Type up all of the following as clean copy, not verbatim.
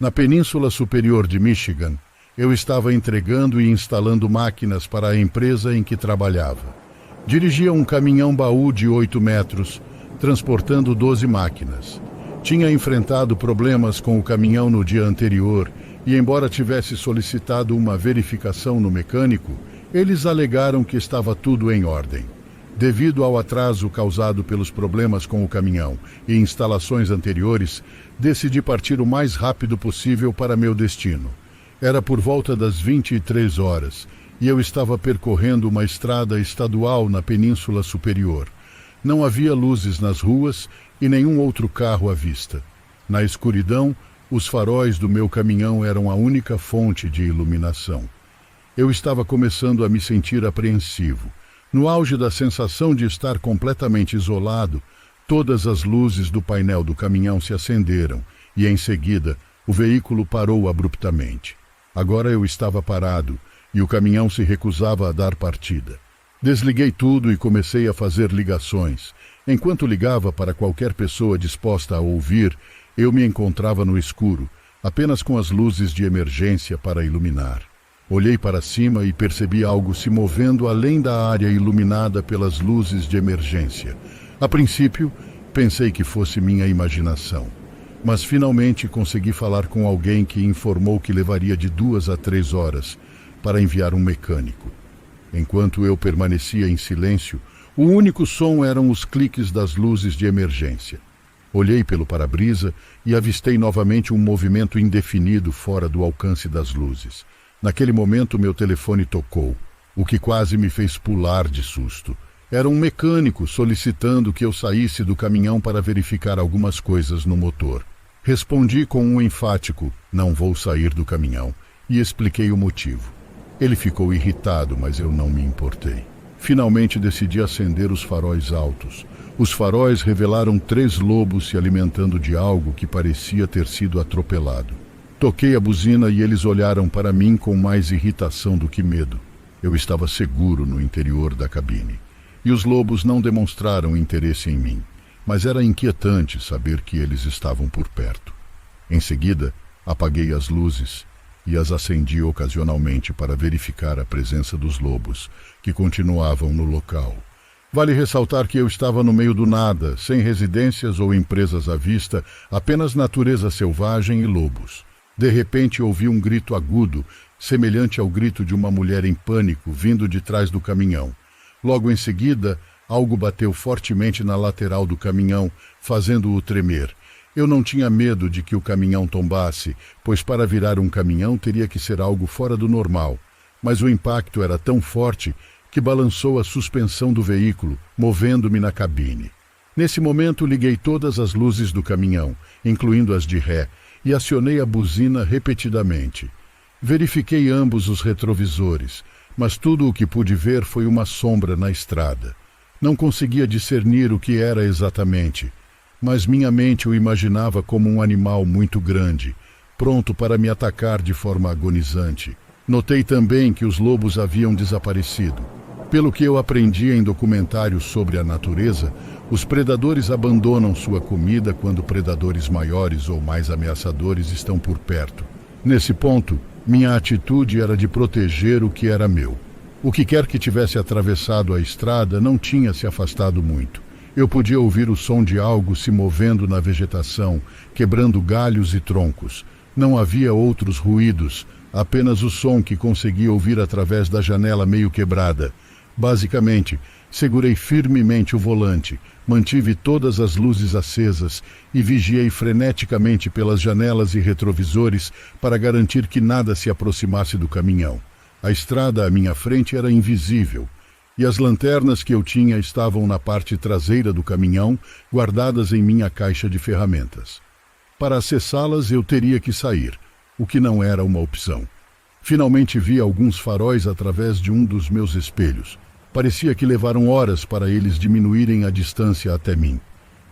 Na Península Superior de Michigan, eu estava entregando e instalando máquinas para a empresa em que trabalhava. Dirigia um caminhão-baú de 8 metros, transportando 12 máquinas. Tinha enfrentado problemas com o caminhão no dia anterior e, embora tivesse solicitado uma verificação no mecânico, eles alegaram que estava tudo em ordem. Devido ao atraso causado pelos problemas com o caminhão e instalações anteriores, decidi partir o mais rápido possível para meu destino. Era por volta das 23 horas e eu estava percorrendo uma estrada estadual na Península Superior. Não havia luzes nas ruas e nenhum outro carro à vista. Na escuridão, os faróis do meu caminhão eram a única fonte de iluminação. Eu estava começando a me sentir apreensivo. No auge da sensação de estar completamente isolado, todas as luzes do painel do caminhão se acenderam e, em seguida, o veículo parou abruptamente. Agora eu estava parado e o caminhão se recusava a dar partida. Desliguei tudo e comecei a fazer ligações. Enquanto ligava para qualquer pessoa disposta a ouvir, eu me encontrava no escuro, apenas com as luzes de emergência para iluminar. Olhei para cima e percebi algo se movendo além da área iluminada pelas luzes de emergência. A princípio, pensei que fosse minha imaginação, mas finalmente consegui falar com alguém que informou que levaria de 2 a 3 horas para enviar um mecânico. Enquanto eu permanecia em silêncio, o único som eram os cliques das luzes de emergência. Olhei pelo para-brisa e avistei novamente um movimento indefinido fora do alcance das luzes. Naquele momento, meu telefone tocou, o que quase me fez pular de susto. Era um mecânico solicitando que eu saísse do caminhão para verificar algumas coisas no motor. Respondi com um enfático, não vou sair do caminhão, e expliquei o motivo. Ele ficou irritado, mas eu não me importei. Finalmente decidi acender os faróis altos. Os faróis revelaram 3 lobos se alimentando de algo que parecia ter sido atropelado. Toquei a buzina e eles olharam para mim com mais irritação do que medo. Eu estava seguro no interior da cabine. E os lobos não demonstraram interesse em mim, mas era inquietante saber que eles estavam por perto. Em seguida, apaguei as luzes e as acendi ocasionalmente para verificar a presença dos lobos, que continuavam no local. Vale ressaltar que eu estava no meio do nada, sem residências ou empresas à vista, apenas natureza selvagem e lobos. De repente ouvi um grito agudo, semelhante ao grito de uma mulher em pânico, vindo de trás do caminhão. Logo em seguida, algo bateu fortemente na lateral do caminhão, fazendo-o tremer. Eu não tinha medo de que o caminhão tombasse, pois para virar um caminhão teria que ser algo fora do normal. Mas o impacto era tão forte que balançou a suspensão do veículo, movendo-me na cabine. Nesse momento, liguei todas as luzes do caminhão, incluindo as de ré, e acionei a buzina repetidamente. Verifiquei ambos os retrovisores, mas tudo o que pude ver foi uma sombra na estrada. Não conseguia discernir o que era exatamente, mas minha mente o imaginava como um animal muito grande, pronto para me atacar de forma agonizante. Notei também que os lobos haviam desaparecido. Pelo que eu aprendi em documentários sobre a natureza, os predadores abandonam sua comida quando predadores maiores ou mais ameaçadores estão por perto. Nesse ponto, minha atitude era de proteger o que era meu. O que quer que tivesse atravessado a estrada não tinha se afastado muito. Eu podia ouvir o som de algo se movendo na vegetação, quebrando galhos e troncos. Não havia outros ruídos, apenas o som que conseguia ouvir através da janela meio quebrada. Basicamente, segurei firmemente o volante, mantive todas as luzes acesas e vigiei freneticamente pelas janelas e retrovisores para garantir que nada se aproximasse do caminhão. A estrada à minha frente era invisível, e as lanternas que eu tinha estavam na parte traseira do caminhão, guardadas em minha caixa de ferramentas. Para acessá-las, eu teria que sair, o que não era uma opção. Finalmente vi alguns faróis através de um dos meus espelhos. Parecia que levaram horas para eles diminuírem a distância até mim.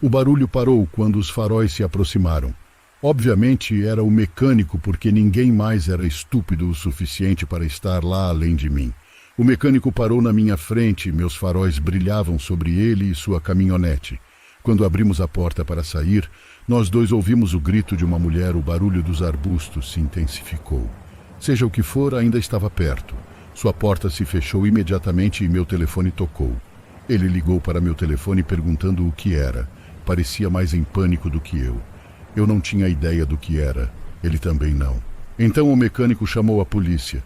O barulho parou quando os faróis se aproximaram. Obviamente era o mecânico, porque ninguém mais era estúpido o suficiente para estar lá além de mim. O mecânico parou na minha frente, meus faróis brilhavam sobre ele e sua caminhonete. Quando abrimos a porta para sair, nós dois ouvimos o grito de uma mulher, o barulho dos arbustos se intensificou. Seja o que for, ainda estava perto. Sua porta se fechou imediatamente e meu telefone tocou. Ele ligou para meu telefone perguntando o que era. Parecia mais em pânico do que eu. Eu não tinha ideia do que era. Ele também não. Então o mecânico chamou a polícia.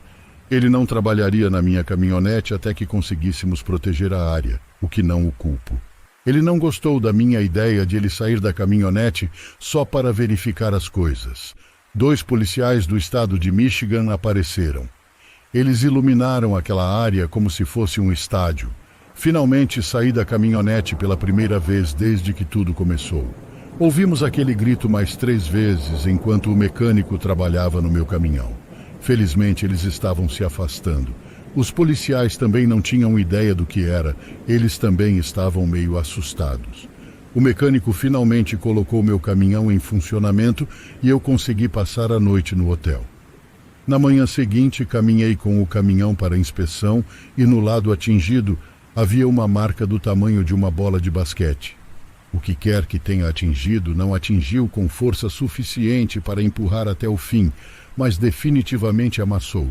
Ele não trabalharia na minha caminhonete até que conseguíssemos proteger a área, o que não o culpo. Ele não gostou da minha ideia de ele sair da caminhonete só para verificar as coisas. 2 policiais do estado de Michigan apareceram. Eles iluminaram aquela área como se fosse um estádio. Finalmente saí da caminhonete pela primeira vez desde que tudo começou. Ouvimos aquele grito mais 3 vezes enquanto o mecânico trabalhava no meu caminhão. Felizmente eles estavam se afastando. Os policiais também não tinham ideia do que era, eles também estavam meio assustados. O mecânico finalmente colocou meu caminhão em funcionamento e eu consegui passar a noite no hotel. Na manhã seguinte, caminhei com o caminhão para a inspeção e no lado atingido havia uma marca do tamanho de uma bola de basquete. O que quer que tenha atingido não atingiu com força suficiente para empurrar até o fim, mas definitivamente amassou.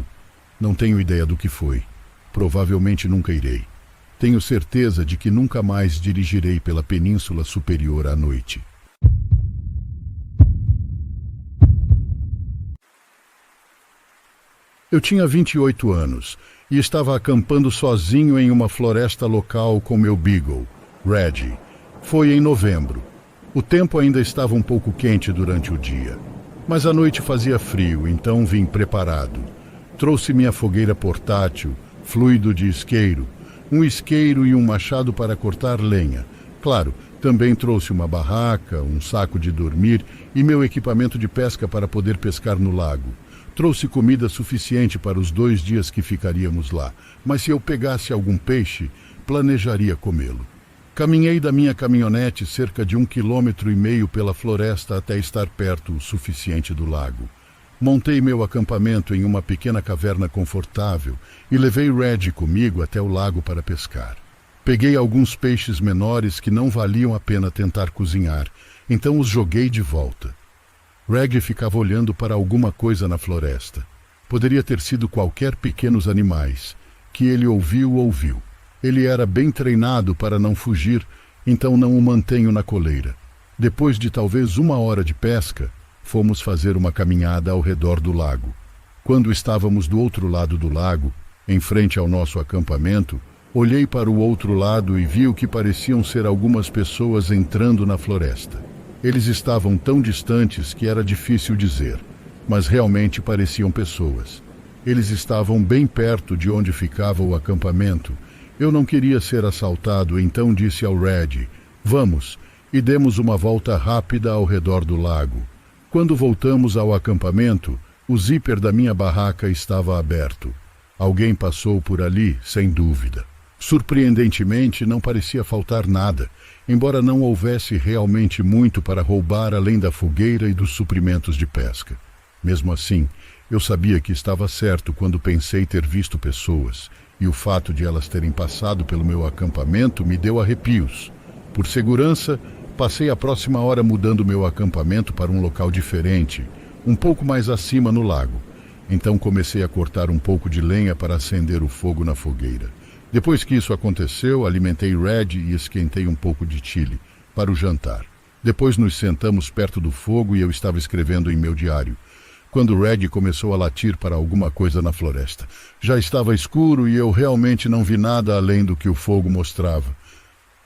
Não tenho ideia do que foi. Provavelmente nunca irei. Tenho certeza de que nunca mais dirigirei pela Península Superior à noite. Eu tinha 28 anos e estava acampando sozinho em uma floresta local com meu Beagle, Reggie. Foi em novembro. O tempo ainda estava um pouco quente durante o dia, mas à noite fazia frio, então vim preparado. Trouxe minha fogueira portátil, fluido de isqueiro, um isqueiro e um machado para cortar lenha. Claro, também trouxe uma barraca, um saco de dormir e meu equipamento de pesca para poder pescar no lago. Trouxe comida suficiente para os 2 dias que ficaríamos lá, mas se eu pegasse algum peixe, planejaria comê-lo. Caminhei da minha caminhonete cerca de 1,5 km pela floresta até estar perto o suficiente do lago. Montei meu acampamento em uma pequena caverna confortável e levei Reggie comigo até o lago para pescar. Peguei alguns peixes menores que não valiam a pena tentar cozinhar, então os joguei de volta. Reggie ficava olhando para alguma coisa na floresta. Poderia ter sido qualquer pequenos animais. Que ele ouviu. Ele era bem treinado para não fugir, então não o mantenho na coleira. Depois de talvez 1 hora de pesca, fomos fazer uma caminhada ao redor do lago. Quando estávamos do outro lado do lago, em frente ao nosso acampamento, olhei para o outro lado e vi o que pareciam ser algumas pessoas entrando na floresta. Eles estavam tão distantes que era difícil dizer, mas realmente pareciam pessoas. Eles estavam bem perto de onde ficava o acampamento. Eu não queria ser assaltado, então disse ao Reggie, "Vamos", e demos uma volta rápida ao redor do lago. Quando voltamos ao acampamento, o zíper da minha barraca estava aberto. Alguém passou por ali, sem dúvida. Surpreendentemente, não parecia faltar nada, embora não houvesse realmente muito para roubar além da fogueira e dos suprimentos de pesca. Mesmo assim, eu sabia que estava certo quando pensei ter visto pessoas, e o fato de elas terem passado pelo meu acampamento me deu arrepios. Por segurança, passei a próxima hora mudando meu acampamento para um local diferente, um pouco mais acima no lago. Então comecei a cortar um pouco de lenha para acender o fogo na fogueira. Depois que isso aconteceu, alimentei Reggie e esquentei um pouco de chili para o jantar. Depois nos sentamos perto do fogo e eu estava escrevendo em meu diário, quando Reggie começou a latir para alguma coisa na floresta. Já estava escuro e eu realmente não vi nada além do que o fogo mostrava.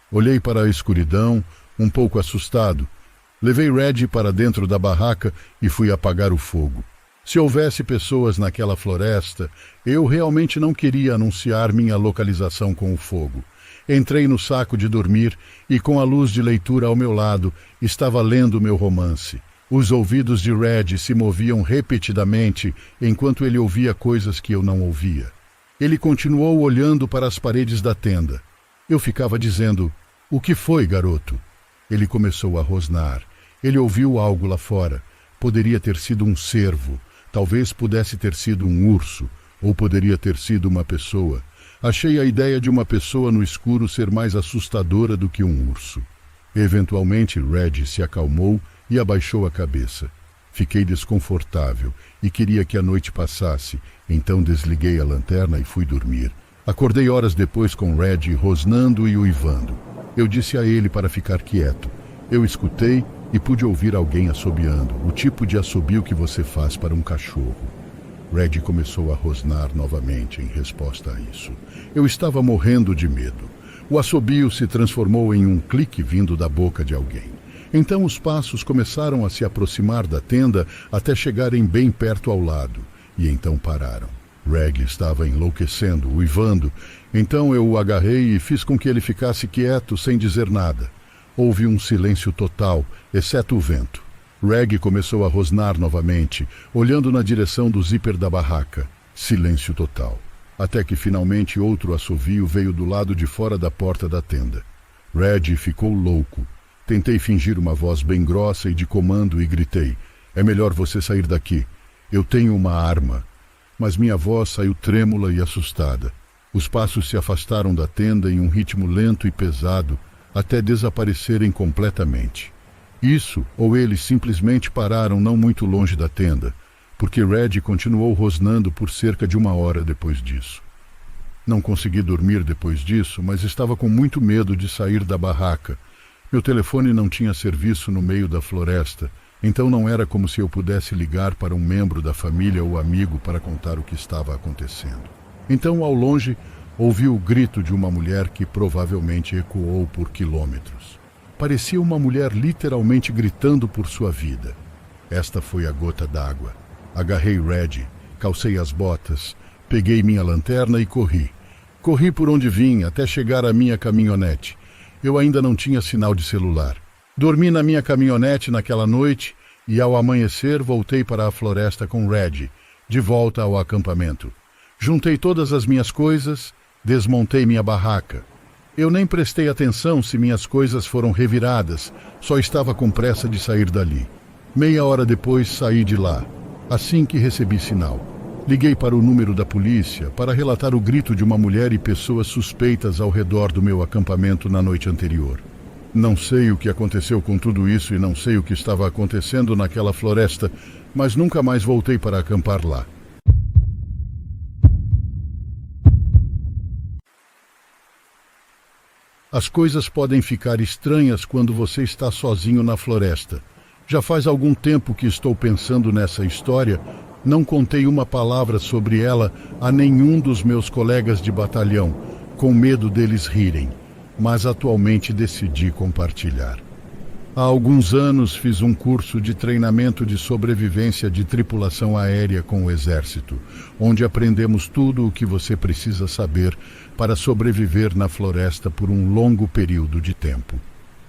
Olhei para a escuridão, um pouco assustado. Levei Reggie para dentro da barraca e fui apagar o fogo. Se houvesse pessoas naquela floresta, eu realmente não queria anunciar minha localização com o fogo. Entrei no saco de dormir e, com a luz de leitura ao meu lado, estava lendo meu romance. Os ouvidos de Reggie se moviam repetidamente enquanto ele ouvia coisas que eu não ouvia. Ele continuou olhando para as paredes da tenda. Eu ficava dizendo, "O que foi, garoto?" Ele começou a rosnar. Ele ouviu algo lá fora. Poderia ter sido um cervo. Talvez pudesse ter sido um urso. Ou poderia ter sido uma pessoa. Achei a ideia de uma pessoa no escuro ser mais assustadora do que um urso. Eventualmente, Red se acalmou e abaixou a cabeça. Fiquei desconfortável e queria que a noite passasse, então desliguei a lanterna e fui dormir. Acordei horas depois com Red rosnando e uivando. Eu disse a ele para ficar quieto. Eu escutei e pude ouvir alguém assobiando, o tipo de assobio que você faz para um cachorro. Red começou a rosnar novamente em resposta a isso. Eu estava morrendo de medo. O assobio se transformou em um clique vindo da boca de alguém. Então os passos começaram a se aproximar da tenda até chegarem bem perto ao lado. E então pararam. Reg estava enlouquecendo, uivando. Então eu o agarrei e fiz com que ele ficasse quieto sem dizer nada. Houve um silêncio total, exceto o vento. Reg começou a rosnar novamente, olhando na direção do zíper da barraca. Silêncio total. Até que finalmente outro assovio veio do lado de fora da porta da tenda. Reg ficou louco. Tentei fingir uma voz bem grossa e de comando e gritei: "É melhor você sair daqui. Eu tenho uma arma." Mas minha voz saiu trêmula e assustada. Os passos se afastaram da tenda em um ritmo lento e pesado, até desaparecerem completamente. Isso, ou eles simplesmente pararam não muito longe da tenda, porque Red continuou rosnando por cerca de 1 hora depois disso. Não consegui dormir depois disso, mas estava com muito medo de sair da barraca. Meu telefone não tinha serviço no meio da floresta, então não era como se eu pudesse ligar para um membro da família ou amigo para contar o que estava acontecendo. Então, ao longe, ouvi o grito de uma mulher que provavelmente ecoou por quilômetros. Parecia uma mulher literalmente gritando por sua vida. Esta foi a gota d'água. Agarrei Red, calcei as botas, peguei minha lanterna e corri. Corri por onde vim até chegar à minha caminhonete. Eu ainda não tinha sinal de celular. Dormi na minha caminhonete naquela noite e, ao amanhecer, voltei para a floresta com Red, de volta ao acampamento. Juntei todas as minhas coisas, desmontei minha barraca. Eu nem prestei atenção se minhas coisas foram reviradas, só estava com pressa de sair dali. Meia hora depois saí de lá, assim que recebi sinal. Liguei para o número da polícia para relatar o grito de uma mulher e pessoas suspeitas ao redor do meu acampamento na noite anterior. Não sei o que aconteceu com tudo isso e não sei o que estava acontecendo naquela floresta, mas nunca mais voltei para acampar lá. As coisas podem ficar estranhas quando você está sozinho na floresta. Já faz algum tempo que estou pensando nessa história. Não contei uma palavra sobre ela a nenhum dos meus colegas de batalhão, com medo deles rirem, mas atualmente decidi compartilhar. Há alguns anos fiz um curso de treinamento de sobrevivência de tripulação aérea com o Exército, onde aprendemos tudo o que você precisa saber para sobreviver na floresta por um longo período de tempo.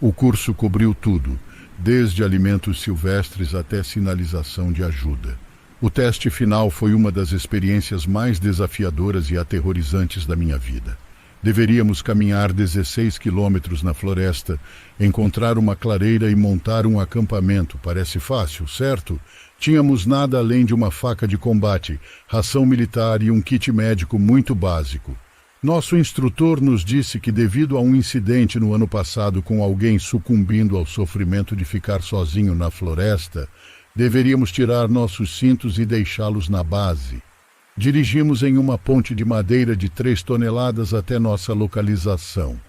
O curso cobriu tudo, desde alimentos silvestres até sinalização de ajuda. O teste final foi uma das experiências mais desafiadoras e aterrorizantes da minha vida. Deveríamos caminhar 16 quilômetros na floresta, encontrar uma clareira e montar um acampamento. Parece fácil, certo? Tínhamos nada além de uma faca de combate, ração militar e um kit médico muito básico. Nosso instrutor nos disse que, devido a um incidente no ano passado com alguém sucumbindo ao sofrimento de ficar sozinho na floresta, deveríamos tirar nossos cintos e deixá-los na base. Dirigimos em uma ponte de madeira de 3 toneladas até nossa localização.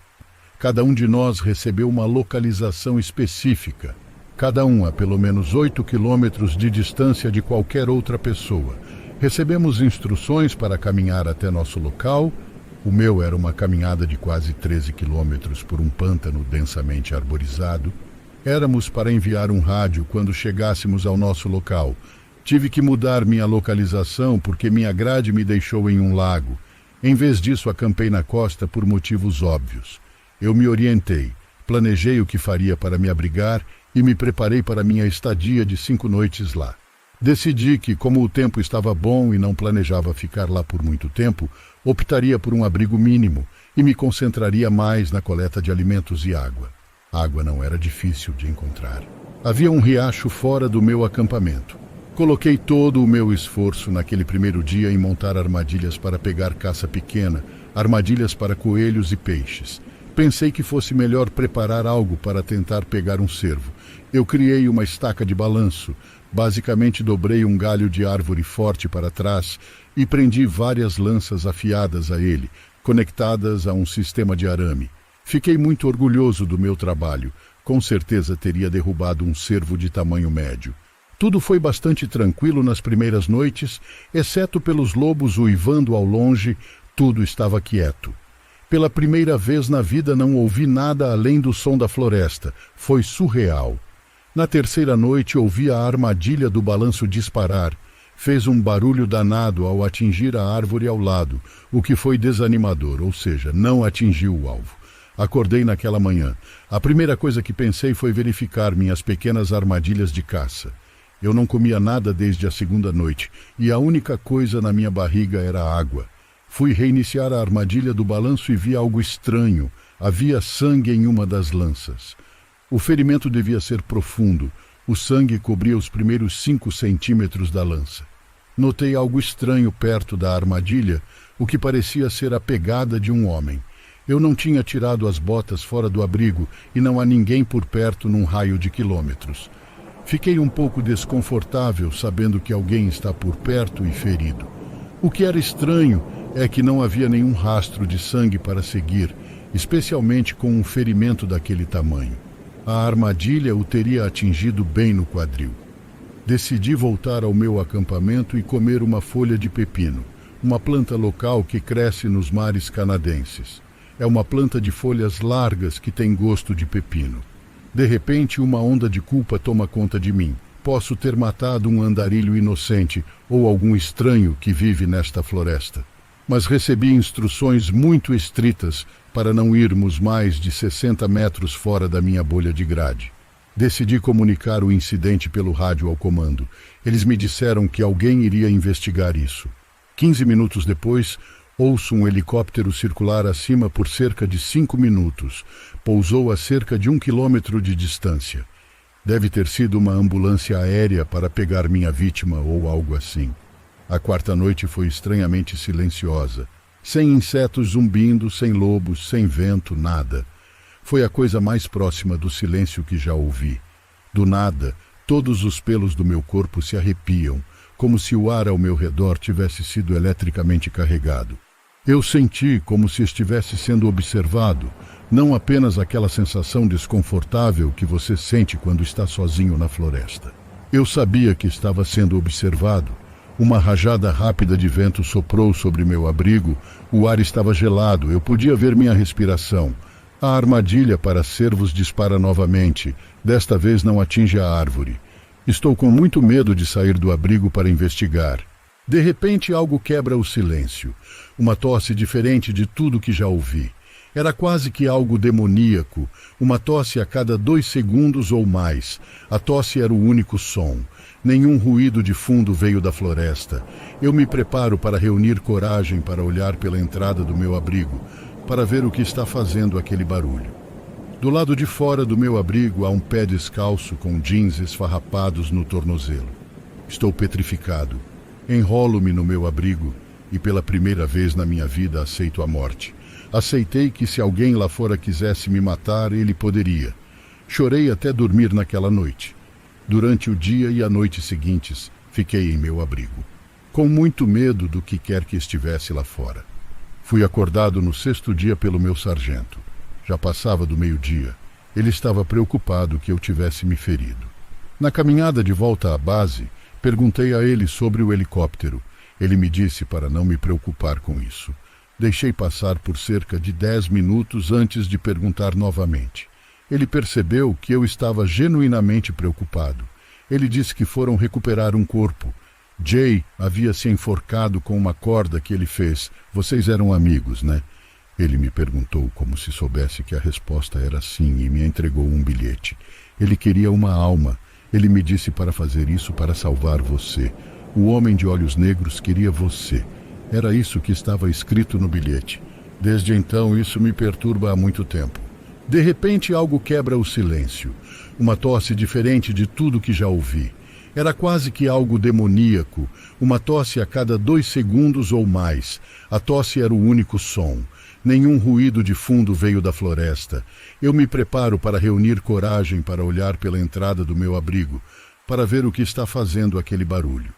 Cada um de nós recebeu uma localização específica, cada um a pelo menos 8 quilômetros de distância de qualquer outra pessoa. Recebemos instruções para caminhar até nosso local. O meu era uma caminhada de quase 13 quilômetros por um pântano densamente arborizado. Éramos para enviar um rádio quando chegássemos ao nosso local. Tive que mudar minha localização porque minha grade me deixou em um lago. Em vez disso, acampei na costa por motivos óbvios. Eu me orientei, planejei o que faria para me abrigar e me preparei para minha estadia de 5 noites lá. Decidi que, como o tempo estava bom e não planejava ficar lá por muito tempo, optaria por um abrigo mínimo e me concentraria mais na coleta de alimentos e água. A água não era difícil de encontrar. Havia um riacho fora do meu acampamento. Coloquei todo o meu esforço naquele primeiro dia em montar armadilhas para pegar caça pequena, armadilhas para coelhos e peixes. Pensei que fosse melhor preparar algo para tentar pegar um cervo. Eu criei uma estaca de balanço. Basicamente dobrei um galho de árvore forte para trás e prendi várias lanças afiadas a ele, conectadas a um sistema de arame. Fiquei muito orgulhoso do meu trabalho. Com certeza teria derrubado um cervo de tamanho médio. Tudo foi bastante tranquilo nas primeiras noites, exceto pelos lobos uivando ao longe, tudo estava quieto. Pela primeira vez na vida não ouvi nada além do som da floresta. Foi surreal. Na terceira noite ouvi a armadilha do balanço disparar. Fez um barulho danado ao atingir a árvore ao lado, o que foi desanimador, ou seja, não atingiu o alvo. Acordei naquela manhã. A primeira coisa que pensei foi verificar minhas pequenas armadilhas de caça. Eu não comia nada desde a segunda noite, e a única coisa na minha barriga era água. Fui reiniciar a armadilha do balanço e vi algo estranho. Havia sangue em uma das lanças. O ferimento devia ser profundo. O sangue cobria os primeiros 5 centímetros da lança. Notei algo estranho perto da armadilha, o que parecia ser a pegada de um homem. Eu não tinha tirado as botas fora do abrigo e não há ninguém por perto num raio de quilômetros. Fiquei um pouco desconfortável sabendo que alguém está por perto e ferido. O que era estranho é que não havia nenhum rastro de sangue para seguir, especialmente com um ferimento daquele tamanho. A armadilha o teria atingido bem no quadril. Decidi voltar ao meu acampamento e comer uma folha de pepino, uma planta local que cresce nos mares canadenses. É uma planta de folhas largas que tem gosto de pepino. De repente, uma onda de culpa toma conta de mim. Posso ter matado um andarilho inocente ou algum estranho que vive nesta floresta. Mas recebi instruções muito estritas para não irmos mais de 60 metros fora da minha bolha de grade. Decidi comunicar o incidente pelo rádio ao comando. Eles me disseram que alguém iria investigar isso. 15 minutos depois, ouço um helicóptero circular acima por cerca de 5 minutos. Pousou a cerca de 1 quilômetro de distância. Deve ter sido uma ambulância aérea para pegar minha vítima ou algo assim. A quarta noite foi estranhamente silenciosa. Sem insetos zumbindo, sem lobos, sem vento, nada. Foi a coisa mais próxima do silêncio que já ouvi. Do nada, todos os pelos do meu corpo se arrepiam, como se o ar ao meu redor tivesse sido eletricamente carregado. Eu senti como se estivesse sendo observado, não apenas aquela sensação desconfortável que você sente quando está sozinho na floresta. Eu sabia que estava sendo observado. Uma rajada rápida de vento soprou sobre meu abrigo, o ar estava gelado, eu podia ver minha respiração. A armadilha para cervos dispara novamente, desta vez não atinge a árvore. Estou com muito medo de sair do abrigo para investigar. De repente algo quebra o silêncio. Uma tosse diferente de tudo que já ouvi. Era quase que algo demoníaco, uma tosse a cada 2 segundos ou mais. A tosse era o único som. Nenhum ruído de fundo veio da floresta. Eu me preparo para reunir coragem para olhar pela entrada do meu abrigo, para ver o que está fazendo aquele barulho. Do lado de fora do meu abrigo há um pé descalço com jeans esfarrapados no tornozelo. Estou petrificado. Enrolo-me no meu abrigo e pela primeira vez na minha vida aceito a morte. Aceitei que se alguém lá fora quisesse me matar, ele poderia. Chorei até dormir naquela noite. Durante o dia e a noite seguintes, fiquei em meu abrigo, com muito medo do que quer que estivesse lá fora. Fui acordado no 6º dia pelo meu sargento. Já passava do meio-dia. Ele estava preocupado que eu tivesse me ferido. Na caminhada de volta à base, perguntei a ele sobre o helicóptero. Ele me disse para não me preocupar com isso. Deixei passar por cerca de 10 minutos antes de perguntar novamente. Ele percebeu que eu estava genuinamente preocupado. Ele disse que foram recuperar um corpo. Jay havia se enforcado com uma corda que ele fez. Vocês eram amigos, né? Ele me perguntou como se soubesse que a resposta era sim e me entregou um bilhete. Ele queria uma alma. Ele me disse para fazer isso para salvar você. O homem de olhos negros queria você. Era isso que estava escrito no bilhete. Desde então, isso me perturba há muito tempo. De repente, algo quebra o silêncio. Uma tosse diferente de tudo que já ouvi. Era quase que algo demoníaco. Uma tosse a cada 2 segundos ou mais. A tosse era o único som. Nenhum ruído de fundo veio da floresta. Eu me preparo para reunir coragem para olhar pela entrada do meu abrigo, para ver o que está fazendo aquele barulho.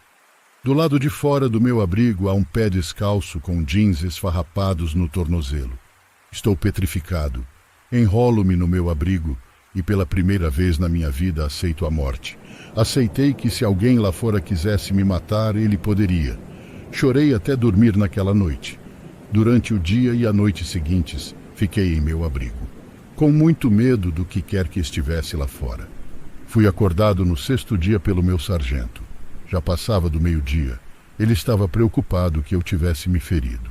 Do lado de fora do meu abrigo há um pé descalço com jeans esfarrapados no tornozelo. Estou petrificado. Enrolo-me no meu abrigo e pela primeira vez na minha vida aceito a morte. Aceitei que se alguém lá fora quisesse me matar, ele poderia. Chorei até dormir naquela noite. Durante o dia e a noite seguintes, fiquei em meu abrigo, com muito medo do que quer que estivesse lá fora. Fui acordado no 6º dia pelo meu sargento. Já passava do meio-dia. Ele estava preocupado que eu tivesse me ferido.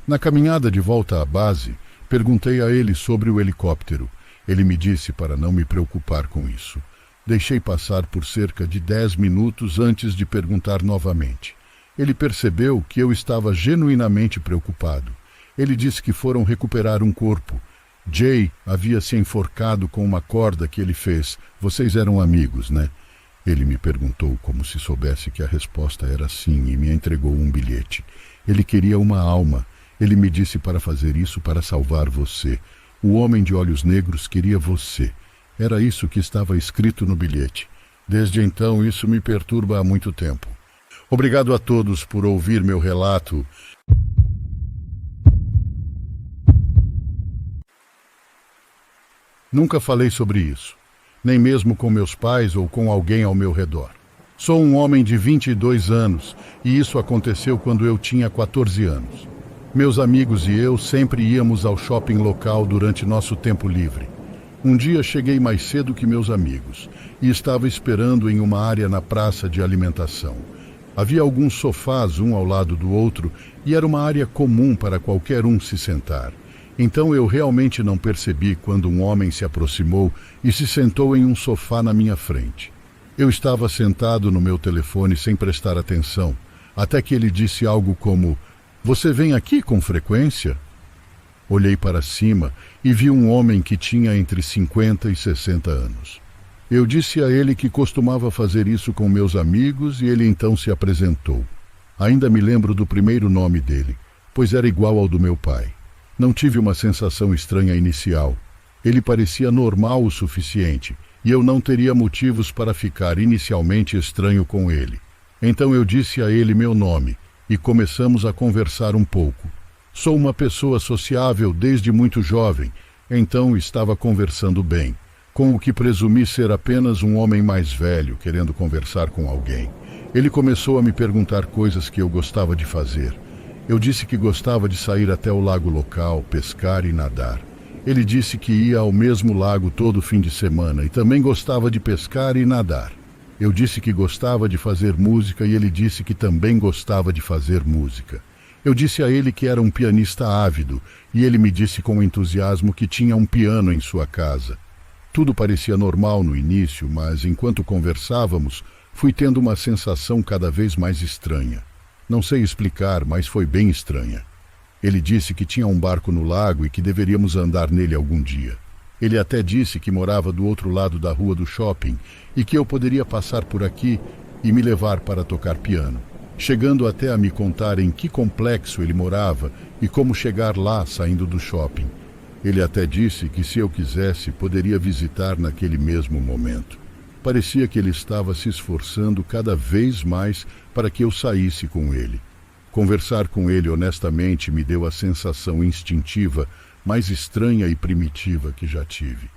Na caminhada de volta à base, perguntei a ele sobre o helicóptero. Ele me disse para não me preocupar com isso. Deixei passar por cerca de 10 minutos antes de perguntar novamente. Ele percebeu que eu estava genuinamente preocupado. Ele disse que foram recuperar um corpo. Jay havia se enforcado com uma corda que ele fez. Vocês eram amigos, né? Ele me perguntou como se soubesse que a resposta era sim e me entregou um bilhete. Ele queria uma alma. Ele me disse para fazer isso para salvar você. O homem de olhos negros queria você. Era isso que estava escrito no bilhete. Desde então, isso me perturba há muito tempo. Obrigado a todos por ouvir meu relato. Nunca falei sobre isso, nem mesmo com meus pais ou com alguém ao meu redor. Sou um homem de 22 anos e isso aconteceu quando eu tinha 14 anos. Meus amigos e eu sempre íamos ao shopping local durante nosso tempo livre. Um dia cheguei mais cedo que meus amigos e estava esperando em uma área na praça de alimentação. Havia alguns sofás um ao lado do outro e era uma área comum para qualquer um se sentar. Então eu realmente não percebi quando um homem se aproximou e se sentou em um sofá na minha frente. Eu estava sentado no meu telefone sem prestar atenção, até que ele disse algo como: "Você vem aqui com frequência?" Olhei para cima e vi um homem que tinha entre 50 e 60 anos. Eu disse a ele que costumava fazer isso com meus amigos e ele então se apresentou. Ainda me lembro do primeiro nome dele, pois era igual ao do meu pai. Não tive uma sensação estranha inicial. Ele parecia normal o suficiente e eu não teria motivos para ficar inicialmente estranho com ele. Então eu disse a ele meu nome e começamos a conversar um pouco. Sou uma pessoa sociável desde muito jovem, então estava conversando bem, com o que presumi ser apenas um homem mais velho querendo conversar com alguém. Ele começou a me perguntar coisas que eu gostava de fazer. Eu disse que gostava de sair até o lago local, pescar e nadar. Ele disse que ia ao mesmo lago todo fim de semana e também gostava de pescar e nadar. Eu disse que gostava de fazer música e ele disse que também gostava de fazer música. Eu disse a ele que era um pianista ávido e ele me disse com entusiasmo que tinha um piano em sua casa. Tudo parecia normal no início, mas enquanto conversávamos, fui tendo uma sensação cada vez mais estranha. Não sei explicar, mas foi bem estranha. Ele disse que tinha um barco no lago e que deveríamos andar nele algum dia. Ele até disse que morava do outro lado da rua do shopping e que eu poderia passar por aqui e me levar para tocar piano, chegando até a me contar em que complexo ele morava e como chegar lá saindo do shopping. Ele até disse que se eu quisesse, poderia visitar naquele mesmo momento. Parecia que ele estava se esforçando cada vez mais para que eu saísse com ele. Conversar com ele honestamente me deu a sensação instintiva mais estranha e primitiva que já tive.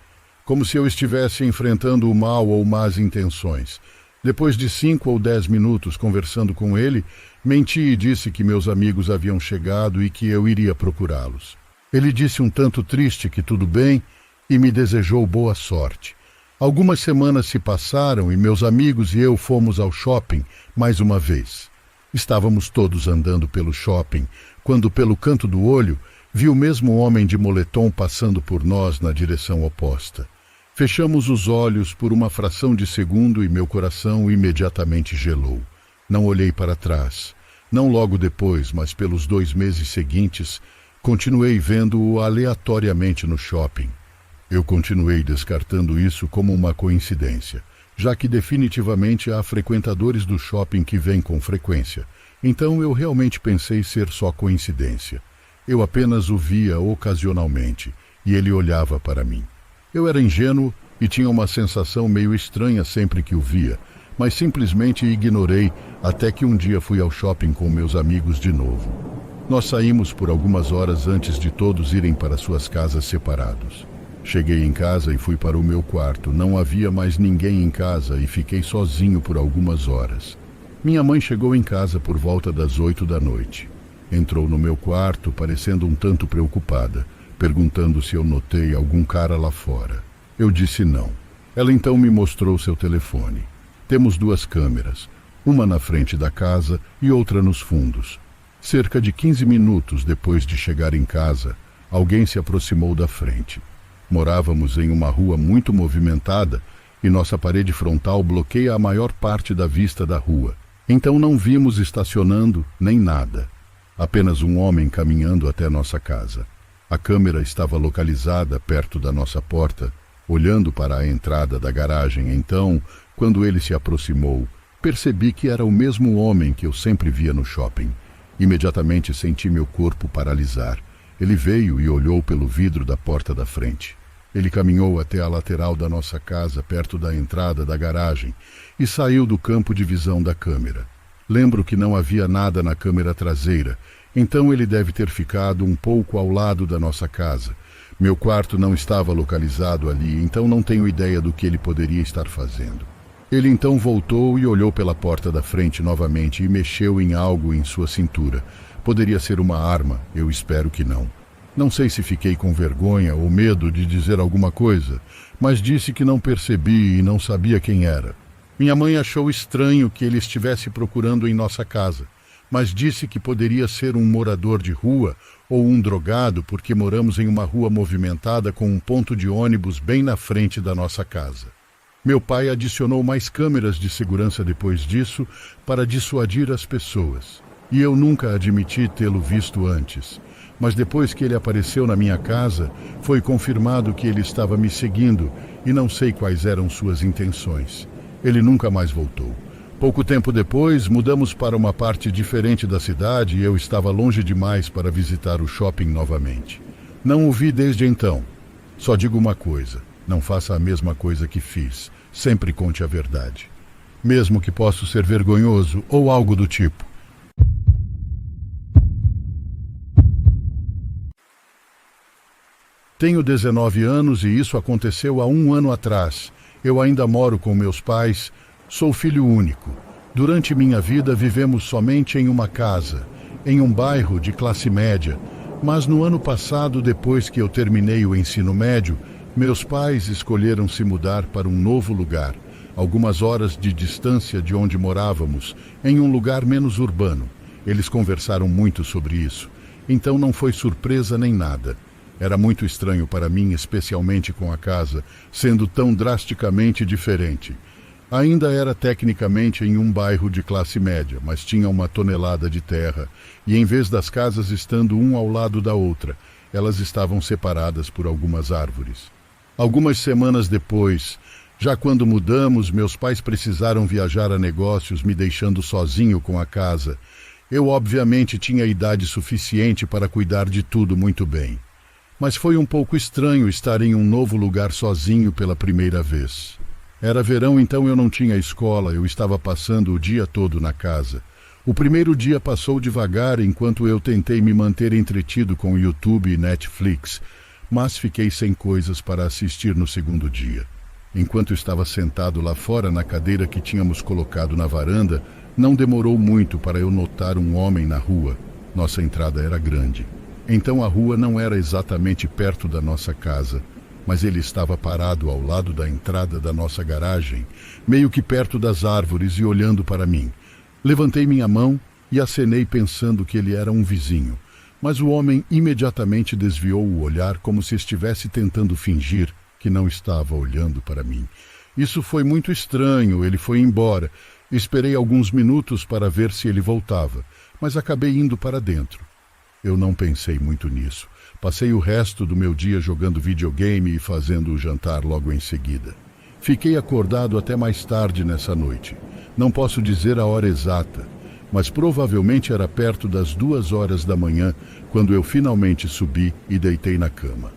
Como se eu estivesse enfrentando o mal ou más intenções. Depois de 5 ou 10 minutos conversando com ele, menti e disse que meus amigos haviam chegado e que eu iria procurá-los. Ele disse um tanto triste que tudo bem e me desejou boa sorte. Algumas semanas se passaram e meus amigos e eu fomos ao shopping mais uma vez. Estávamos todos andando pelo shopping, quando pelo canto do olho vi o mesmo homem de moletom passando por nós na direção oposta. Fechamos os olhos por uma fração de segundo e meu coração imediatamente gelou. Não olhei para trás. Não logo depois, mas pelos 2 meses seguintes, continuei vendo-o aleatoriamente no shopping. Eu continuei descartando isso como uma coincidência, já que definitivamente há frequentadores do shopping que vêm com frequência. Então eu realmente pensei ser só coincidência. Eu apenas o via ocasionalmente, e ele olhava para mim. Eu era ingênuo e tinha uma sensação meio estranha sempre que o via, mas simplesmente ignorei até que um dia fui ao shopping com meus amigos de novo. Nós saímos por algumas horas antes de todos irem para suas casas separados. Cheguei em casa e fui para o meu quarto. Não havia mais ninguém em casa e fiquei sozinho por algumas horas. Minha mãe chegou em casa por volta das 8 da noite. Entrou no meu quarto, parecendo um tanto preocupada, perguntando se eu notei algum cara lá fora. Eu disse não. Ela então me mostrou seu telefone. Temos 2 câmeras, uma na frente da casa e outra nos fundos. Cerca de 15 minutos depois de chegar em casa, alguém se aproximou da frente. Morávamos em uma rua muito movimentada e nossa parede frontal bloqueia a maior parte da vista da rua. Então não vimos estacionando nem nada. Apenas um homem caminhando até nossa casa. A câmera estava localizada perto da nossa porta, olhando para a entrada da garagem. Então, quando ele se aproximou, percebi que era o mesmo homem que eu sempre via no shopping. Imediatamente senti meu corpo paralisar. Ele veio e olhou pelo vidro da porta da frente. Ele caminhou até a lateral da nossa casa, perto da entrada da garagem, e saiu do campo de visão da câmera. Lembro que não havia nada na câmera traseira, então ele deve ter ficado um pouco ao lado da nossa casa. Meu quarto não estava localizado ali, então não tenho ideia do que ele poderia estar fazendo. Ele então voltou e olhou pela porta da frente novamente e mexeu em algo em sua cintura. Poderia ser uma arma, eu espero que não. Não sei se fiquei com vergonha ou medo de dizer alguma coisa, mas disse que não percebi e não sabia quem era. Minha mãe achou estranho que ele estivesse procurando em nossa casa, mas disse que poderia ser um morador de rua ou um drogado porque moramos em uma rua movimentada com um ponto de ônibus bem na frente da nossa casa. Meu pai adicionou mais câmeras de segurança depois disso para dissuadir as pessoas, e eu nunca admiti tê-lo visto antes. Mas depois que ele apareceu na minha casa, foi confirmado que ele estava me seguindo e não sei quais eram suas intenções. Ele nunca mais voltou. Pouco tempo depois, mudamos para uma parte diferente da cidade e eu estava longe demais para visitar o shopping novamente. Não o vi desde então. Só digo uma coisa, não faça a mesma coisa que fiz. Sempre conte a verdade. Mesmo que possa ser vergonhoso ou algo do tipo. Tenho 19 anos e isso aconteceu há 1 ano atrás. Eu ainda moro com meus pais, sou filho único. Durante minha vida vivemos somente em uma casa, em um bairro de classe média. Mas no ano passado, depois que eu terminei o ensino médio, meus pais escolheram se mudar para um novo lugar, algumas horas de distância de onde morávamos, em um lugar menos urbano. Eles conversaram muito sobre isso, então não foi surpresa nem nada. Era muito estranho para mim, especialmente com a casa, sendo tão drasticamente diferente. Ainda era tecnicamente em um bairro de classe média, mas tinha 1 tonelada de terra, e em vez das casas estando um ao lado da outra, elas estavam separadas por algumas árvores. Algumas semanas depois, já quando mudamos, meus pais precisaram viajar a negócios, me deixando sozinho com a casa. Eu obviamente tinha idade suficiente para cuidar de tudo muito bem. Mas foi um pouco estranho estar em um novo lugar sozinho pela primeira vez. Era verão, então eu não tinha escola, eu estava passando o dia todo na casa. O primeiro dia passou devagar enquanto eu tentei me manter entretido com YouTube e Netflix, mas fiquei sem coisas para assistir no segundo dia. Enquanto estava sentado lá fora na cadeira que tínhamos colocado na varanda, não demorou muito para eu notar um homem na rua. Nossa entrada era grande. Então a rua não era exatamente perto da nossa casa, mas ele estava parado ao lado da entrada da nossa garagem, meio que perto das árvores e olhando para mim. Levantei minha mão e acenei pensando que ele era um vizinho, mas o homem imediatamente desviou o olhar como se estivesse tentando fingir que não estava olhando para mim. Isso foi muito estranho, ele foi embora. Esperei alguns minutos para ver se ele voltava, mas acabei indo para dentro. Eu não pensei muito nisso. Passei o resto do meu dia jogando videogame e fazendo o jantar logo em seguida. Fiquei acordado até mais tarde nessa noite. Não posso dizer a hora exata. mas provavelmente era perto das 2 horas da manhã quando eu finalmente subi e deitei na cama.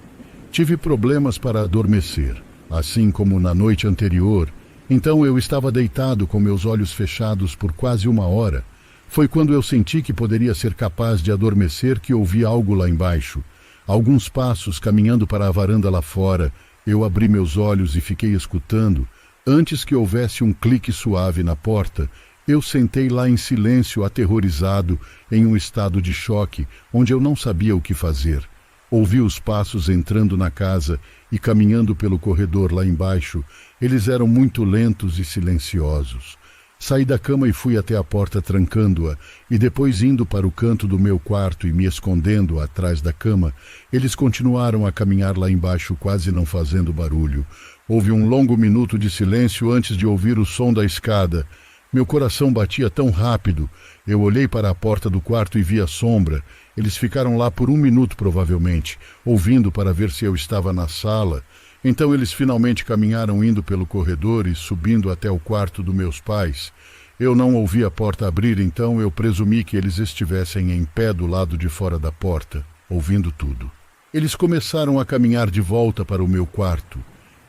Tive problemas para adormecer, assim como na noite anterior, então eu estava deitado com meus olhos fechados por quase 1 hora. Foi quando eu senti que poderia ser capaz de adormecer que ouvi algo lá embaixo. Alguns passos caminhando para a varanda lá fora. Eu abri meus olhos e fiquei escutando. Antes que houvesse um clique suave na porta, eu sentei lá em silêncio, aterrorizado, em um estado de choque, onde eu não sabia o que fazer. Ouvi os passos entrando na casa e caminhando pelo corredor lá embaixo. Eles eram muito lentos e silenciosos. Saí da cama e fui até a porta trancando-a, e depois indo para o canto do meu quarto e me escondendo atrás da cama, eles continuaram a caminhar lá embaixo, quase não fazendo barulho. Houve um longo minuto de silêncio antes de ouvir o som da escada. Meu coração batia tão rápido. Eu olhei para a porta do quarto e vi a sombra. Eles ficaram lá por 1 minuto, provavelmente, ouvindo para ver se eu estava na sala. Então eles finalmente caminharam indo pelo corredor e subindo até o quarto dos meus pais. Eu não ouvi a porta abrir, então eu presumi que eles estivessem em pé do lado de fora da porta, ouvindo tudo. Eles começaram a caminhar de volta para o meu quarto.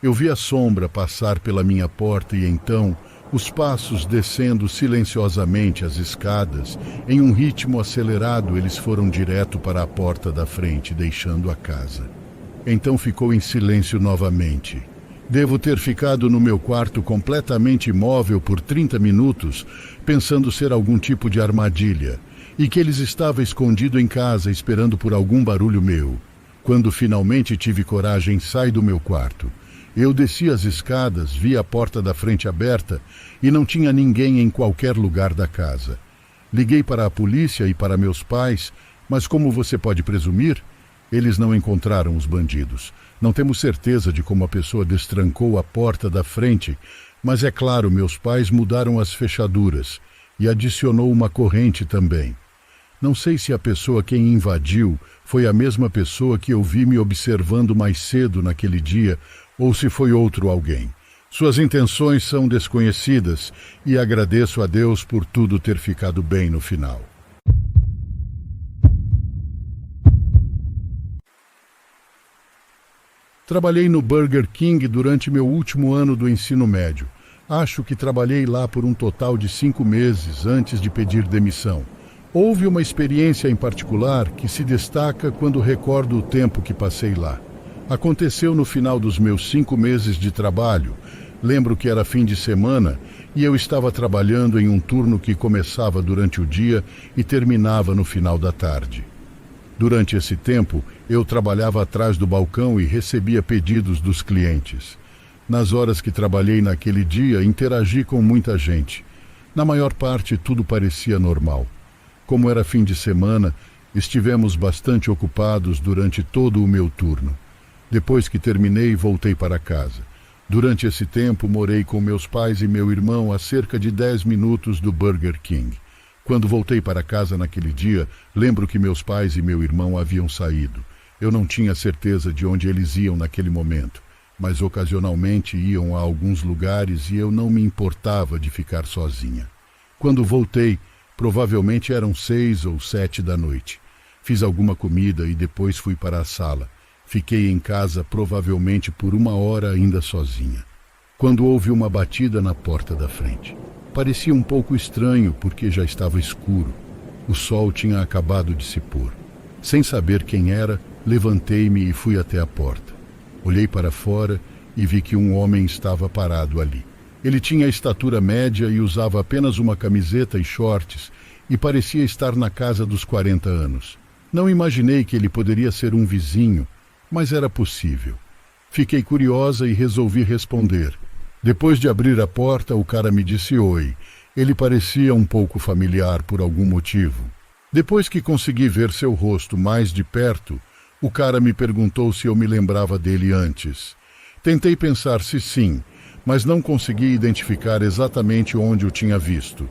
Eu vi a sombra passar pela minha porta e então os passos descendo silenciosamente as escadas. Em um ritmo acelerado, eles foram direto para a porta da frente, deixando a casa. Então ficou em silêncio novamente. Devo ter ficado no meu quarto completamente imóvel por 30 minutos, pensando ser algum tipo de armadilha, e que eles estavam escondidos em casa esperando por algum barulho meu. Quando finalmente tive coragem, saí do meu quarto. Eu desci as escadas, vi a porta da frente aberta e não tinha ninguém em qualquer lugar da casa. Liguei para a polícia e para meus pais, mas como você pode presumir, eles não encontraram os bandidos. Não temos certeza de como a pessoa destrancou a porta da frente, mas é claro, meus pais mudaram as fechaduras e adicionou uma corrente também. Não sei se a pessoa quem invadiu foi a mesma pessoa que eu vi me observando mais cedo naquele dia ou se foi outro alguém. Suas intenções são desconhecidas e agradeço a Deus por tudo ter ficado bem no final. Trabalhei no Burger King durante meu último ano do ensino médio. Acho que trabalhei lá por um total de 5 meses antes de pedir demissão. Houve uma experiência em particular que se destaca quando recordo o tempo que passei lá. Aconteceu no final dos meus 5 meses de trabalho. Lembro que era fim de semana e eu estava trabalhando em um turno que começava durante o dia e terminava no final da tarde. Durante esse tempo, eu trabalhava atrás do balcão e recebia pedidos dos clientes. Nas horas que trabalhei naquele dia, interagi com muita gente. Na maior parte, tudo parecia normal. Como era fim de semana, estivemos bastante ocupados durante todo o meu turno. Depois que terminei, voltei para casa. Durante esse tempo, morei com meus pais e meu irmão a cerca de 10 minutos do Burger King. Quando voltei para casa naquele dia, lembro que meus pais e meu irmão haviam saído. Eu não tinha certeza de onde eles iam naquele momento, mas ocasionalmente iam a alguns lugares e eu não me importava de ficar sozinha. Quando voltei, provavelmente eram 6 ou 7 da noite. Fiz alguma comida e depois fui para a sala. Fiquei em casa provavelmente por 1 hora ainda sozinha, quando houve uma batida na porta da frente. Parecia um pouco estranho porque já estava escuro. O sol tinha acabado de se pôr. Sem saber quem era, levantei-me e fui até a porta. Olhei para fora e vi que um homem estava parado ali. Ele tinha estatura média e usava apenas uma camiseta e shorts e parecia estar na casa dos 40 anos. Não imaginei que ele poderia ser um vizinho, mas era possível. Fiquei curiosa e resolvi responder. Depois de abrir a porta, o cara me disse oi. Ele parecia um pouco familiar por algum motivo. Depois que consegui ver seu rosto mais de perto, o cara me perguntou se eu me lembrava dele antes. Tentei pensar se sim, mas não consegui identificar exatamente onde o tinha visto.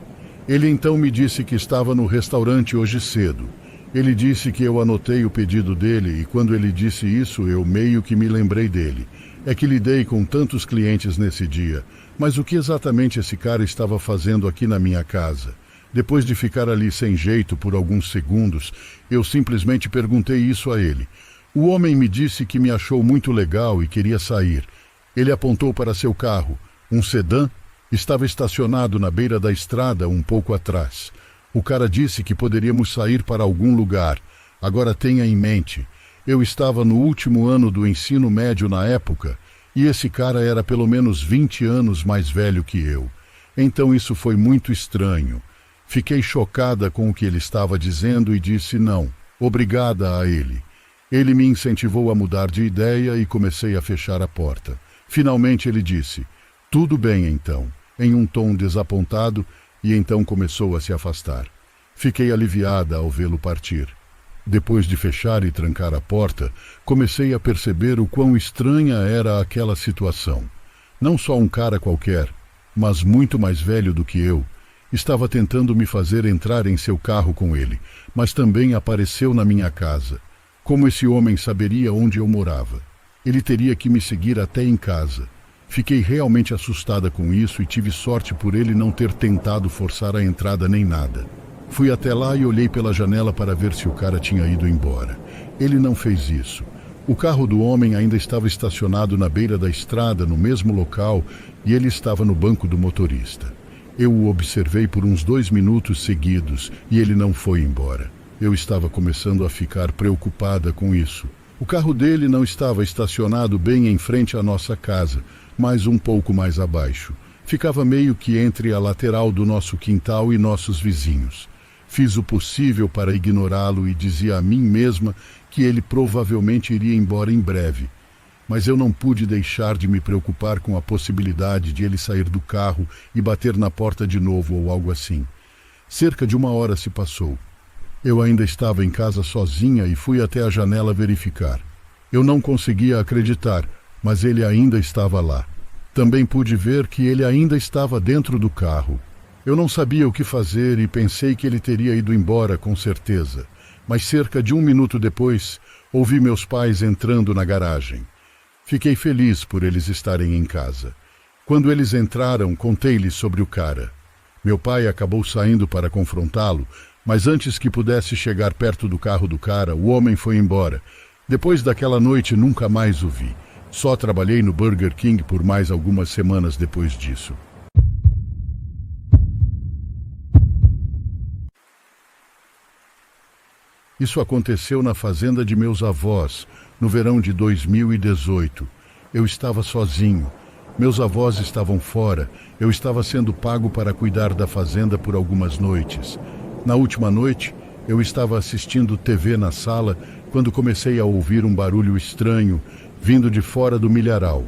Ele então me disse que estava no restaurante hoje cedo. Ele disse que eu anotei o pedido dele e quando ele disse isso, eu meio que me lembrei dele. É que lidei com tantos clientes nesse dia, mas o que exatamente esse cara estava fazendo aqui na minha casa? Depois de ficar ali sem jeito por alguns segundos, eu simplesmente perguntei isso a ele. O homem me disse que me achou muito legal e queria sair. Ele apontou para seu carro, um sedã, estava estacionado na beira da estrada um pouco atrás. O cara disse que poderíamos sair para algum lugar. Agora tenha em mente, eu estava no último ano do ensino médio na época, e esse cara era pelo menos 20 anos mais velho que eu. Então isso foi muito estranho. Fiquei chocada com o que ele estava dizendo e disse não, obrigada a ele. Ele me incentivou a mudar de ideia e comecei a fechar a porta. Finalmente ele disse, tudo bem então, em um tom desapontado, e então começou a se afastar. Fiquei aliviada ao vê-lo partir. Depois de fechar e trancar a porta, comecei a perceber o quão estranha era aquela situação. Não só um cara qualquer, mas muito mais velho do que eu, estava tentando me fazer entrar em seu carro com ele, mas também apareceu na minha casa. Como esse homem saberia onde eu morava? Ele teria que me seguir até em casa. Fiquei realmente assustada com isso e tive sorte por ele não ter tentado forçar a entrada nem nada. Fui até lá e olhei pela janela para ver se o cara tinha ido embora. Ele não fez isso. O carro do homem ainda estava estacionado na beira da estrada, no mesmo local, e ele estava no banco do motorista. Eu o observei por uns 2 minutos seguidos e ele não foi embora. Eu estava começando a ficar preocupada com isso. O carro dele não estava estacionado bem em frente à nossa casa, mas um pouco mais abaixo. Ficava meio que entre a lateral do nosso quintal e nossos vizinhos. Fiz o possível para ignorá-lo e dizia a mim mesma que ele provavelmente iria embora em breve. Mas eu não pude deixar de me preocupar com a possibilidade de ele sair do carro e bater na porta de novo ou algo assim. Cerca de 1 hora se passou. Eu ainda estava em casa sozinha e fui até a janela verificar. Eu não conseguia acreditar, mas ele ainda estava lá. Também pude ver que ele ainda estava dentro do carro. Eu não sabia o que fazer e pensei que ele teria ido embora com certeza. Mas cerca de 1 minuto depois, ouvi meus pais entrando na garagem. Fiquei feliz por eles estarem em casa. Quando eles entraram, contei-lhes sobre o cara. Meu pai acabou saindo para confrontá-lo, mas antes que pudesse chegar perto do carro do cara, o homem foi embora. Depois daquela noite, nunca mais o vi. Só trabalhei no Burger King por mais algumas semanas depois disso. Isso aconteceu na fazenda de meus avós, no verão de 2018. Eu estava sozinho. Meus avós estavam fora. Eu estava sendo pago para cuidar da fazenda por algumas noites. Na última noite, eu estava assistindo TV na sala quando comecei a ouvir um barulho estranho vindo de fora do milharal.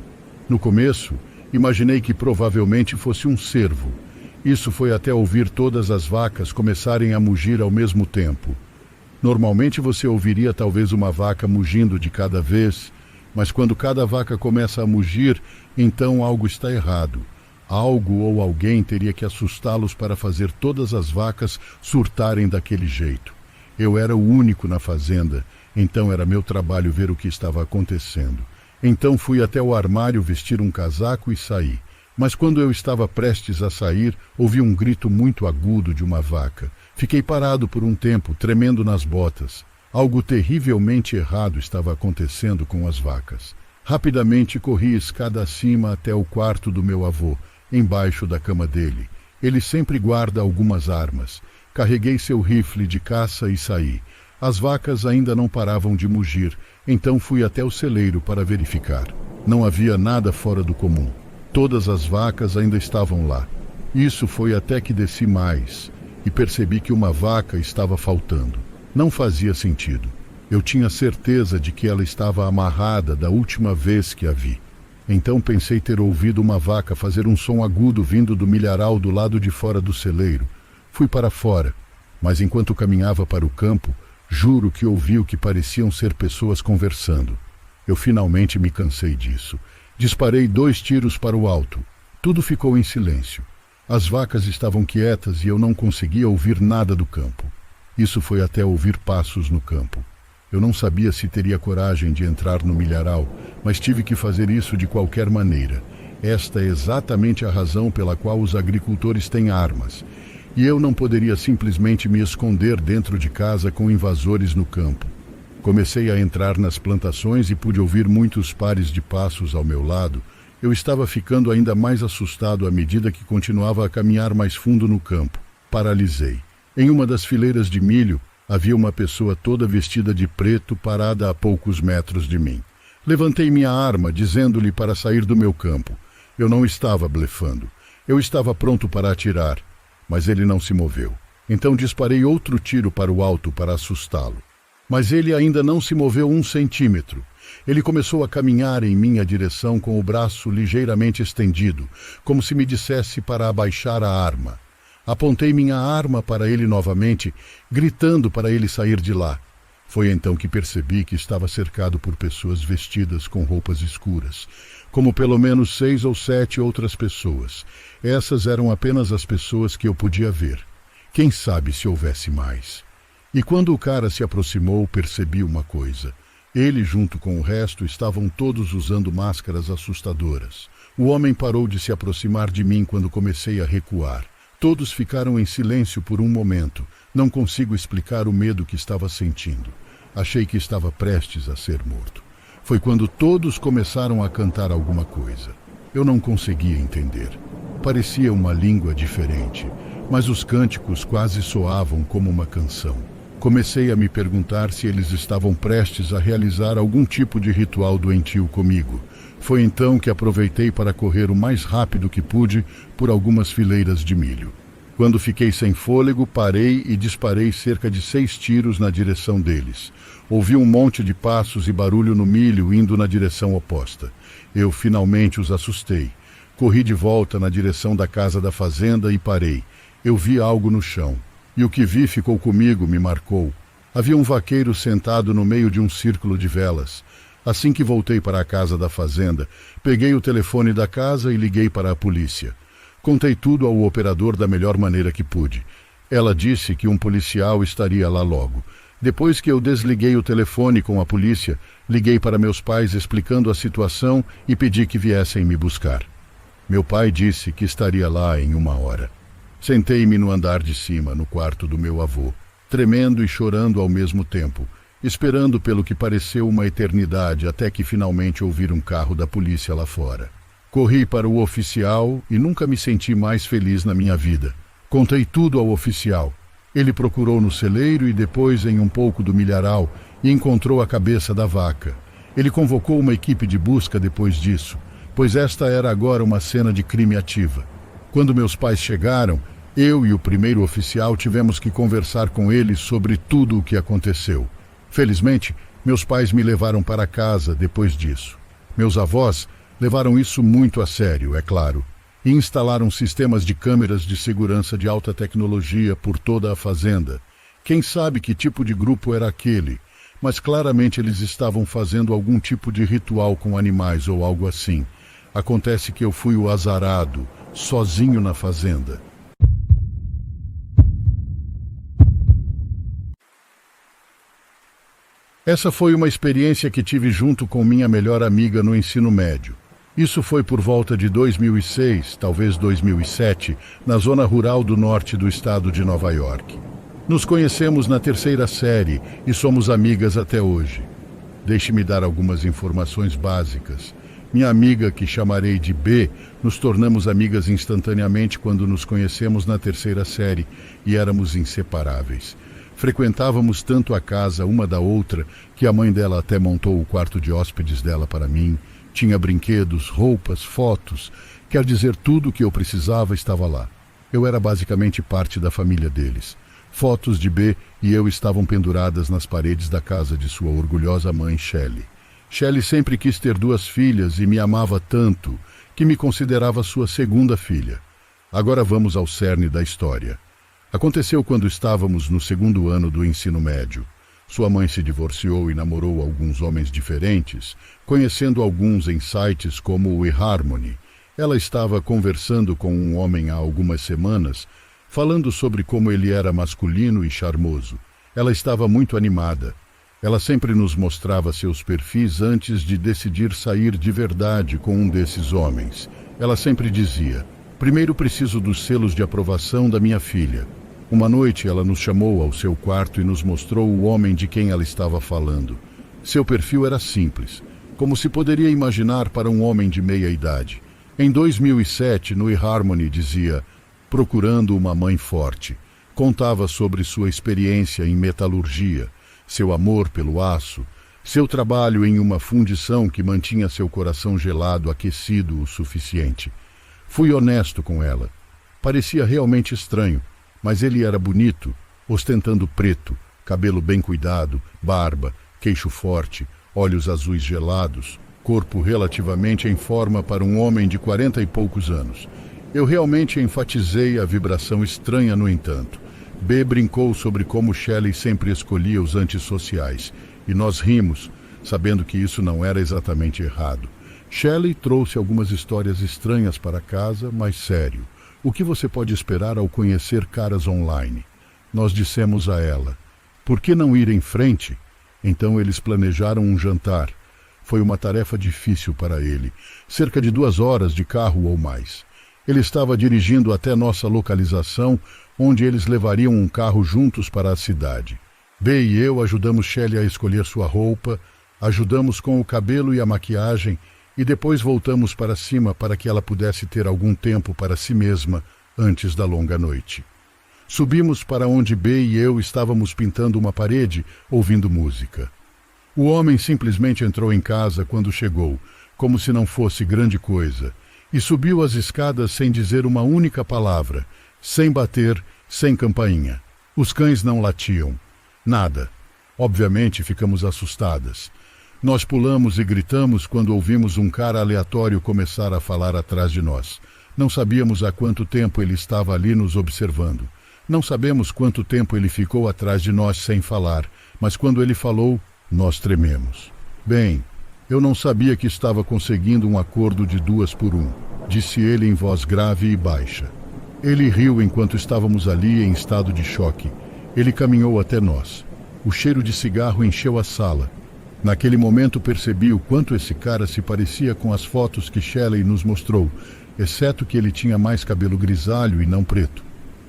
No começo, imaginei que provavelmente fosse um cervo. Isso foi até ouvir todas as vacas começarem a mugir ao mesmo tempo. Normalmente você ouviria talvez uma vaca mugindo de cada vez, mas quando cada vaca começa a mugir, então algo está errado. Algo ou alguém teria que assustá-los para fazer todas as vacas surtarem daquele jeito. Eu era o único na fazenda, então era meu trabalho ver o que estava acontecendo. Então fui até o armário vestir um casaco e saí. Mas quando eu estava prestes a sair, ouvi um grito muito agudo de uma vaca. Fiquei parado por um tempo, tremendo nas botas. Algo terrivelmente errado estava acontecendo com as vacas. Rapidamente corri escada acima até o quarto do meu avô, embaixo da cama dele. Ele sempre guarda algumas armas. Carreguei seu rifle de caça e saí. As vacas ainda não paravam de mugir, então fui até o celeiro para verificar. Não havia nada fora do comum. Todas as vacas ainda estavam lá. Isso foi até que desci mais e percebi que uma vaca estava faltando. Não fazia sentido. Eu tinha certeza de que ela estava amarrada da última vez que a vi. Então pensei ter ouvido uma vaca fazer um som agudo vindo do milharal do lado de fora do celeiro. Fui para fora, mas enquanto caminhava para o campo, juro que ouvi o que pareciam ser pessoas conversando. Eu finalmente me cansei disso. Disparei 2 tiros para o alto. Tudo ficou em silêncio. As vacas estavam quietas e eu não conseguia ouvir nada do campo. Isso foi até ouvir passos no campo. Eu não sabia se teria coragem de entrar no milharal, mas tive que fazer isso de qualquer maneira. Esta é exatamente a razão pela qual os agricultores têm armas. e eu não poderia simplesmente me esconder dentro de casa com invasores no campo. Comecei a entrar nas plantações e pude ouvir muitos pares de passos ao meu lado. Eu estava ficando ainda mais assustado à medida que continuava a caminhar mais fundo no campo. Paralisei. Em uma das fileiras de milho, havia uma pessoa toda vestida de preto parada a poucos metros de mim. Levantei minha arma, dizendo-lhe para sair do meu campo. Eu não estava blefando. Eu estava pronto para atirar, mas ele não se moveu. Então disparei outro tiro para o alto para assustá-lo. Mas ele ainda não se moveu 1 centímetro. Ele começou a caminhar em minha direção com o braço ligeiramente estendido, como se me dissesse para abaixar a arma. Apontei minha arma para ele novamente, gritando para ele sair de lá. Foi então que percebi que estava cercado por pessoas vestidas com roupas escuras, como pelo menos 6 ou 7 outras pessoas. Essas eram apenas as pessoas que eu podia ver. Quem sabe se houvesse mais? E quando o cara se aproximou, percebi uma coisa. Ele, junto com o resto, estavam todos usando máscaras assustadoras. O homem parou de se aproximar de mim quando comecei a recuar. Todos ficaram em silêncio por um momento. Não consigo explicar o medo que estava sentindo. Achei que estava prestes a ser morto. Foi quando todos começaram a cantar alguma coisa. Eu não conseguia entender. Parecia uma língua diferente, mas os cânticos quase soavam como uma canção. Comecei a me perguntar se eles estavam prestes a realizar algum tipo de ritual doentio comigo. Foi então que aproveitei para correr o mais rápido que pude por algumas fileiras de milho. Quando fiquei sem fôlego, parei e disparei cerca de 6 tiros na direção deles. Ouvi um monte de passos e barulho no milho indo na direção oposta. Eu finalmente os assustei. Corri de volta na direção da casa da fazenda e parei. Eu vi algo no chão. E o que vi ficou comigo, me marcou. Havia um vaqueiro sentado no meio de um círculo de velas. Assim que voltei para a casa da fazenda, peguei o telefone da casa e liguei para a polícia. Contei tudo ao operador da melhor maneira que pude. Ela disse que um policial estaria lá logo. Depois que eu desliguei o telefone com a polícia, liguei para meus pais explicando a situação e pedi que viessem me buscar. Meu pai disse que estaria lá em 1 hora. Sentei-me no andar de cima, no quarto do meu avô, tremendo e chorando ao mesmo tempo, esperando pelo que pareceu uma eternidade até que finalmente ouvi um carro da polícia lá fora. Corri para o oficial e nunca me senti mais feliz na minha vida. Contei tudo ao oficial. Ele procurou no celeiro e depois em um pouco do milharal e encontrou a cabeça da vaca. Ele convocou uma equipe de busca depois disso, pois esta era agora uma cena de crime ativa. Quando meus pais chegaram, eu e o primeiro oficial tivemos que conversar com eles sobre tudo o que aconteceu. Felizmente, meus pais me levaram para casa depois disso. Meus avós levaram isso muito a sério, é claro, e instalaram sistemas de câmeras de segurança de alta tecnologia por toda a fazenda. Quem sabe que tipo de grupo era aquele, mas claramente eles estavam fazendo algum tipo de ritual com animais ou algo assim. Acontece que eu fui o azarado, sozinho na fazenda. Essa foi uma experiência que tive junto com minha melhor amiga no ensino médio. Isso foi por volta de 2006, talvez 2007, na zona rural do norte do estado de Nova York. Nos conhecemos na 3ª série e somos amigas até hoje. Deixe-me dar algumas informações básicas. Minha amiga, que chamarei de B, nos tornamos amigas instantaneamente quando nos conhecemos na 3ª série e éramos inseparáveis. Frequentávamos tanto a casa uma da outra que a mãe dela até montou o quarto de hóspedes dela para mim. Tinha brinquedos, roupas, fotos. Quer dizer, tudo o que eu precisava estava lá. Eu era basicamente parte da família deles. Fotos de B e eu estavam penduradas nas paredes da casa de sua orgulhosa mãe, Shelley. Shelley sempre quis ter 2 filhas e me amava tanto que me considerava sua segunda filha. Agora vamos ao cerne da história. Aconteceu quando estávamos no 2º ano do ensino médio. Sua mãe se divorciou e namorou alguns homens diferentes, conhecendo alguns em sites como o eHarmony. Ela estava conversando com um homem há algumas semanas, falando sobre como ele era masculino e charmoso. Ela estava muito animada. Ela sempre nos mostrava seus perfis antes de decidir sair de verdade com um desses homens. Ela sempre dizia: Primeiro preciso dos selos de aprovação da minha filha. Uma noite ela nos chamou ao seu quarto e nos mostrou o homem de quem ela estava falando. Seu perfil era simples, como se poderia imaginar para um homem de meia idade. Em 2007, no eHarmony dizia, procurando uma mãe forte. Contava sobre sua experiência em metalurgia, seu amor pelo aço, seu trabalho em uma fundição que mantinha seu coração gelado aquecido o suficiente. Fui honesto com ela. Parecia realmente estranho, mas ele era bonito, ostentando preto, cabelo bem cuidado, barba, queixo forte, olhos azuis gelados, corpo relativamente em forma para um homem de 40 e poucos anos. Eu realmente enfatizei a vibração estranha, no entanto. B brincou sobre como Shelley sempre escolhia os antissociais, e nós rimos, sabendo que isso não era exatamente errado. Shelley trouxe algumas histórias estranhas para casa, mas sério. O que você pode esperar ao conhecer caras online? Nós dissemos a ela, por que não ir em frente? Então eles planejaram um jantar. Foi uma tarefa difícil para ele, cerca de 2 horas de carro ou mais. Ele estava dirigindo até nossa localização, onde eles levariam um carro juntos para a cidade. B e eu ajudamos Shelley a escolher sua roupa, ajudamos com o cabelo e a maquiagem, e depois voltamos para cima para que ela pudesse ter algum tempo para si mesma antes da longa noite. Subimos para onde B e eu estávamos pintando uma parede, ouvindo música. O homem simplesmente entrou em casa quando chegou, como se não fosse grande coisa, e subiu as escadas sem dizer uma única palavra, sem bater, sem campainha. Os cães não latiam. Nada. Obviamente ficamos assustadas. Nós pulamos e gritamos quando ouvimos um cara aleatório começar a falar atrás de nós. Não sabíamos há quanto tempo ele estava ali nos observando. Não sabemos quanto tempo ele ficou atrás de nós sem falar, mas quando ele falou, nós trememos. Bem, eu não sabia que estava conseguindo um acordo de 2 por 1, disse ele em voz grave e baixa. Ele riu enquanto estávamos ali em estado de choque. Ele caminhou até nós. O cheiro de cigarro encheu a sala. Naquele momento percebi o quanto esse cara se parecia com as fotos que Shelley nos mostrou, exceto que ele tinha mais cabelo grisalho e não preto.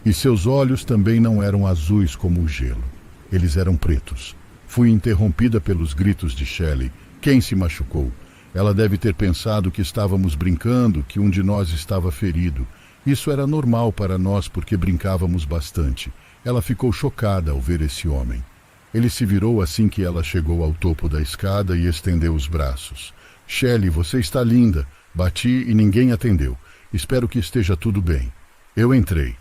E seus olhos também não eram azuis como o gelo. Eles eram pretos. Fui interrompida pelos gritos de Shelley. Quem se machucou? Ela deve ter pensado que estávamos brincando, que um de nós estava ferido. Isso era normal para nós porque brincávamos bastante. Ela ficou chocada ao ver esse homem. Ele se virou assim que ela chegou ao topo da escada e estendeu os braços. Shelley, você está linda. Bati e ninguém atendeu. Espero que esteja tudo bem. Eu entrei.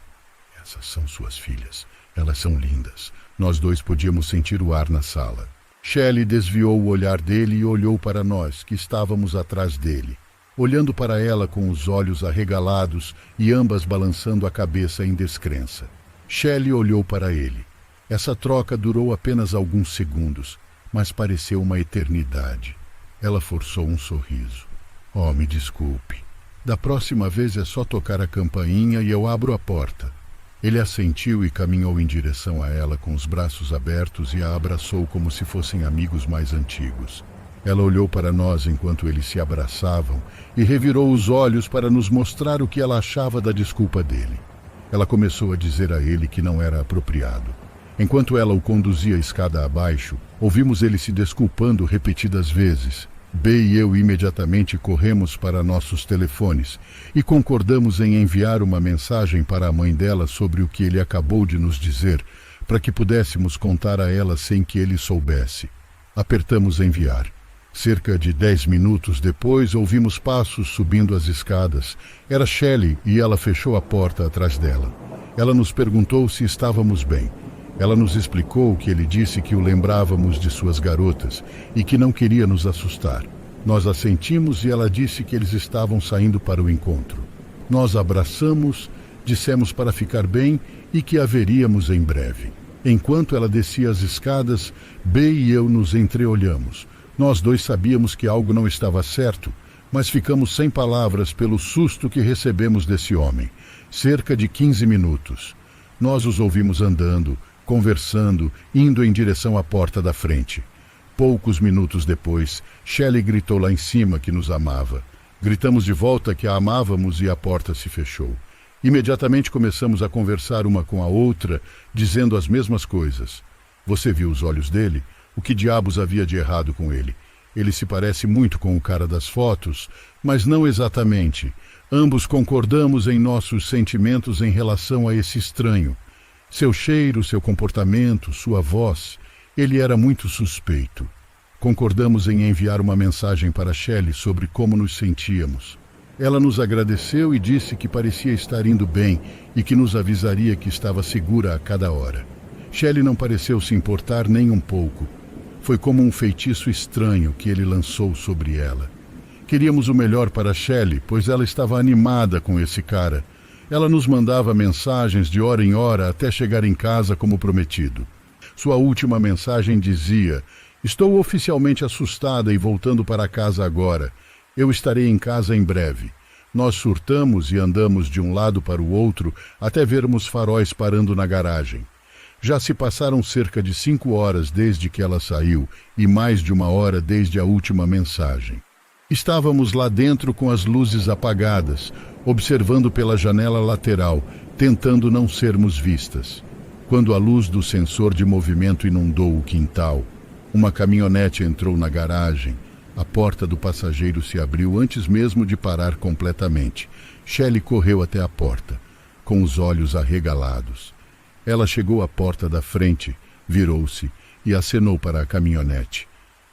Essas são suas filhas. Elas são lindas. Nós dois podíamos sentir o ar na sala. Shelley desviou o olhar dele e olhou para nós, que estávamos atrás dele, olhando para ela com os olhos arregalados e ambas balançando a cabeça em descrença. Shelley olhou para ele. Essa troca durou apenas alguns segundos, mas pareceu uma eternidade. Ela forçou um sorriso. Oh, me desculpe. Da próxima vez é só tocar a campainha e eu abro a porta. Ele assentiu e caminhou em direção a ela com os braços abertos e a abraçou como se fossem amigos mais antigos. Ela olhou para nós enquanto eles se abraçavam e revirou os olhos para nos mostrar o que ela achava da desculpa dele. Ela começou a dizer a ele que não era apropriado. Enquanto ela o conduzia escada abaixo, ouvimos ele se desculpando repetidas vezes. B e eu imediatamente corremos para nossos telefones e concordamos em enviar uma mensagem para a mãe dela sobre o que ele acabou de nos dizer, para que pudéssemos contar a ela sem que ele soubesse. Apertamos enviar. Cerca de 10 minutos depois, ouvimos passos subindo as escadas. Era Shelley e ela fechou a porta atrás dela. Ela nos perguntou se estávamos bem. Ela nos explicou que ele disse que o lembrávamos de suas garotas e que não queria nos assustar. Nós assentimos e ela disse que eles estavam saindo para o encontro. Nós abraçamos, dissemos para ficar bem e que a veríamos em breve. Enquanto ela descia as escadas, B e eu nos entreolhamos. Nós dois sabíamos que algo não estava certo, mas ficamos sem palavras pelo susto que recebemos desse homem. Cerca de 15 minutos. Nós os ouvimos andando, conversando, indo em direção à porta da frente. Poucos minutos depois, Shelley gritou lá em cima que nos amava. Gritamos de volta que a amávamos e a porta se fechou. Imediatamente começamos a conversar uma com a outra, dizendo as mesmas coisas. Você viu os olhos dele? O que diabos havia de errado com ele? Ele se parece muito com o cara das fotos, mas não exatamente. Ambos concordamos em nossos sentimentos em relação a esse estranho. Seu cheiro, seu comportamento, sua voz. Ele era muito suspeito. Concordamos em enviar uma mensagem para Shelley sobre como nos sentíamos. Ela nos agradeceu e disse que parecia estar indo bem e que nos avisaria que estava segura a cada hora. Shelley não pareceu se importar nem um pouco. Foi como um feitiço estranho que ele lançou sobre ela. Queríamos o melhor para Shelley, pois ela estava animada com esse cara. Ela nos mandava mensagens de hora em hora até chegar em casa como prometido. Sua última mensagem dizia: estou oficialmente assustada e voltando para casa agora. Eu estarei em casa em breve. Nós surtamos e andamos de um lado para o outro até vermos faróis parando na garagem. Já se passaram cerca de 5 horas desde que ela saiu e mais de 1 hora desde a última mensagem. Estávamos lá dentro com as luzes apagadas, observando pela janela lateral, tentando não sermos vistas. Quando a luz do sensor de movimento inundou o quintal, uma caminhonete entrou na garagem. A porta do passageiro se abriu antes mesmo de parar completamente. Shelley correu até a porta, com os olhos arregalados. Ela chegou à porta da frente, virou-se e acenou para a caminhonete.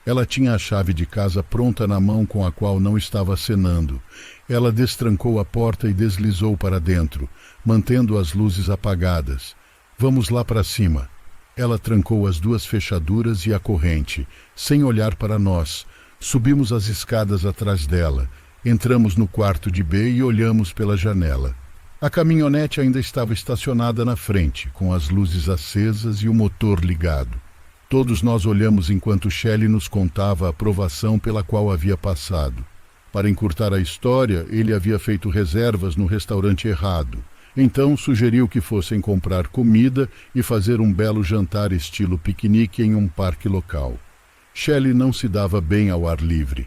Ela tinha a chave de casa pronta na mão com a qual não estava acenando. Ela destrancou a porta e deslizou para dentro, mantendo as luzes apagadas. Vamos lá para cima. Ela trancou as 2 fechaduras e a corrente, sem olhar para nós. Subimos as escadas atrás dela. Entramos no quarto de B e olhamos pela janela. A caminhonete ainda estava estacionada na frente, com as luzes acesas e o motor ligado. Todos nós olhamos enquanto Shelley nos contava a provação pela qual havia passado. Para encurtar a história, ele havia feito reservas no restaurante errado. Então sugeriu que fossem comprar comida e fazer um belo jantar estilo piquenique em um parque local. Shelley não se dava bem ao ar livre.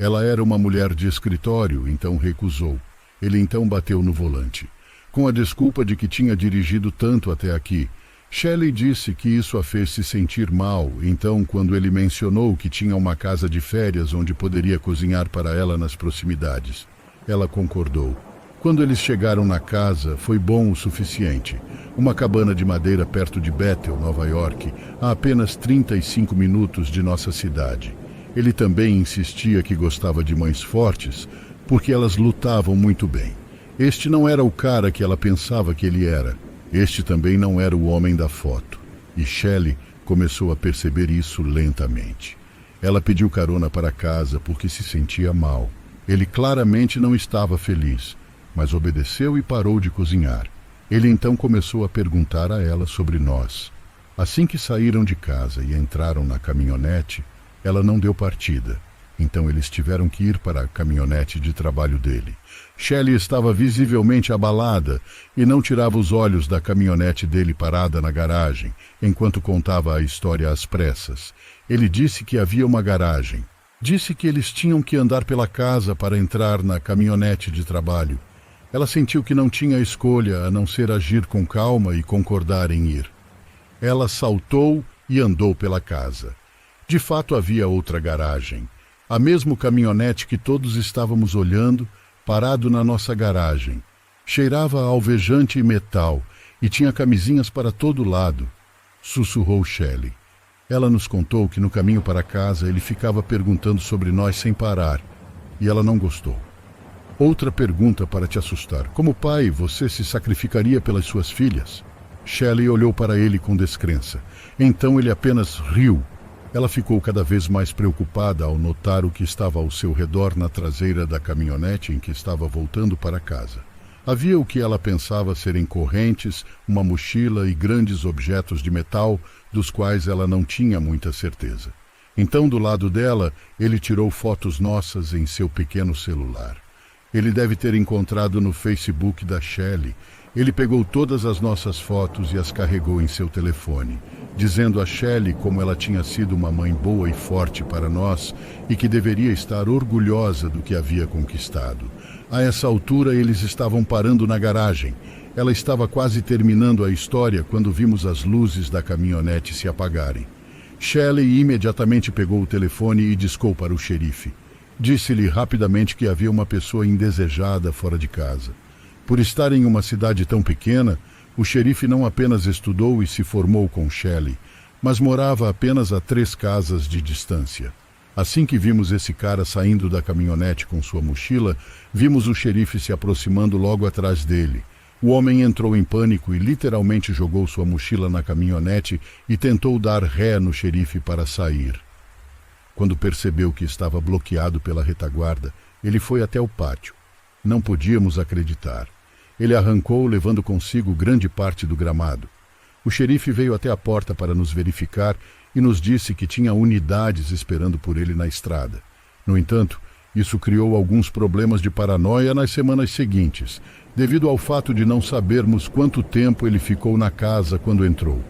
Ela era uma mulher de escritório, então recusou. Ele então bateu no volante, com a desculpa de que tinha dirigido tanto até aqui. Shelley disse que isso a fez se sentir mal, então quando ele mencionou que tinha uma casa de férias onde poderia cozinhar para ela nas proximidades, ela concordou. Quando eles chegaram na casa, foi bom o suficiente. Uma cabana de madeira perto de Bethel, Nova York, a apenas 35 minutos de nossa cidade. Ele também insistia que gostava de mães fortes, porque elas lutavam muito bem. Este não era o cara que ela pensava que ele era. Este também não era o homem da foto. E Shelley começou a perceber isso lentamente. Ela pediu carona para casa porque se sentia mal. Ele claramente não estava feliz, mas obedeceu e parou de cozinhar. Ele então começou a perguntar a ela sobre nós. Assim que saíram de casa e entraram na caminhonete, ela não deu partida. Então eles tiveram que ir para a caminhonete de trabalho dele. Shelley estava visivelmente abalada e não tirava os olhos da caminhonete dele parada na garagem, enquanto contava a história às pressas. Ele disse que havia uma garagem. Disse que eles tinham que andar pela casa para entrar na caminhonete de trabalho. Ela sentiu que não tinha escolha a não ser agir com calma e concordar em ir. Ela saltou e andou pela casa. De fato havia outra garagem. A mesma caminhonete que todos estávamos olhando, parado na nossa garagem. Cheirava a alvejante e metal e tinha camisinhas para todo lado. Sussurrou Shelley. Ela nos contou que no caminho para casa ele ficava perguntando sobre nós sem parar, e ela não gostou. Outra pergunta para te assustar. Como pai, você se sacrificaria pelas suas filhas? Shelley olhou para ele com descrença. Então ele apenas riu. Ela ficou cada vez mais preocupada ao notar o que estava ao seu redor na traseira da caminhonete em que estava voltando para casa. Havia o que ela pensava serem correntes, uma mochila e grandes objetos de metal, dos quais ela não tinha muita certeza. Então, do lado dela, ele tirou fotos nossas em seu pequeno celular. Ele deve ter encontrado no Facebook da Shelley. Ele pegou todas as nossas fotos e as carregou em seu telefone, dizendo a Shelley como ela tinha sido uma mãe boa e forte para nós e que deveria estar orgulhosa do que havia conquistado. A essa altura, eles estavam parando na garagem. Ela estava quase terminando a história quando vimos as luzes da caminhonete se apagarem. Shelley imediatamente pegou o telefone e discou para o xerife. Disse-lhe rapidamente que havia uma pessoa indesejada fora de casa. Por estar em uma cidade tão pequena, o xerife não apenas estudou e se formou com Shelley, mas morava apenas a 3 casas de distância. Assim que vimos esse cara saindo da caminhonete com sua mochila, vimos o xerife se aproximando logo atrás dele. O homem entrou em pânico e literalmente jogou sua mochila na caminhonete e tentou dar ré no xerife para sair. Quando percebeu que estava bloqueado pela retaguarda, ele foi até o pátio. Não podíamos acreditar. Ele arrancou, levando consigo grande parte do gramado. O xerife veio até a porta para nos verificar e nos disse que tinha unidades esperando por ele na estrada. No entanto, isso criou alguns problemas de paranoia nas semanas seguintes, devido ao fato de não sabermos quanto tempo ele ficou na casa quando entrou.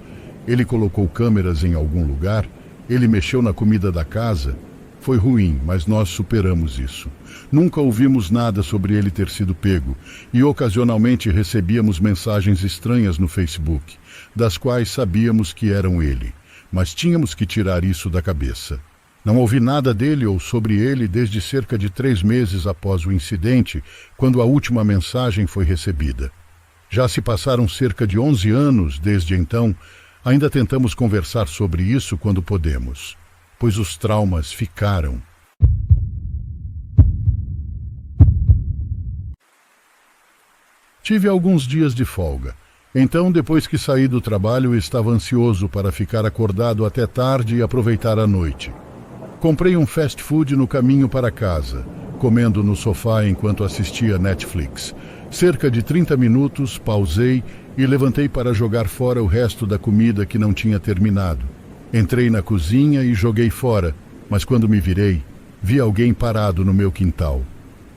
Ele colocou câmeras em algum lugar, ele mexeu na comida da casa. Foi ruim, mas nós superamos isso. Nunca ouvimos nada sobre ele ter sido pego e ocasionalmente recebíamos mensagens estranhas no Facebook, das quais sabíamos que eram ele, mas tínhamos que tirar isso da cabeça. Não ouvi nada dele ou sobre ele desde cerca de 3 meses após o incidente, quando a última mensagem foi recebida. Já se passaram cerca de 11 anos desde então. Ainda tentamos conversar sobre isso quando podemos, pois os traumas ficaram. Tive alguns dias de folga. Então, depois que saí do trabalho, estava ansioso para ficar acordado até tarde e aproveitar a noite. Comprei um fast food no caminho para casa, comendo no sofá enquanto assistia Netflix. Cerca de 30 minutos, pausei e levantei para jogar fora o resto da comida que não tinha terminado. Entrei na cozinha e joguei fora, mas quando me virei, vi alguém parado no meu quintal.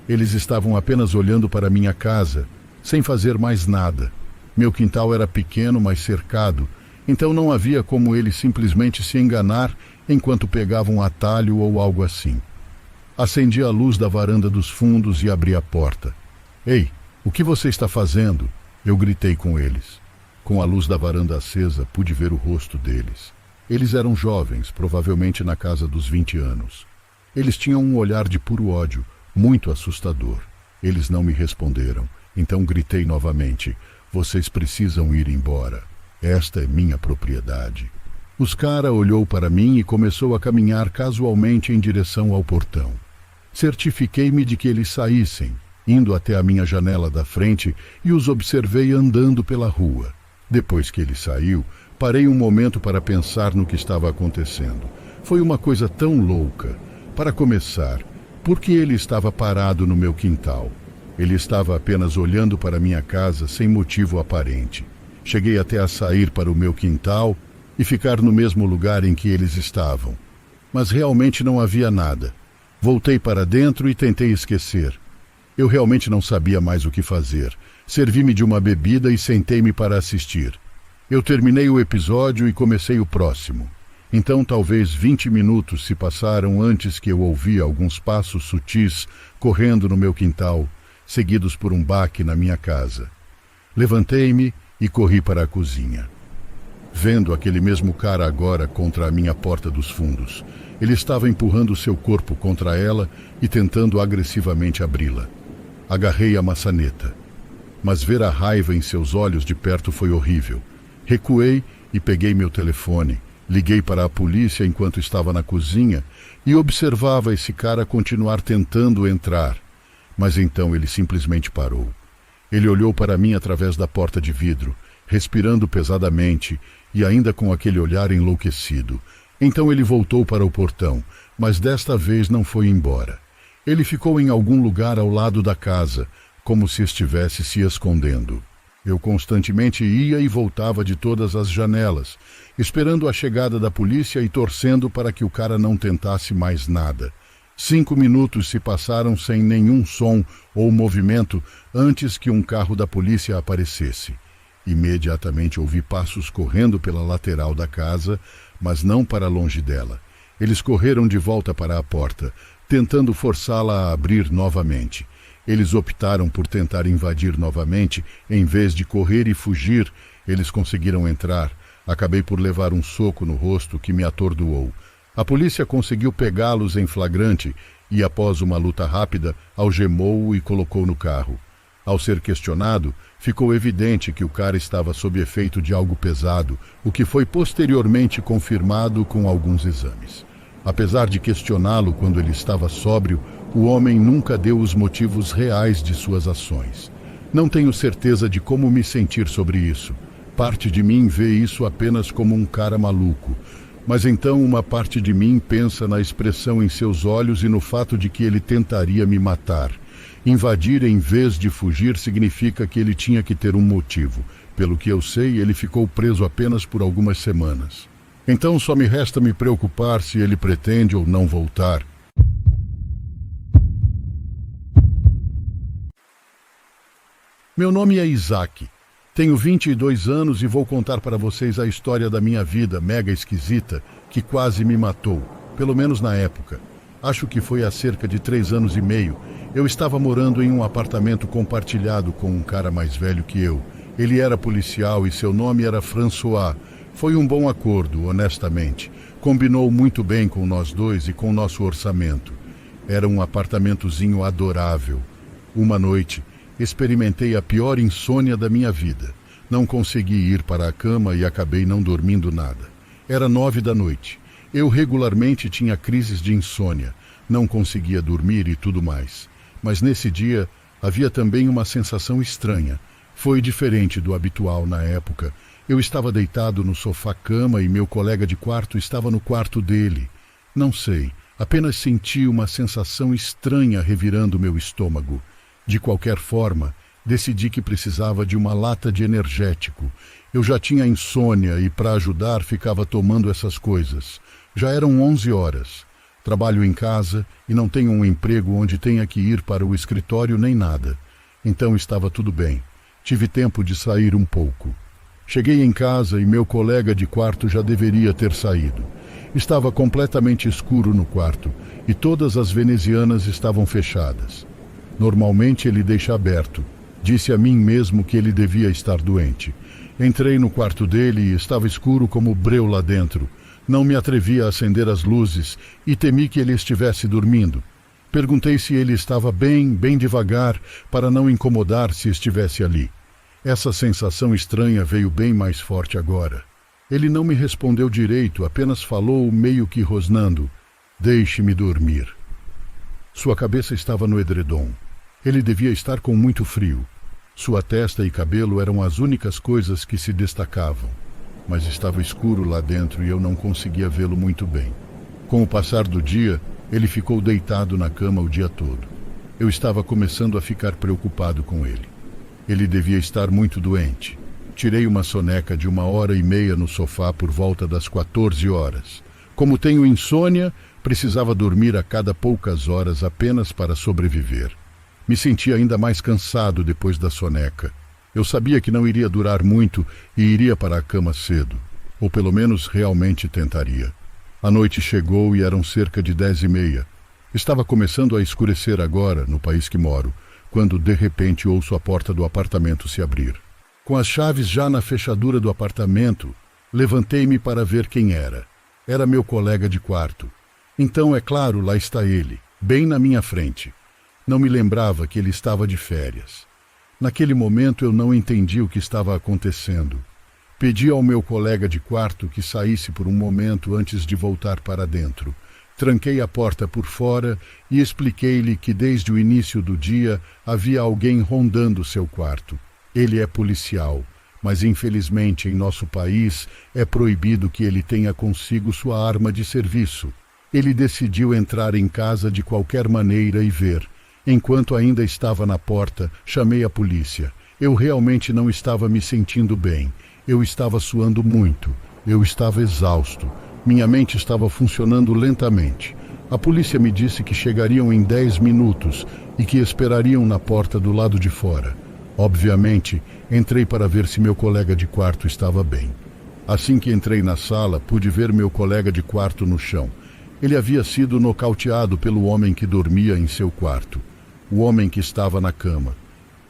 Eles estavam apenas olhando para minha casa, sem fazer mais nada. Meu quintal era pequeno, mas cercado, então não havia como ele simplesmente se enganar enquanto pegava um atalho ou algo assim. Acendi a luz da varanda dos fundos e abri a porta. "Ei, o que você está fazendo?" Eu gritei com eles. Com a luz da varanda acesa, pude ver o rosto deles. Eles eram jovens, provavelmente na casa dos 20 anos. Eles tinham um olhar de puro ódio, muito assustador. Eles não me responderam, então gritei novamente: "Vocês precisam ir embora. Esta é minha propriedade." Os cara olhou para mim e começou a caminhar casualmente em direção ao portão. Certifiquei-me de que eles saíssem, indo até a minha janela da frente e os observei andando pela rua. Depois que ele saiu, parei um momento para pensar no que estava acontecendo. Foi uma coisa tão louca. Para começar, por que ele estava parado no meu quintal? Ele estava apenas olhando para minha casa sem motivo aparente. Cheguei até a sair para o meu quintal e ficar no mesmo lugar em que eles estavam. Mas realmente não havia nada. Voltei para dentro e tentei esquecer. Eu realmente não sabia mais o que fazer. Servi-me de uma bebida e sentei-me para assistir. Eu terminei o episódio e comecei o próximo. Então talvez 20 minutos se passaram antes que eu ouvi alguns passos sutis correndo no meu quintal, seguidos por um baque na minha casa. Levantei-me e corri para a cozinha. Vendo aquele mesmo cara agora contra a minha porta dos fundos, ele estava empurrando seu corpo contra ela e tentando agressivamente abri-la. Agarrei a maçaneta, mas ver a raiva em seus olhos de perto foi horrível. Recuei e peguei meu telefone, liguei para a polícia enquanto estava na cozinha e observava esse cara continuar tentando entrar. Mas então ele simplesmente parou. Ele olhou para mim através da porta de vidro, respirando pesadamente e ainda com aquele olhar enlouquecido. Então ele voltou para o portão, mas desta vez não foi embora. Ele ficou em algum lugar ao lado da casa, como se estivesse se escondendo. Eu constantemente ia e voltava de todas as janelas, esperando a chegada da polícia e torcendo para que o cara não tentasse mais nada. 5 minutos se passaram sem nenhum som ou movimento antes que um carro da polícia aparecesse. Imediatamente ouvi passos correndo pela lateral da casa, mas não para longe dela. Eles correram de volta para a porta, tentando forçá-la a abrir novamente. Eles optaram por tentar invadir novamente, em vez de correr e fugir. Eles conseguiram entrar. Acabei por levar um soco no rosto que me atordoou. A polícia conseguiu pegá-los em flagrante e, após uma luta rápida, algemou-o e colocou no carro. Ao ser questionado, ficou evidente que o cara estava sob efeito de algo pesado, o que foi posteriormente confirmado com alguns exames. Apesar de questioná-lo quando ele estava sóbrio, o homem nunca deu os motivos reais de suas ações. Não tenho certeza de como me sentir sobre isso. Parte de mim vê isso apenas como um cara maluco. Mas então uma parte de mim pensa na expressão em seus olhos e no fato de que ele tentaria me matar. Invadir em vez de fugir significa que ele tinha que ter um motivo. Pelo que eu sei, ele ficou preso apenas por algumas semanas. Então só me resta me preocupar se ele pretende ou não voltar. Meu nome é Isaac. Tenho 22 anos e vou contar para vocês a história da minha vida mega esquisita que quase me matou, pelo menos na época. Acho que foi há cerca de 3 anos e meio. Eu estava morando em um apartamento compartilhado com um cara mais velho que eu. Ele era policial e seu nome era François. Foi um bom acordo, honestamente. Combinou muito bem com nós dois e com nosso orçamento. Era um apartamentozinho adorável. Uma noite, experimentei a pior insônia da minha vida. Não consegui ir para a cama e acabei não dormindo nada. Era 9 da noite. Eu regularmente tinha crises de insônia. Não conseguia dormir e tudo mais. Mas nesse dia, havia também uma sensação estranha. Foi diferente do habitual na época. Eu estava deitado no sofá-cama e meu colega de quarto estava no quarto dele. Não sei, apenas senti uma sensação estranha revirando meu estômago. De qualquer forma, decidi que precisava de uma lata de energético. Eu já tinha insônia e, para ajudar, ficava tomando essas coisas. Já eram 11 horas. Trabalho em casa e não tenho um emprego onde tenha que ir para o escritório nem nada. Então estava tudo bem. Tive tempo de sair um pouco. Cheguei em casa e meu colega de quarto já deveria ter saído. Estava completamente escuro no quarto e todas as venezianas estavam fechadas. Normalmente ele deixa aberto. Disse a mim mesmo que ele devia estar doente. Entrei no quarto dele e estava escuro como breu lá dentro. Não me atrevi a acender as luzes e temi que ele estivesse dormindo. Perguntei se ele estava bem devagar, para não incomodar se estivesse ali. Essa sensação estranha veio bem mais forte agora. Ele não me respondeu direito, apenas falou meio que rosnando. Deixe-me dormir. Sua cabeça estava no edredom. Ele devia estar com muito frio. Sua testa e cabelo eram as únicas coisas que se destacavam. Mas estava escuro lá dentro e eu não conseguia vê-lo muito bem. Com o passar do dia, ele ficou deitado na cama o dia todo. Eu estava começando a ficar preocupado com ele. Ele devia estar muito doente. Tirei uma soneca de 1h30 no sofá por volta das 14 horas. Como tenho insônia, precisava dormir a cada poucas horas apenas para sobreviver. Me senti ainda mais cansado depois da soneca. Eu sabia que não iria durar muito e iria para a cama cedo. Ou pelo menos realmente tentaria. A noite chegou e eram cerca de 10h30. Estava começando a escurecer agora, no país que moro, quando de repente ouço a porta do apartamento se abrir. Com as chaves já na fechadura do apartamento, levantei-me para ver quem era. Era meu colega de quarto. Então, é claro, lá está ele, bem na minha frente. Não me lembrava que ele estava de férias. Naquele momento eu não entendi o que estava acontecendo. Pedi ao meu colega de quarto que saísse por um momento antes de voltar para dentro. Tranquei a porta por fora e expliquei-lhe que desde o início do dia havia alguém rondando seu quarto. Ele é policial, mas infelizmente em nosso país é proibido que ele tenha consigo sua arma de serviço. Ele decidiu entrar em casa de qualquer maneira e ver. Enquanto ainda estava na porta, chamei a polícia. Eu realmente não estava me sentindo bem. Eu estava suando muito. Eu estava exausto. Minha mente estava funcionando lentamente. A polícia me disse que chegariam em 10 minutos e que esperariam na porta do lado de fora. Obviamente, entrei para ver se meu colega de quarto estava bem. Assim que entrei na sala, pude ver meu colega de quarto no chão. Ele havia sido nocauteado pelo homem que dormia em seu quarto, o homem que estava na cama.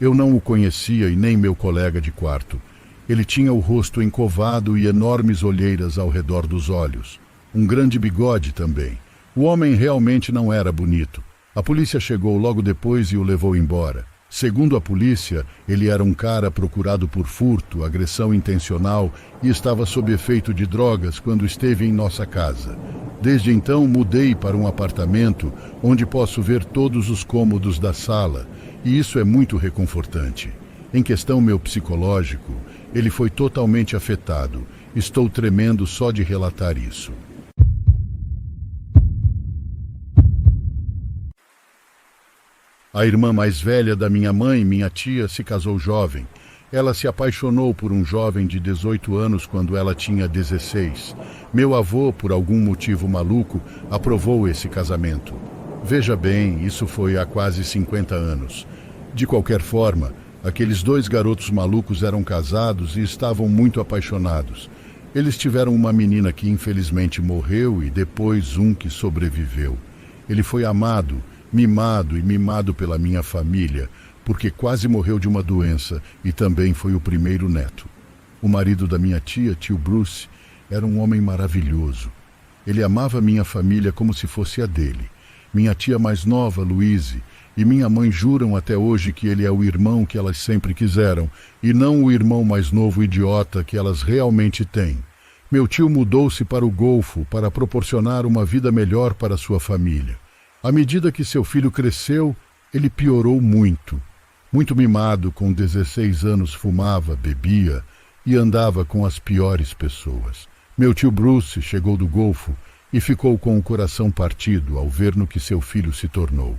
Eu não o conhecia e nem meu colega de quarto. Ele tinha o rosto encovado e enormes olheiras ao redor dos olhos. Um grande bigode também. O homem realmente não era bonito. A polícia chegou logo depois e o levou embora. Segundo a polícia, ele era um cara procurado por furto, agressão intencional e estava sob efeito de drogas quando esteve em nossa casa. Desde então, mudei para um apartamento onde posso ver todos os cômodos da sala, e isso é muito reconfortante. Em questão meu psicológico, ele foi totalmente afetado. Estou tremendo só de relatar isso. A irmã mais velha da minha mãe, minha tia, se casou jovem. Ela se apaixonou por um jovem de 18 anos quando ela tinha 16. Meu avô, por algum motivo maluco, aprovou esse casamento. Veja bem, isso foi há quase 50 anos. De qualquer forma, aqueles dois garotos malucos eram casados e estavam muito apaixonados. Eles tiveram uma menina que infelizmente morreu e depois um que sobreviveu. Ele foi amado, mimado e mimado pela minha família, porque quase morreu de uma doença e também foi o primeiro neto. O marido da minha tia, tio Bruce, era um homem maravilhoso. Ele amava minha família como se fosse a dele. Minha tia mais nova, Louise, e minha mãe juram até hoje que ele é o irmão que elas sempre quiseram e não o irmão mais novo idiota que elas realmente têm. Meu tio mudou-se para o Golfo para proporcionar uma vida melhor para sua família. À medida que seu filho cresceu, ele piorou muito. Muito mimado, com 16 anos fumava, bebia e andava com as piores pessoas. Meu tio Bruce chegou do Golfo e ficou com o coração partido ao ver no que seu filho se tornou.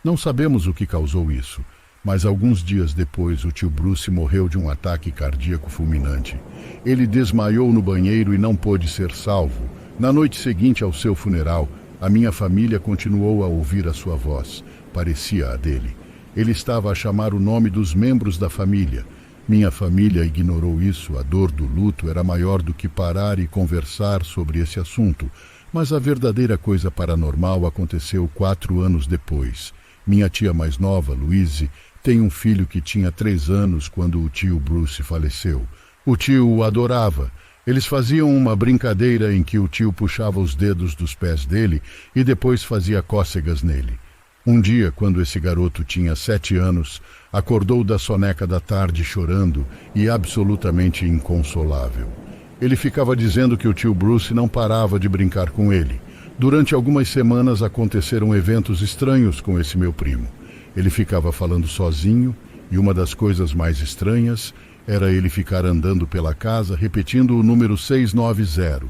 Não sabemos o que causou isso, mas alguns dias depois o tio Bruce morreu de um ataque cardíaco fulminante. Ele desmaiou no banheiro e não pôde ser salvo. Na noite seguinte ao seu funeral, a minha família continuou a ouvir a sua voz. Parecia a dele. Ele estava a chamar o nome dos membros da família. Minha família ignorou isso. A dor do luto era maior do que parar e conversar sobre esse assunto. Mas a verdadeira coisa paranormal aconteceu 4 anos depois. Minha tia mais nova, Louise, tem um filho que tinha 3 anos quando o tio Bruce faleceu. O tio o adorava. Eles faziam uma brincadeira em que o tio puxava os dedos dos pés dele e depois fazia cócegas nele. Um dia, quando esse garoto tinha 7 anos, acordou da soneca da tarde chorando e absolutamente inconsolável. Ele ficava dizendo que o tio Bruce não parava de brincar com ele. Durante algumas semanas aconteceram eventos estranhos com esse meu primo. Ele ficava falando sozinho e uma das coisas mais estranhas era ele ficar andando pela casa repetindo o número 690.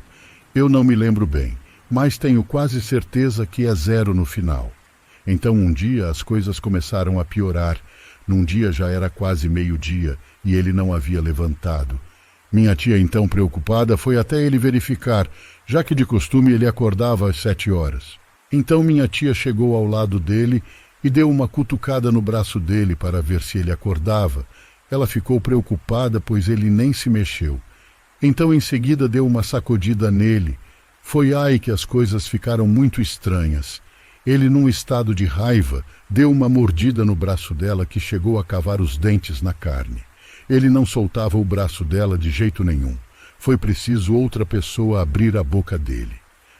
Eu não me lembro bem, mas tenho quase certeza que é 0 no final. Então um dia as coisas começaram a piorar. Num dia já era quase meio-dia e ele não havia levantado. Minha tia, então preocupada, foi até ele verificar, já que de costume ele acordava às 7 horas. Então minha tia chegou ao lado dele e deu uma cutucada no braço dele para ver se ele acordava. Ela ficou preocupada, pois ele nem se mexeu. Então, em seguida, deu uma sacudida nele. Foi aí que as coisas ficaram muito estranhas. Ele, num estado de raiva, deu uma mordida no braço dela que chegou a cavar os dentes na carne. Ele não soltava o braço dela de jeito nenhum. Foi preciso outra pessoa abrir a boca dele.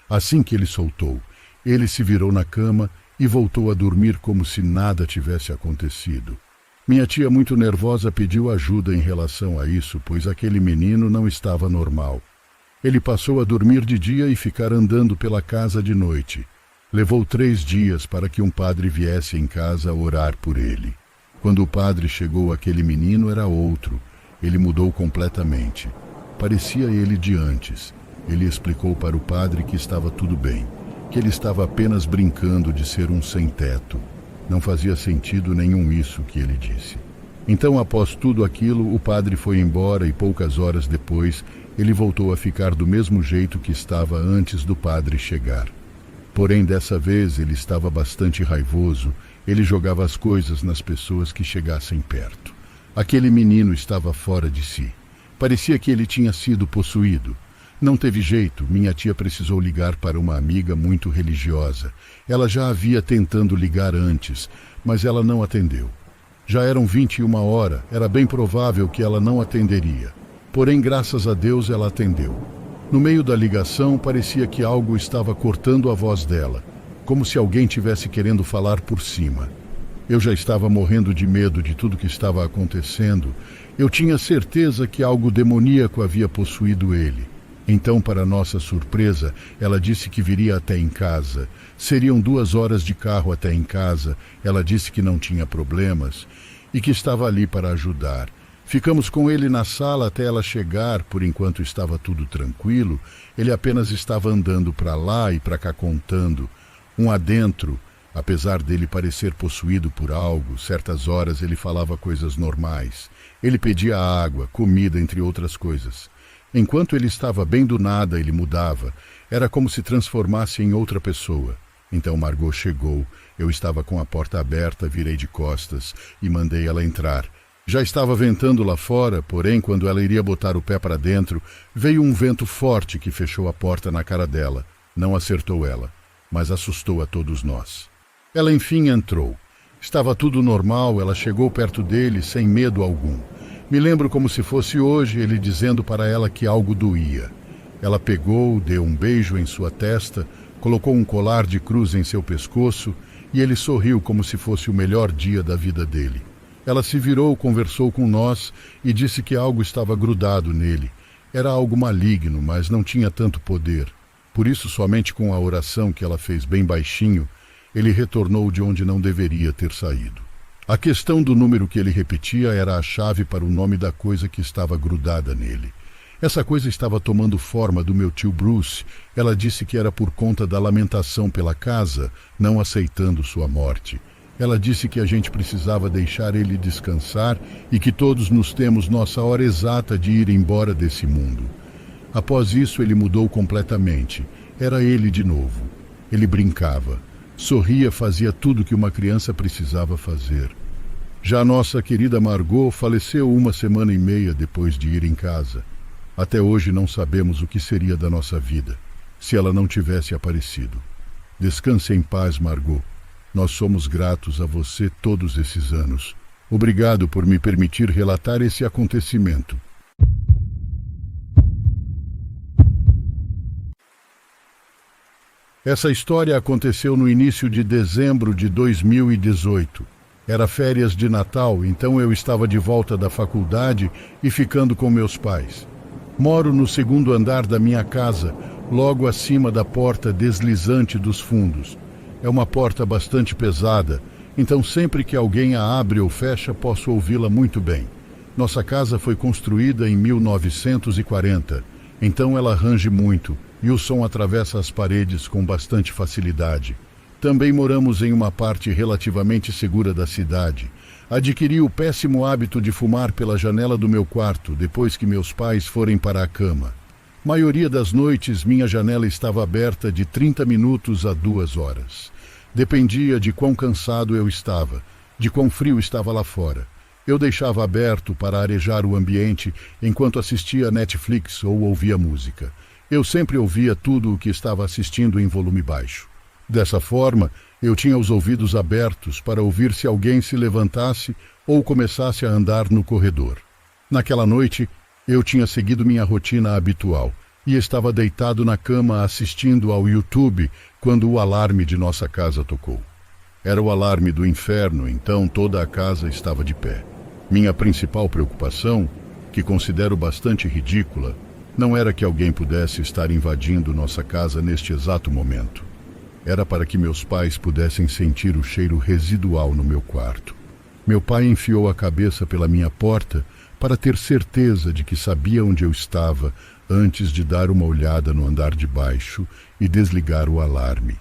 Assim que ele soltou, ele se virou na cama e voltou a dormir como se nada tivesse acontecido. Minha tia, muito nervosa, pediu ajuda em relação a isso, pois aquele menino não estava normal. Ele passou a dormir de dia e ficar andando pela casa de noite. Levou 3 dias para que um padre viesse em casa orar por ele. Quando o padre chegou, aquele menino era outro. Ele mudou completamente. Parecia ele de antes. Ele explicou para o padre que estava tudo bem, que ele estava apenas brincando de ser um sem-teto. Não fazia sentido nenhum isso que ele disse. Então, após tudo aquilo, o padre foi embora e poucas horas depois, ele voltou a ficar do mesmo jeito que estava antes do padre chegar. Porém, dessa vez ele estava bastante raivoso. Ele jogava as coisas nas pessoas que chegassem perto. Aquele menino estava fora de si. Parecia que ele tinha sido possuído. Não teve jeito, minha tia precisou ligar para uma amiga muito religiosa. Ela já havia tentando ligar antes, mas ela não atendeu. Já eram 21 horas, era bem provável que ela não atenderia. Porém, graças a Deus, ela atendeu. No meio da ligação, parecia que algo estava cortando a voz dela, como se alguém tivesse querendo falar por cima. Eu já estava morrendo de medo de tudo que estava acontecendo. Eu tinha certeza que algo demoníaco havia possuído ele. Então, para nossa surpresa, ela disse que viria até em casa. Seriam 2 horas de carro até em casa. Ela disse que não tinha problemas e que estava ali para ajudar. Ficamos com ele na sala até ela chegar. Por enquanto estava tudo tranquilo. Ele apenas estava andando para lá e para cá contando. Um adentro, apesar dele parecer possuído por algo, certas horas ele falava coisas normais. Ele pedia água, comida, entre outras coisas. Enquanto ele estava bem do nada, ele mudava. Era como se transformasse em outra pessoa. Então Margot chegou. Eu estava com a porta aberta, virei de costas e mandei ela entrar. Já estava ventando lá fora, porém, quando ela iria botar o pé para dentro, veio um vento forte que fechou a porta na cara dela. Não acertou ela, mas assustou a todos nós. Ela enfim entrou. Estava tudo normal, ela chegou perto dele sem medo algum. Me lembro como se fosse hoje, ele dizendo para ela que algo doía. Ela pegou, deu um beijo em sua testa, colocou um colar de cruz em seu pescoço e ele sorriu como se fosse o melhor dia da vida dele. Ela se virou, conversou com nós e disse que algo estava grudado nele. Era algo maligno, mas não tinha tanto poder. Por isso, somente com a oração que ela fez bem baixinho, ele retornou de onde não deveria ter saído. A questão do número que ele repetia era a chave para o nome da coisa que estava grudada nele. Essa coisa estava tomando forma do meu tio Bruce. Ela disse que era por conta da lamentação pela casa, não aceitando sua morte. Ela disse que a gente precisava deixar ele descansar e que todos nos temos nossa hora exata de ir embora desse mundo. Após isso, ele mudou completamente. Era ele de novo. Ele brincava, sorria, fazia tudo que uma criança precisava fazer. Já nossa querida Margot faleceu 1 semana e meia depois de ir em casa. Até hoje não sabemos o que seria da nossa vida, se ela não tivesse aparecido. Descanse em paz, Margot. Nós somos gratos a você todos esses anos. Obrigado por me permitir relatar esse acontecimento. Essa história aconteceu no início de dezembro de 2018. Era férias de Natal, então eu estava de volta da faculdade e ficando com meus pais. Moro no 2º andar da minha casa, logo acima da porta deslizante dos fundos. É uma porta bastante pesada, então sempre que alguém a abre ou fecha, posso ouvi-la muito bem. Nossa casa foi construída em 1940, então ela range muito e o som atravessa as paredes com bastante facilidade. Também moramos em uma parte relativamente segura da cidade. Adquiri o péssimo hábito de fumar pela janela do meu quarto depois que meus pais forem para a cama. Maioria das noites, minha janela estava aberta de 30 minutos a 2 horas. Dependia de quão cansado eu estava, de quão frio estava lá fora. Eu deixava aberto para arejar o ambiente enquanto assistia Netflix ou ouvia música. Eu sempre ouvia tudo o que estava assistindo em volume baixo. Dessa forma, eu tinha os ouvidos abertos para ouvir se alguém se levantasse ou começasse a andar no corredor. Naquela noite, eu tinha seguido minha rotina habitual e estava deitado na cama assistindo ao YouTube quando o alarme de nossa casa tocou. Era o alarme do inferno, então toda a casa estava de pé. Minha principal preocupação, que considero bastante ridícula, não era que alguém pudesse estar invadindo nossa casa neste exato momento. Era para que meus pais pudessem sentir o cheiro residual no meu quarto. Meu pai enfiou a cabeça pela minha porta para ter certeza de que sabia onde eu estava antes de dar uma olhada no andar de baixo e desligar o alarme.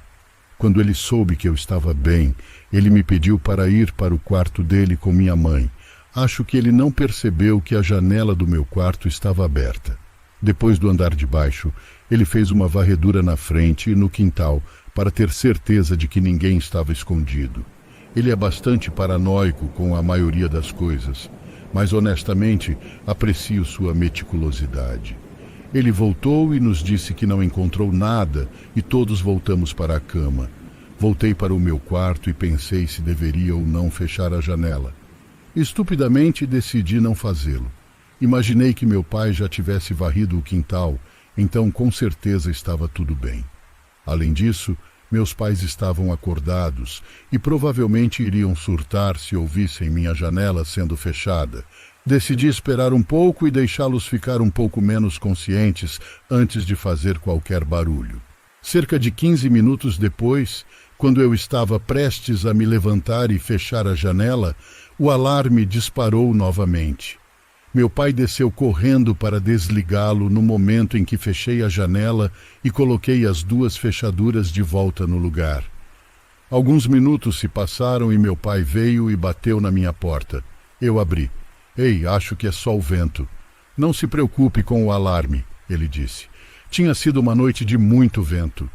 Quando ele soube que eu estava bem, ele me pediu para ir para o quarto dele com minha mãe. Acho que ele não percebeu que a janela do meu quarto estava aberta. Depois do andar de baixo, ele fez uma varredura na frente e no quintal para ter certeza de que ninguém estava escondido. Ele é bastante paranoico com a maioria das coisas, mas honestamente aprecio sua meticulosidade. Ele voltou e nos disse que não encontrou nada e todos voltamos para a cama. Voltei para o meu quarto e pensei se deveria ou não fechar a janela. Estupidamente decidi não fazê-lo. Imaginei que meu pai já tivesse varrido o quintal, então com certeza estava tudo bem. Além disso, meus pais estavam acordados e provavelmente iriam surtar se ouvissem minha janela sendo fechada. Decidi esperar um pouco e deixá-los ficar um pouco menos conscientes antes de fazer qualquer barulho. Cerca de 15 minutos depois, quando eu estava prestes a me levantar e fechar a janela, o alarme disparou novamente. Meu pai desceu correndo para desligá-lo no momento em que fechei a janela e coloquei as duas fechaduras de volta no lugar. Alguns minutos se passaram e meu pai veio e bateu na minha porta. Eu abri. Ei, acho que é só o vento. Não se preocupe com o alarme, ele disse. Tinha sido uma noite de muito vento.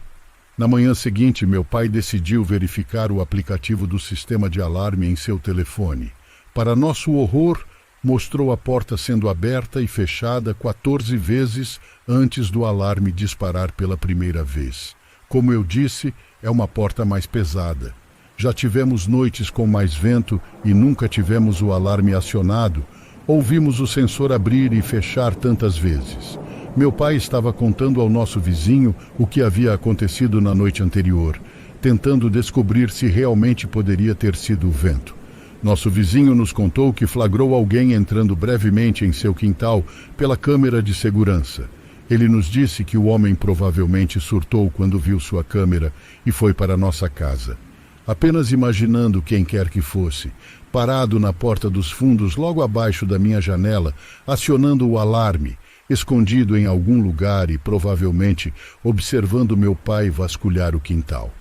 Na manhã seguinte, meu pai decidiu verificar o aplicativo do sistema de alarme em seu telefone. Para nosso horror, mostrou a porta sendo aberta e fechada 14 vezes antes do alarme disparar pela primeira vez. Como eu disse, é uma porta mais pesada. Já tivemos noites com mais vento e nunca tivemos o alarme acionado. Ouvimos o sensor abrir e fechar tantas vezes. Meu pai estava contando ao nosso vizinho o que havia acontecido na noite anterior, tentando descobrir se realmente poderia ter sido o vento. Nosso vizinho nos contou que flagrou alguém entrando brevemente em seu quintal pela câmera de segurança. Ele nos disse que o homem provavelmente surtou quando viu sua câmera e foi para nossa casa. Apenas imaginando quem quer que fosse, parado na porta dos fundos logo abaixo da minha janela, acionando o alarme, escondido em algum lugar e provavelmente observando meu pai vasculhar o quintal.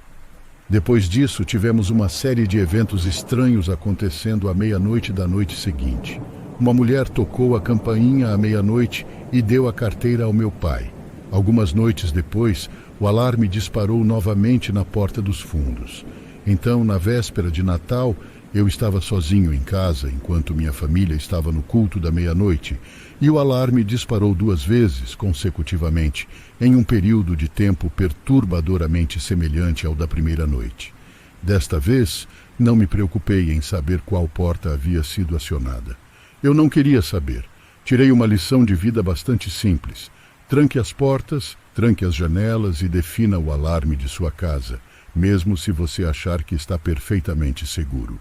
Depois disso, tivemos uma série de eventos estranhos acontecendo à meia-noite da noite seguinte. Uma mulher tocou a campainha à meia-noite e deu a carteira ao meu pai. Algumas noites depois, o alarme disparou novamente na porta dos fundos. Então, na véspera de Natal, eu estava sozinho em casa enquanto minha família estava no culto da meia-noite e o alarme disparou 2 vezes consecutivamente, em um período de tempo perturbadoramente semelhante ao da primeira noite. Desta vez, não me preocupei em saber qual porta havia sido acionada. Eu não queria saber. Tirei uma lição de vida bastante simples. Tranque as portas, tranque as janelas e defina o alarme de sua casa, mesmo se você achar que está perfeitamente seguro.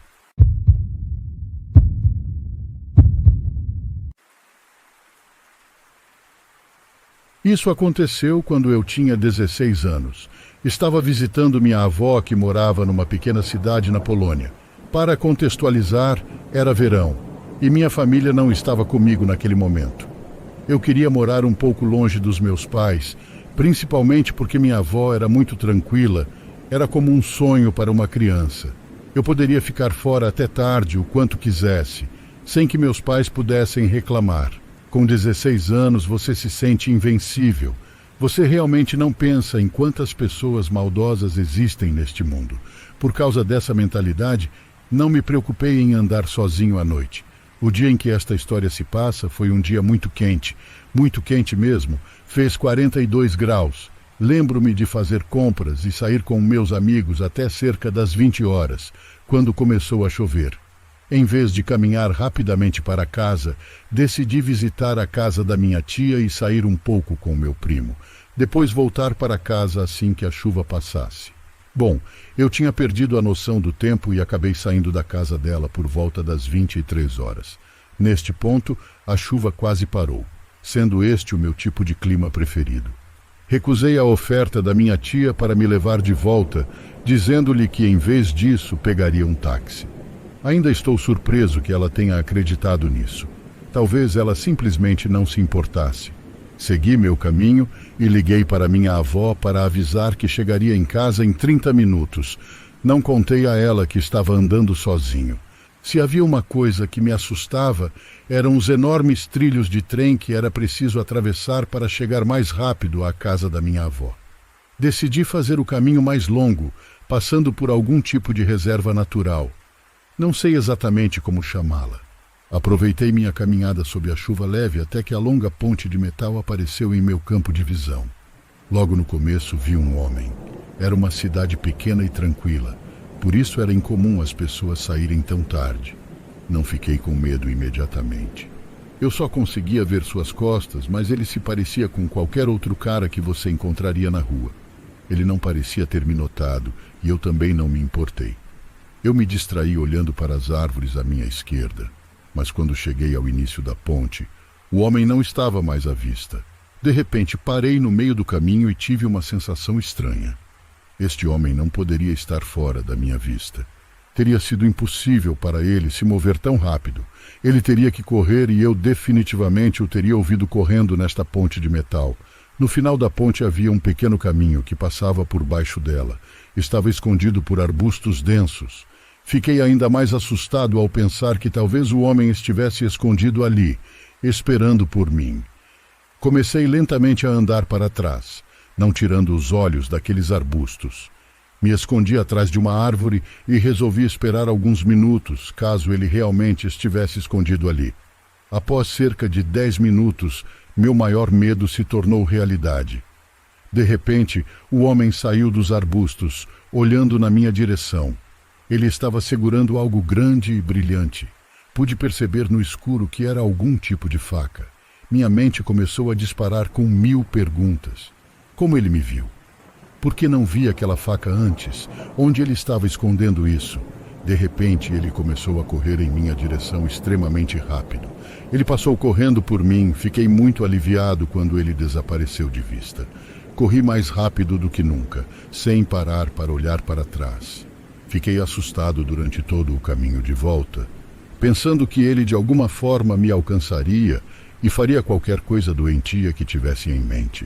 Isso aconteceu quando eu tinha 16 anos. Estava visitando minha avó, que morava numa pequena cidade na Polônia. Para contextualizar, era verão, e minha família não estava comigo naquele momento. Eu queria morar um pouco longe dos meus pais, principalmente porque minha avó era muito tranquila, era como um sonho para uma criança. Eu poderia ficar fora até tarde, o quanto quisesse, sem que meus pais pudessem reclamar. Com 16 anos, você se sente invencível. Você realmente não pensa em quantas pessoas maldosas existem neste mundo. Por causa dessa mentalidade, não me preocupei em andar sozinho à noite. O dia em que esta história se passa foi um dia muito quente mesmo, fez 42 graus. Lembro-me de fazer compras e sair com meus amigos até cerca das 20 horas, quando começou a chover. Em vez de caminhar rapidamente para casa, decidi visitar a casa da minha tia e sair um pouco com meu primo. Depois voltar para casa assim que a chuva passasse. Bom, eu tinha perdido a noção do tempo e acabei saindo da casa dela por volta das 23 horas. Neste ponto, a chuva quase parou, sendo este o meu tipo de clima preferido. Recusei a oferta da minha tia para me levar de volta, dizendo-lhe que em vez disso pegaria um táxi. Ainda estou surpreso que ela tenha acreditado nisso. Talvez ela simplesmente não se importasse. Segui meu caminho e liguei para minha avó para avisar que chegaria em casa em 30 minutos. Não contei a ela que estava andando sozinho. Se havia uma coisa que me assustava, eram os enormes trilhos de trem que era preciso atravessar para chegar mais rápido à casa da minha avó. Decidi fazer o caminho mais longo, passando por algum tipo de reserva natural. Não sei exatamente como chamá-la. Aproveitei minha caminhada sob a chuva leve até que a longa ponte de metal apareceu em meu campo de visão. Logo no começo vi um homem. Era uma cidade pequena e tranquila, por isso era incomum as pessoas saírem tão tarde. Não fiquei com medo imediatamente. Eu só conseguia ver suas costas, mas ele se parecia com qualquer outro cara que você encontraria na rua. Ele não parecia ter me notado e eu também não me importei. Eu me distraí olhando para as árvores à minha esquerda, mas quando cheguei ao início da ponte, o homem não estava mais à vista. De repente parei no meio do caminho e tive uma sensação estranha. Este homem não poderia estar fora da minha vista. Teria sido impossível para ele se mover tão rápido. Ele teria que correr e eu definitivamente o teria ouvido correndo nesta ponte de metal. No final da ponte havia um pequeno caminho que passava por baixo dela. Estava escondido por arbustos densos. Fiquei ainda mais assustado ao pensar que talvez o homem estivesse escondido ali, esperando por mim. Comecei lentamente a andar para trás, não tirando os olhos daqueles arbustos. Me escondi atrás de uma árvore e resolvi esperar alguns minutos, caso ele realmente estivesse escondido ali. Após cerca de 10 minutos, meu maior medo se tornou realidade. De repente, o homem saiu dos arbustos, olhando na minha direção. Ele estava segurando algo grande e brilhante. Pude perceber no escuro que era algum tipo de faca. Minha mente começou a disparar com 1000 perguntas. Como ele me viu? Por que não vi aquela faca antes? Onde ele estava escondendo isso? De repente, ele começou a correr em minha direção extremamente rápido. Ele passou correndo por mim, fiquei muito aliviado quando ele desapareceu de vista. Corri mais rápido do que nunca, sem parar para olhar para trás. Fiquei assustado durante todo o caminho de volta, pensando que ele de alguma forma me alcançaria e faria qualquer coisa doentia que tivesse em mente.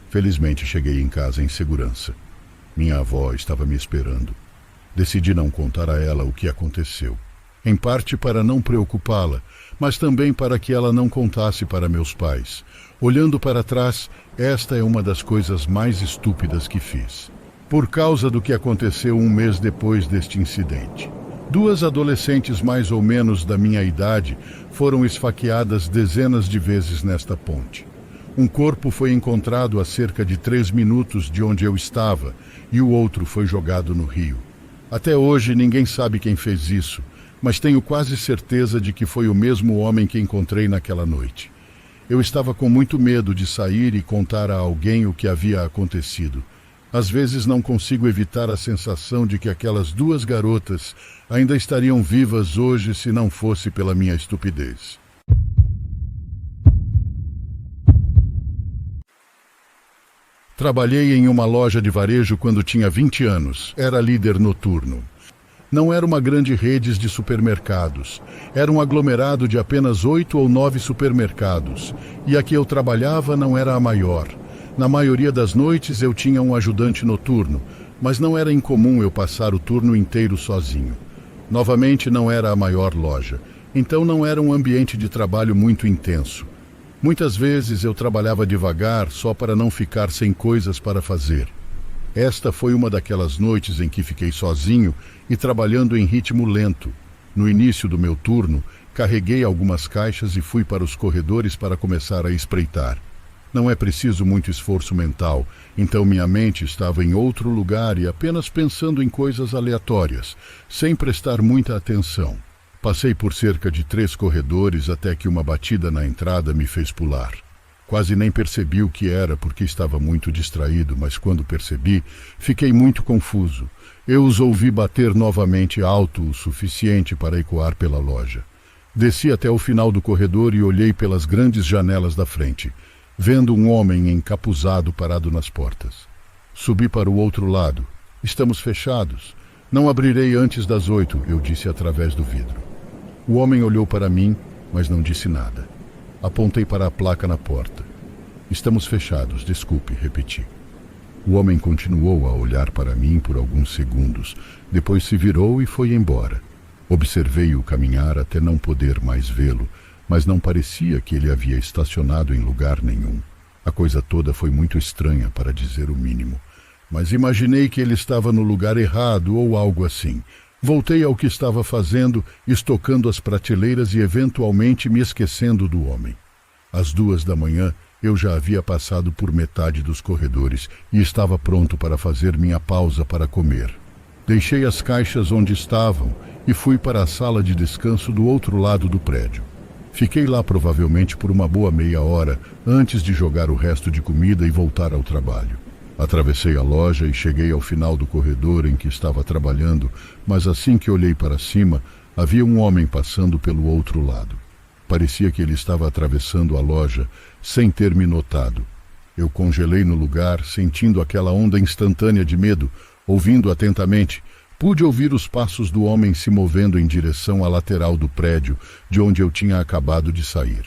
Felizmente cheguei em casa em segurança. Minha avó estava me esperando. Decidi não contar a ela o que aconteceu, em parte para não preocupá-la, mas também para que ela não contasse para meus pais. Olhando para trás, esta é uma das coisas mais estúpidas que fiz. Por causa do que aconteceu um mês depois deste incidente. 2 adolescentes mais ou menos da minha idade foram esfaqueadas dezenas de vezes nesta ponte. Um corpo foi encontrado a cerca de 3 minutos de onde eu estava e o outro foi jogado no rio. Até hoje ninguém sabe quem fez isso, mas tenho quase certeza de que foi o mesmo homem que encontrei naquela noite. Eu estava com muito medo de sair e contar a alguém o que havia acontecido. Às vezes não consigo evitar a sensação de que aquelas 2 garotas ainda estariam vivas hoje se não fosse pela minha estupidez. Trabalhei em uma loja de varejo quando tinha 20 anos. Era líder noturno. Não era uma grande rede de supermercados. Era um aglomerado de apenas 8 ou 9 supermercados. E a que eu trabalhava não era a maior. Na maioria das noites eu tinha um ajudante noturno, mas não era incomum eu passar o turno inteiro sozinho. Novamente não era a maior loja, então não era um ambiente de trabalho muito intenso. Muitas vezes eu trabalhava devagar só para não ficar sem coisas para fazer. Esta foi uma daquelas noites em que fiquei sozinho e trabalhando em ritmo lento. No início do meu turno, carreguei algumas caixas e fui para os corredores para começar a espreitar. Não é preciso muito esforço mental, então minha mente estava em outro lugar e apenas pensando em coisas aleatórias, sem prestar muita atenção. Passei por cerca de 3 corredores até que uma batida na entrada me fez pular. Quase nem percebi o que era porque estava muito distraído, mas quando percebi, fiquei muito confuso. Eu os ouvi bater novamente alto o suficiente para ecoar pela loja. Desci até o final do corredor e olhei pelas grandes janelas da frente, vendo um homem encapuzado parado nas portas. Subi para o outro lado. Estamos fechados. Não abrirei antes das 8, eu disse através do vidro. O homem olhou para mim, mas não disse nada. Apontei para a placa na porta. Estamos fechados, desculpe, repeti. O homem continuou a olhar para mim por alguns segundos, depois se virou e foi embora. Observei-o caminhar até não poder mais vê-lo, mas não parecia que ele havia estacionado em lugar nenhum. A coisa toda foi muito estranha, para dizer o mínimo. mas imaginei que ele estava no lugar errado ou algo assim. Voltei ao que estava fazendo, estocando as prateleiras e eventualmente me esquecendo do homem. Às 2 da manhã, eu já havia passado por metade dos corredores e estava pronto para fazer minha pausa para comer. Deixei as caixas onde estavam e fui para a sala de descanso do outro lado do prédio. Fiquei lá provavelmente por uma boa meia hora antes de jogar o resto de comida e voltar ao trabalho. Atravessei a loja e cheguei ao final do corredor em que estava trabalhando, mas assim que olhei para cima, havia um homem passando pelo outro lado. Parecia que ele estava atravessando a loja sem ter me notado. Eu congelei no lugar, sentindo aquela onda instantânea de medo. Ouvindo atentamente, pude ouvir os passos do homem se movendo em direção à lateral do prédio, de onde eu tinha acabado de sair.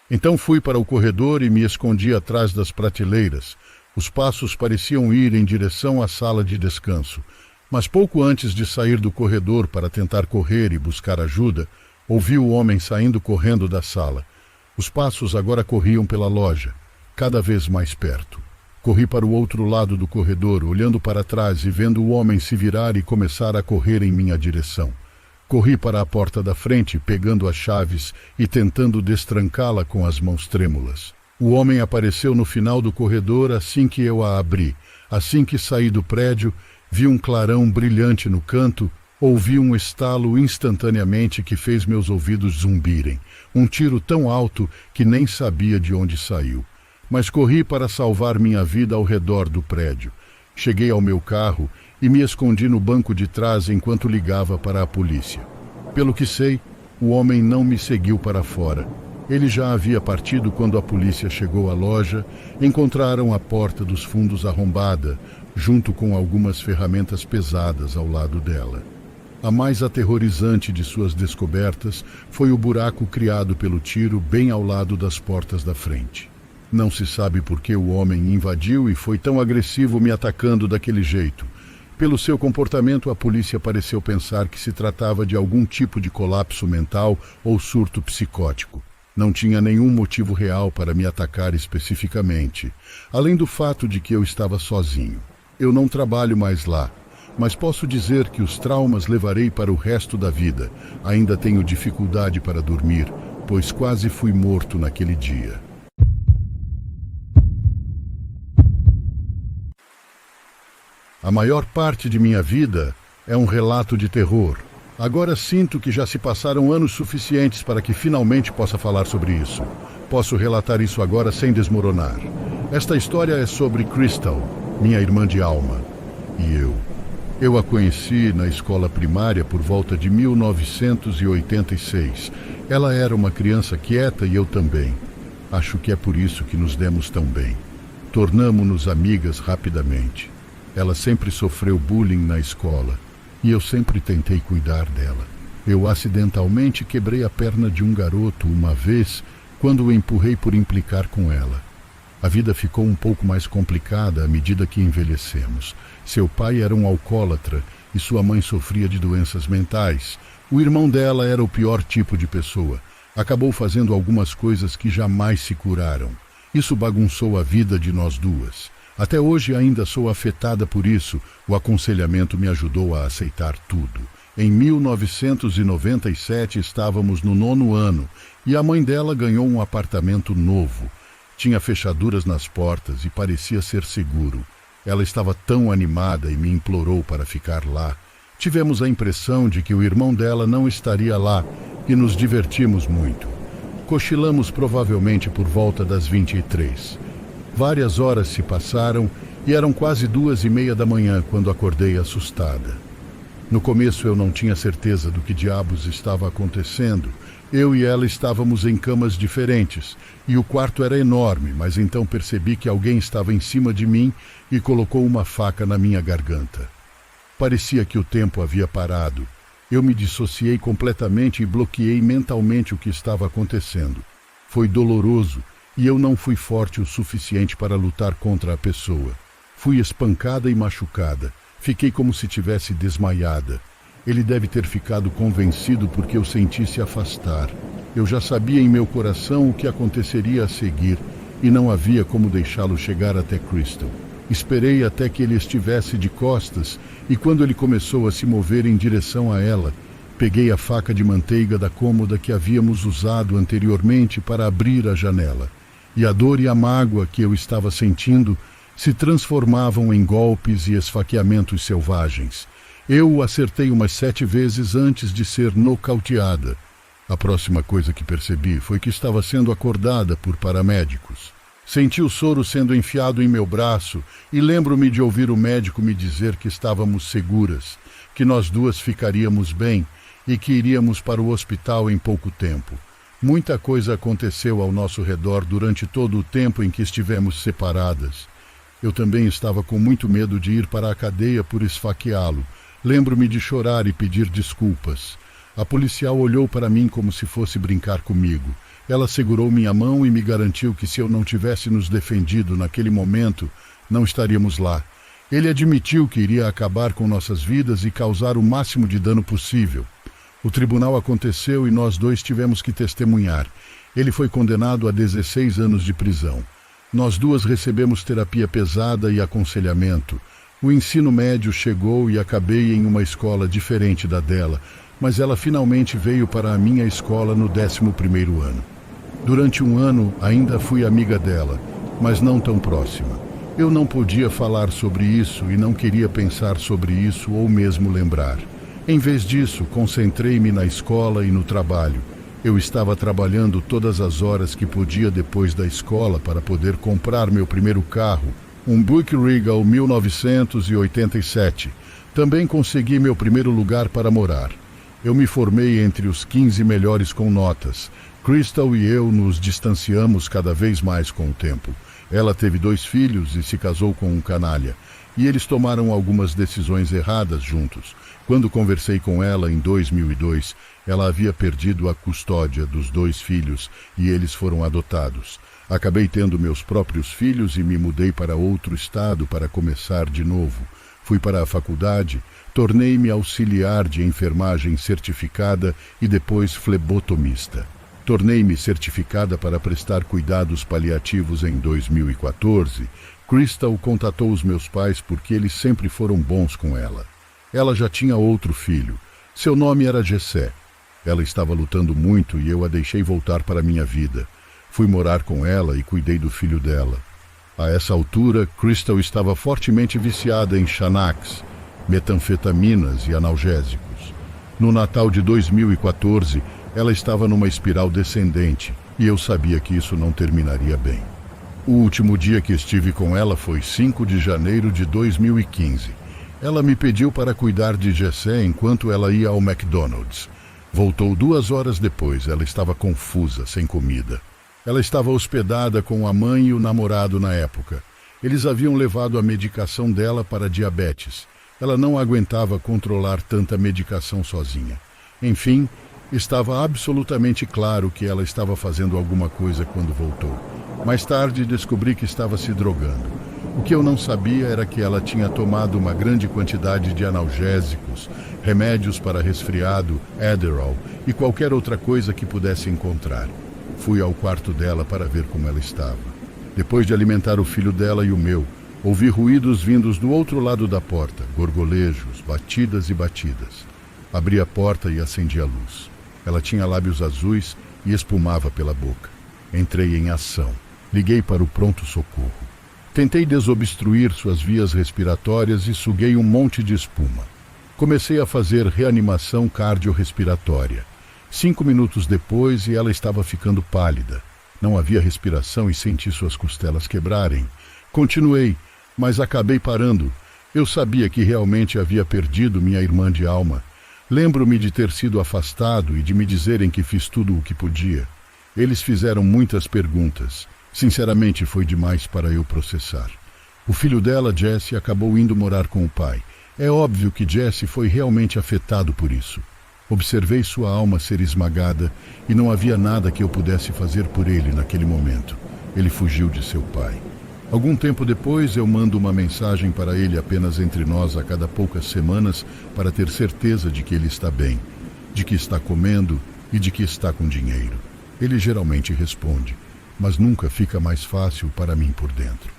Então fui para o corredor e me escondi atrás das prateleiras. Os passos pareciam ir em direção à sala de descanso, mas pouco antes de sair do corredor para tentar correr e buscar ajuda, ouvi o homem saindo correndo da sala. Os passos agora corriam pela loja, cada vez mais perto. Corri para o outro lado do corredor, olhando para trás e vendo o homem se virar e começar a correr em minha direção. Corri para a porta da frente, pegando as chaves e tentando destrancá-la com as mãos trêmulas. O homem apareceu no final do corredor assim que eu a abri. Assim que saí do prédio, vi um clarão brilhante no canto, ouvi um estalo instantaneamente que fez meus ouvidos zumbirem. Um tiro tão alto que nem sabia de onde saiu. Mas corri para salvar minha vida ao redor do prédio. Cheguei ao meu carro e me escondi no banco de trás enquanto ligava para a polícia. Pelo que sei, o homem não me seguiu para fora. Ele já havia partido quando a polícia chegou à loja. Encontraram a porta dos fundos arrombada, junto com algumas ferramentas pesadas ao lado dela. A mais aterrorizante de suas descobertas foi o buraco criado pelo tiro bem ao lado das portas da frente. Não se sabe por que o homem invadiu e foi tão agressivo me atacando daquele jeito. Pelo seu comportamento, a polícia pareceu pensar que se tratava de algum tipo de colapso mental ou surto psicótico. Não tinha nenhum motivo real para me atacar especificamente, além do fato de que eu estava sozinho. Eu não trabalho mais lá, mas posso dizer que os traumas levarei para o resto da vida. Ainda tenho dificuldade para dormir, pois quase fui morto naquele dia. A maior parte de minha vida é um relato de terror. Agora sinto que já se passaram anos suficientes para que finalmente possa falar sobre isso. Posso relatar isso agora sem desmoronar. Esta história é sobre Crystal, minha irmã de alma, e eu. Eu a conheci na escola primária por volta de 1986. Ela era uma criança quieta e eu também. Acho que é por isso que nos demos tão bem. Tornamo-nos amigas rapidamente. Ela sempre sofreu bullying na escola e eu sempre tentei cuidar dela. Eu acidentalmente quebrei a perna de um garoto uma vez quando o empurrei por implicar com ela. A vida ficou um pouco mais complicada à medida que envelhecemos. Seu pai era um alcoólatra e sua mãe sofria de doenças mentais. O irmão dela era o pior tipo de pessoa. Acabou fazendo algumas coisas que jamais se curaram. Isso bagunçou a vida de nós duas. Até hoje ainda sou afetada por isso. O aconselhamento me ajudou a aceitar tudo. Em 1997 estávamos no 9º ano e a mãe dela ganhou um apartamento novo. Tinha fechaduras nas portas e parecia ser seguro. Ela estava tão animada e me implorou para ficar lá. Tivemos a impressão de que o irmão dela não estaria lá e nos divertimos muito. Cochilamos provavelmente por volta das 23. Várias horas se passaram e eram quase 2:30 da manhã quando acordei assustada. No começo eu não tinha certeza do que diabos estava acontecendo. Eu e ela estávamos em camas diferentes e o quarto era enorme, mas então percebi que alguém estava em cima de mim e colocou uma faca na minha garganta. Parecia que o tempo havia parado. Eu me dissociei completamente e bloqueei mentalmente o que estava acontecendo. Foi doloroso. E eu não fui forte o suficiente para lutar contra a pessoa. Fui espancada e machucada. Fiquei como se tivesse desmaiada. Ele deve ter ficado convencido porque eu senti se afastar. Eu já sabia em meu coração o que aconteceria a seguir e não havia como deixá-lo chegar até Crystal. Esperei até que ele estivesse de costas e quando ele começou a se mover em direção a ela, peguei a faca de manteiga da cômoda que havíamos usado anteriormente para abrir a janela. E a dor e a mágoa que eu estava sentindo se transformavam em golpes e esfaqueamentos selvagens. Eu o acertei umas 7 vezes antes de ser nocauteada. A próxima coisa que percebi foi que estava sendo acordada por paramédicos. Senti o soro sendo enfiado em meu braço e lembro-me de ouvir o médico me dizer que estávamos seguras, que nós duas ficaríamos bem e que iríamos para o hospital em pouco tempo. Muita coisa aconteceu ao nosso redor durante todo o tempo em que estivemos separadas. Eu também estava com muito medo de ir para a cadeia por esfaqueá-lo. Lembro-me de chorar e pedir desculpas. A policial olhou para mim como se fosse brincar comigo. Ela segurou minha mão e me garantiu que se eu não tivesse nos defendido naquele momento, não estaríamos lá. Ele admitiu que iria acabar com nossas vidas e causar o máximo de dano possível. O tribunal aconteceu e nós dois tivemos que testemunhar. Ele foi condenado a 16 anos de prisão. Nós duas recebemos terapia pesada e aconselhamento. O ensino médio chegou e acabei em uma escola diferente da dela, mas ela finalmente veio para a minha escola no 11º ano. Durante um ano ainda fui amiga dela, mas não tão próxima. Eu não podia falar sobre isso e não queria pensar sobre isso ou mesmo lembrar. Em vez disso, concentrei-me na escola e no trabalho. Eu estava trabalhando todas as horas que podia depois da escola para poder comprar meu primeiro carro, um Buick Regal 1987. Também consegui meu primeiro lugar para morar. Eu me formei entre os 15 melhores com notas. Crystal e eu nos distanciamos cada vez mais com o tempo. Ela teve 2 filhos e se casou com um canalha. E eles tomaram algumas decisões erradas juntos. Quando conversei com ela em 2002, ela havia perdido a custódia dos 2 filhos e eles foram adotados. Acabei tendo meus próprios filhos e me mudei para outro estado para começar de novo. Fui para a faculdade, tornei-me auxiliar de enfermagem certificada e depois flebotomista. Tornei-me certificada para prestar cuidados paliativos em 2014. Crystal contatou os meus pais porque eles sempre foram bons com ela. Ela já tinha outro filho. Seu nome era Jessé. Ela estava lutando muito e eu a deixei voltar para minha vida. Fui morar com ela e cuidei do filho dela. A essa altura, Crystal estava fortemente viciada em Xanax, metanfetaminas e analgésicos. No Natal de 2014, ela estava numa espiral descendente e eu sabia que isso não terminaria bem. O último dia que estive com ela foi 5 de janeiro de 2015. Ela me pediu para cuidar de Jessé enquanto ela ia ao McDonald's. Voltou 2 horas depois, ela estava confusa, sem comida. Ela estava hospedada com a mãe e o namorado na época. Eles haviam levado a medicação dela para diabetes. Ela não aguentava controlar tanta medicação sozinha. Enfim, estava absolutamente claro que ela estava fazendo alguma coisa quando voltou. Mais tarde descobri que estava se drogando. O que eu não sabia era que ela tinha tomado uma grande quantidade de analgésicos, remédios para resfriado, Adderall e qualquer outra coisa que pudesse encontrar. Fui ao quarto dela para ver como ela estava. Depois de alimentar o filho dela e o meu, ouvi ruídos vindos do outro lado da porta, gorgolejos, batidas e batidas. Abri a porta e acendi a luz. Ela tinha lábios azuis e espumava pela boca. Entrei em ação. Liguei para o pronto-socorro. Tentei desobstruir suas vias respiratórias e suguei um monte de espuma. Comecei a fazer reanimação cardiorrespiratória. 5 minutos depois e ela estava ficando pálida. Não havia respiração e senti suas costelas quebrarem. Continuei, mas acabei parando. Eu sabia que realmente havia perdido minha irmã de alma. Lembro-me de ter sido afastado e de me dizerem que fiz tudo o que podia. Eles fizeram muitas perguntas. Sinceramente, foi demais para eu processar. O filho dela, Jesse, acabou indo morar com o pai. É óbvio que Jesse foi realmente afetado por isso. Observei sua alma ser esmagada e não havia nada que eu pudesse fazer por ele naquele momento. Ele fugiu de seu pai. Algum tempo depois, eu mando uma mensagem para ele apenas entre nós a cada poucas semanas para ter certeza de que ele está bem, de que está comendo e de que está com dinheiro. Ele geralmente responde, mas nunca fica mais fácil para mim por dentro.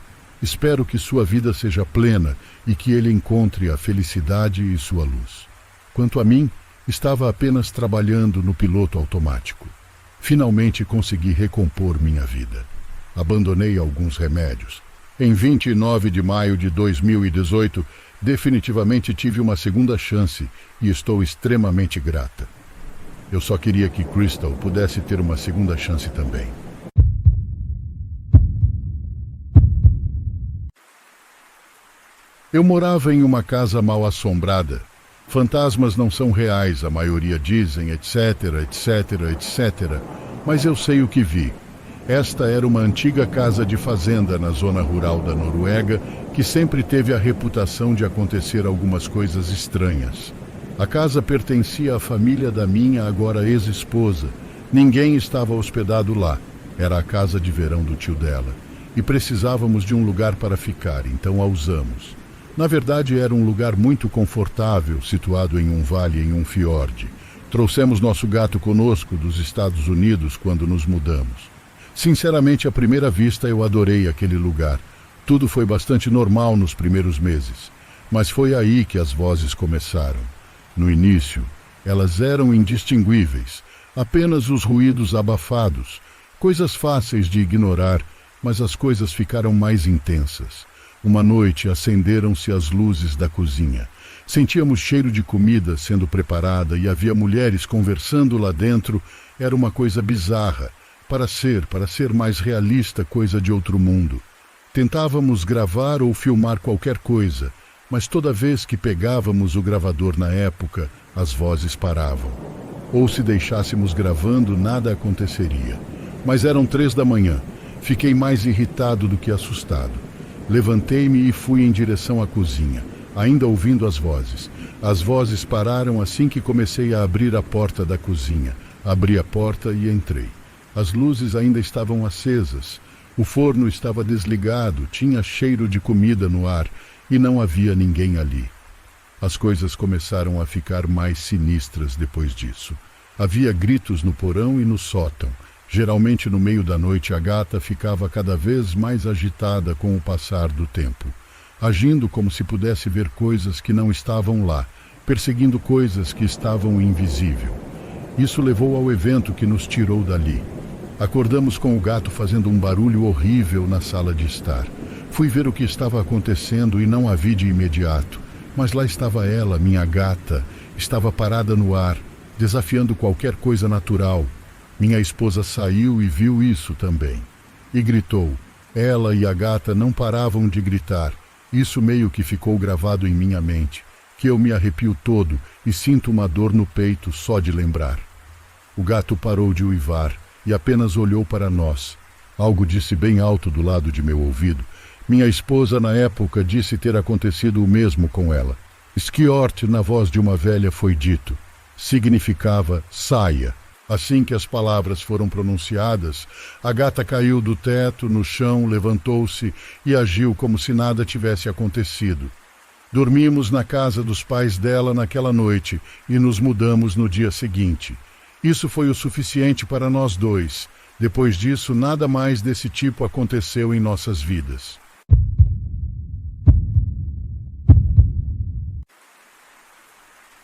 Espero que sua vida seja plena e que ele encontre a felicidade e sua luz. Quanto a mim, estava apenas trabalhando no piloto automático. Finalmente consegui recompor minha vida. Abandonei alguns remédios. Em 29 de maio de 2018, definitivamente tive uma segunda chance e estou extremamente grata. Eu só queria que Crystal pudesse ter uma segunda chance também. Eu morava em uma casa mal assombrada. Fantasmas não são reais, a maioria dizem, etc, etc, etc. Mas eu sei o que vi. Esta era uma antiga casa de fazenda na zona rural da Noruega, que sempre teve a reputação de acontecer algumas coisas estranhas. A casa pertencia à família da minha agora ex-esposa. Ninguém estava hospedado lá. Era a casa de verão do tio dela. E precisávamos de um lugar para ficar, então a usamos. Na verdade, era um lugar muito confortável, situado em um vale em um fiorde. Trouxemos nosso gato conosco dos Estados Unidos quando nos mudamos. Sinceramente, à primeira vista, eu adorei aquele lugar. Tudo foi bastante normal nos primeiros meses. Mas foi aí que as vozes começaram. No início, elas eram indistinguíveis, apenas os ruídos abafados, coisas fáceis de ignorar, mas as coisas ficaram mais intensas. Uma noite acenderam-se as luzes da cozinha. Sentíamos cheiro de comida sendo preparada e havia mulheres conversando lá dentro. Era uma coisa bizarra, para ser mais realista, coisa de outro mundo. Tentávamos gravar ou filmar qualquer coisa, mas toda vez que pegávamos o gravador na época, as vozes paravam. Ou se deixássemos gravando, nada aconteceria. Mas eram 3 da manhã. Fiquei mais irritado do que assustado. Levantei-me e fui em direção à cozinha, ainda ouvindo as vozes. As vozes pararam assim que comecei a abrir a porta da cozinha. Abri a porta e entrei. As luzes ainda estavam acesas. O forno estava desligado, tinha cheiro de comida no ar e não havia ninguém ali. As coisas começaram a ficar mais sinistras depois disso. Havia gritos no porão e no sótão. Geralmente no meio da noite a gata ficava cada vez mais agitada com o passar do tempo, agindo como se pudesse ver coisas que não estavam lá, perseguindo coisas que estavam invisível. Isso levou ao evento que nos tirou dali. Acordamos com o gato fazendo um barulho horrível na sala de estar. Fui ver o que estava acontecendo e não a vi de imediato, mas lá estava ela, minha gata, estava parada no ar, desafiando qualquer coisa natural. Minha esposa saiu e viu isso também. E gritou. Ela e a gata não paravam de gritar. Isso meio que ficou gravado em minha mente, que eu me arrepio todo e sinto uma dor no peito só de lembrar. O gato parou de uivar e apenas olhou para nós. Algo disse bem alto do lado de meu ouvido. Minha esposa, na época, disse ter acontecido o mesmo com ela. Skjort, na voz de uma velha, foi dito. Significava saia. Assim que as palavras foram pronunciadas, a gata caiu do teto, no chão, levantou-se e agiu como se nada tivesse acontecido. Dormimos na casa dos pais dela naquela noite e nos mudamos no dia seguinte. Isso foi o suficiente para nós dois. Depois disso, nada mais desse tipo aconteceu em nossas vidas.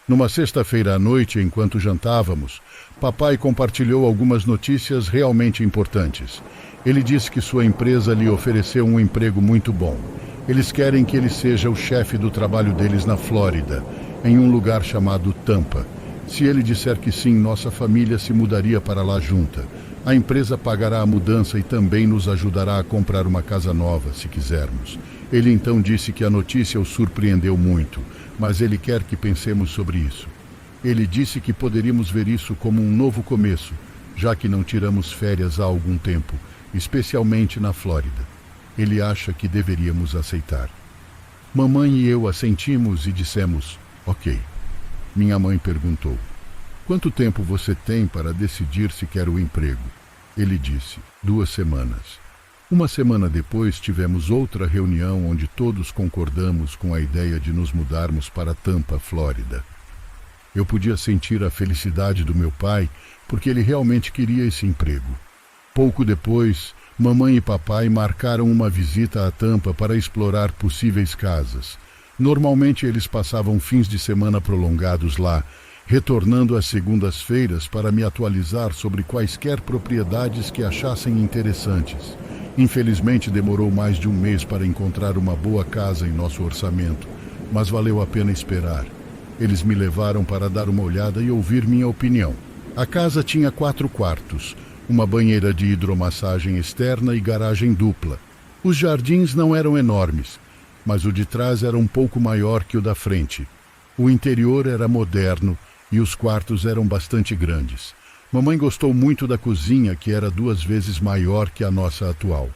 Numa sexta-feira à noite, enquanto jantávamos, papai compartilhou algumas notícias realmente importantes. Ele disse que sua empresa lhe ofereceu um emprego muito bom. Eles querem que ele seja o chefe do trabalho deles na Flórida, em um lugar chamado Tampa. Se ele disser que sim, nossa família se mudaria para lá junta. A empresa pagará a mudança e também nos ajudará a comprar uma casa nova, se quisermos. Ele então disse que a notícia o surpreendeu muito, mas ele quer que pensemos sobre isso. Ele disse que poderíamos ver isso como um novo começo, já que não tiramos férias há algum tempo, especialmente na Flórida. Ele acha que deveríamos aceitar. Mamãe e eu assentimos e dissemos, ok. Minha mãe perguntou, quanto tempo você tem para decidir se quer o emprego? Ele disse, 2 semanas. Uma semana depois tivemos outra reunião onde todos concordamos com a ideia de nos mudarmos para Tampa, Flórida. Eu podia sentir a felicidade do meu pai porque ele realmente queria esse emprego. Pouco depois, mamãe e papai marcaram uma visita à Tampa para explorar possíveis casas. Normalmente eles passavam fins de semana prolongados lá, retornando às segundas-feiras para me atualizar sobre quaisquer propriedades que achassem interessantes. Infelizmente demorou mais de um mês para encontrar uma boa casa em nosso orçamento, mas valeu a pena esperar. Eles me levaram para dar uma olhada e ouvir minha opinião. A casa tinha 4 quartos, uma banheira de hidromassagem externa e garagem dupla. Os jardins não eram enormes, mas o de trás era um pouco maior que o da frente. O interior era moderno e os quartos eram bastante grandes. Mamãe gostou muito da cozinha, que era 2 vezes maior que a nossa atual.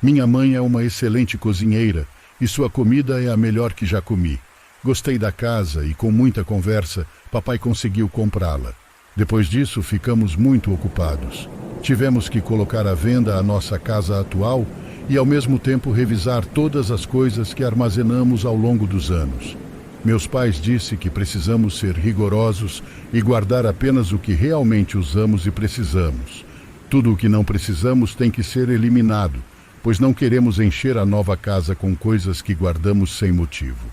Minha mãe é uma excelente cozinheira e sua comida é a melhor que já comi. Gostei da casa e, com muita conversa, papai conseguiu comprá-la. Depois disso, ficamos muito ocupados. Tivemos que colocar à venda a nossa casa atual e, ao mesmo tempo, revisar todas as coisas que armazenamos ao longo dos anos. Meus pais disseram que precisamos ser rigorosos e guardar apenas o que realmente usamos e precisamos. Tudo o que não precisamos tem que ser eliminado, pois não queremos encher a nova casa com coisas que guardamos sem motivo.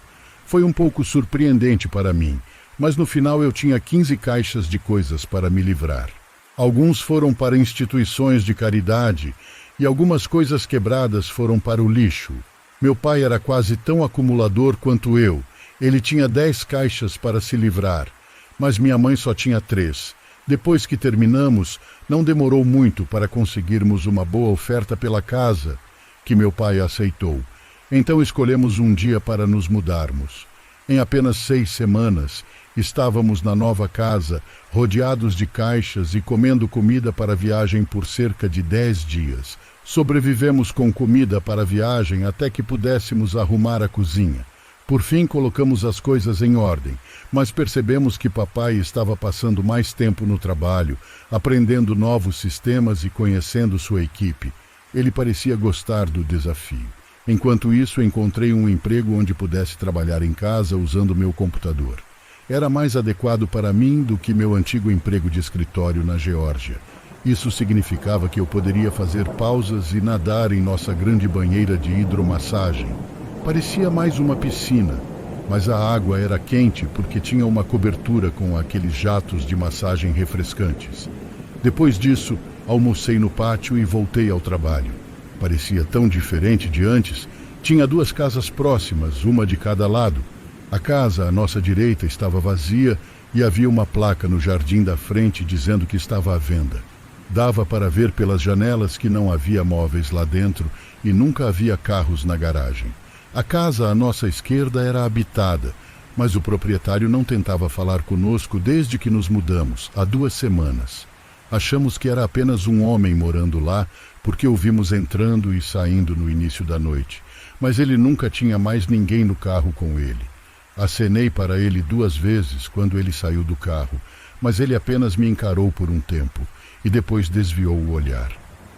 Foi um pouco surpreendente para mim, mas no final eu tinha 15 caixas de coisas para me livrar. Alguns foram para instituições de caridade e algumas coisas quebradas foram para o lixo. Meu pai era quase tão acumulador quanto eu. Ele tinha 10 caixas para se livrar, mas minha mãe só tinha 3. Depois que terminamos, não demorou muito para conseguirmos uma boa oferta pela casa, que meu pai aceitou. Então escolhemos um dia para nos mudarmos. Em apenas 6 semanas, estávamos na nova casa, rodeados de caixas e comendo comida para a viagem por cerca de 10 dias. Sobrevivemos com comida para a viagem até que pudéssemos arrumar a cozinha. Por fim, colocamos as coisas em ordem, mas percebemos que papai estava passando mais tempo no trabalho, aprendendo novos sistemas e conhecendo sua equipe. Ele parecia gostar do desafio. Enquanto isso, encontrei um emprego onde pudesse trabalhar em casa usando meu computador. Era mais adequado para mim do que meu antigo emprego de escritório na Geórgia. Isso significava que eu poderia fazer pausas e nadar em nossa grande banheira de hidromassagem. Parecia mais uma piscina, mas a água era quente porque tinha uma cobertura com aqueles jatos de massagem refrescantes. Depois disso, almocei no pátio e voltei ao trabalho. Parecia tão diferente de antes. Tinha 2 casas próximas, uma de cada lado. A casa à nossa direita estava vazia e havia uma placa no jardim da frente dizendo que estava à venda. Dava para ver pelas janelas que não havia móveis lá dentro e nunca havia carros na garagem. A casa à nossa esquerda era habitada, mas o proprietário não tentava falar conosco desde que nos mudamos, há 2 semanas. Achamos que era apenas um homem morando lá, porque o vimos entrando e saindo no início da noite, mas ele nunca tinha mais ninguém no carro com ele. Acenei para ele 2 vezes quando ele saiu do carro, mas ele apenas me encarou por um tempo e depois desviou o olhar.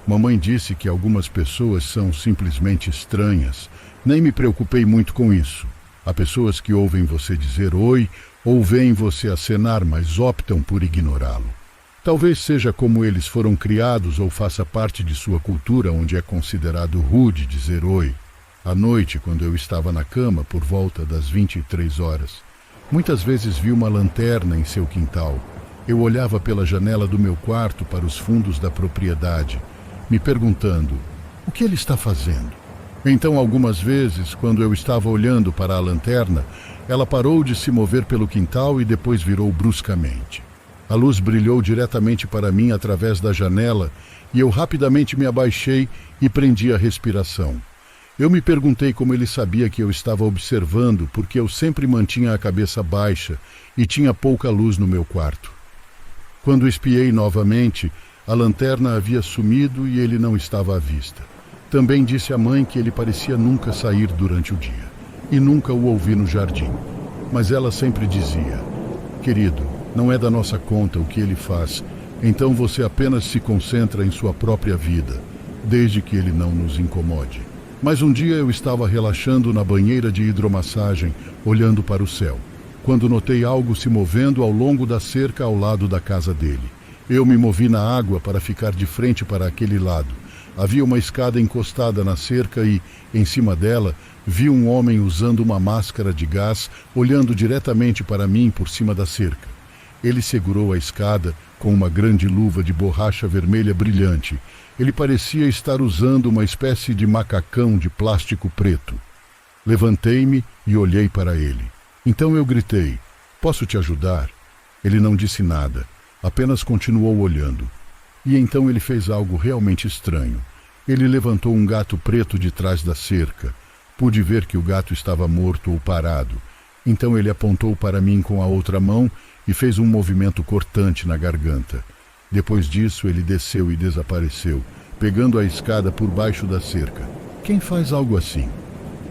Mamãe disse que algumas pessoas são simplesmente estranhas. Nem me preocupei muito com isso. Há pessoas que ouvem você dizer oi ou veem você acenar, mas optam por ignorá-lo. Talvez seja como eles foram criados ou faça parte de sua cultura, onde é considerado rude dizer oi. À noite, quando eu estava na cama, por volta das 23 horas, muitas vezes vi uma lanterna em seu quintal. Eu olhava pela janela do meu quarto para os fundos da propriedade, me perguntando, o que ele está fazendo? Então, algumas vezes, quando eu estava olhando para a lanterna, ela parou de se mover pelo quintal e depois virou bruscamente. A luz brilhou diretamente para mim através da janela e eu rapidamente me abaixei e prendi a respiração. Eu me perguntei como ele sabia que eu estava observando, porque eu sempre mantinha a cabeça baixa e tinha pouca luz no meu quarto. Quando espiei novamente, a lanterna havia sumido e ele não estava à vista. Também disse à mãe que ele parecia nunca sair durante o dia, e nunca o ouvi no jardim. Mas ela sempre dizia, querido, não é da nossa conta o que ele faz, então você apenas se concentra em sua própria vida, desde que ele não nos incomode. Mas um dia eu estava relaxando na banheira de hidromassagem, olhando para o céu, quando notei algo se movendo ao longo da cerca ao lado da casa dele. Eu me movi na água para ficar de frente para aquele lado, Havia uma escada encostada na cerca e, em cima dela, vi um homem usando uma máscara de gás, olhando diretamente para mim por cima da cerca. Ele segurou a escada com uma grande luva de borracha vermelha brilhante. Ele parecia estar usando uma espécie de macacão de plástico preto. Levantei-me e olhei para ele. Então eu gritei: "Posso te ajudar?" Ele não disse nada, apenas continuou olhando. E então ele fez algo realmente estranho. Ele levantou um gato preto de trás da cerca. Pude ver que o gato estava morto ou parado. Então ele apontou para mim com a outra mão e fez um movimento cortante na garganta. Depois disso, ele desceu e desapareceu, pegando a escada por baixo da cerca. Quem faz algo assim?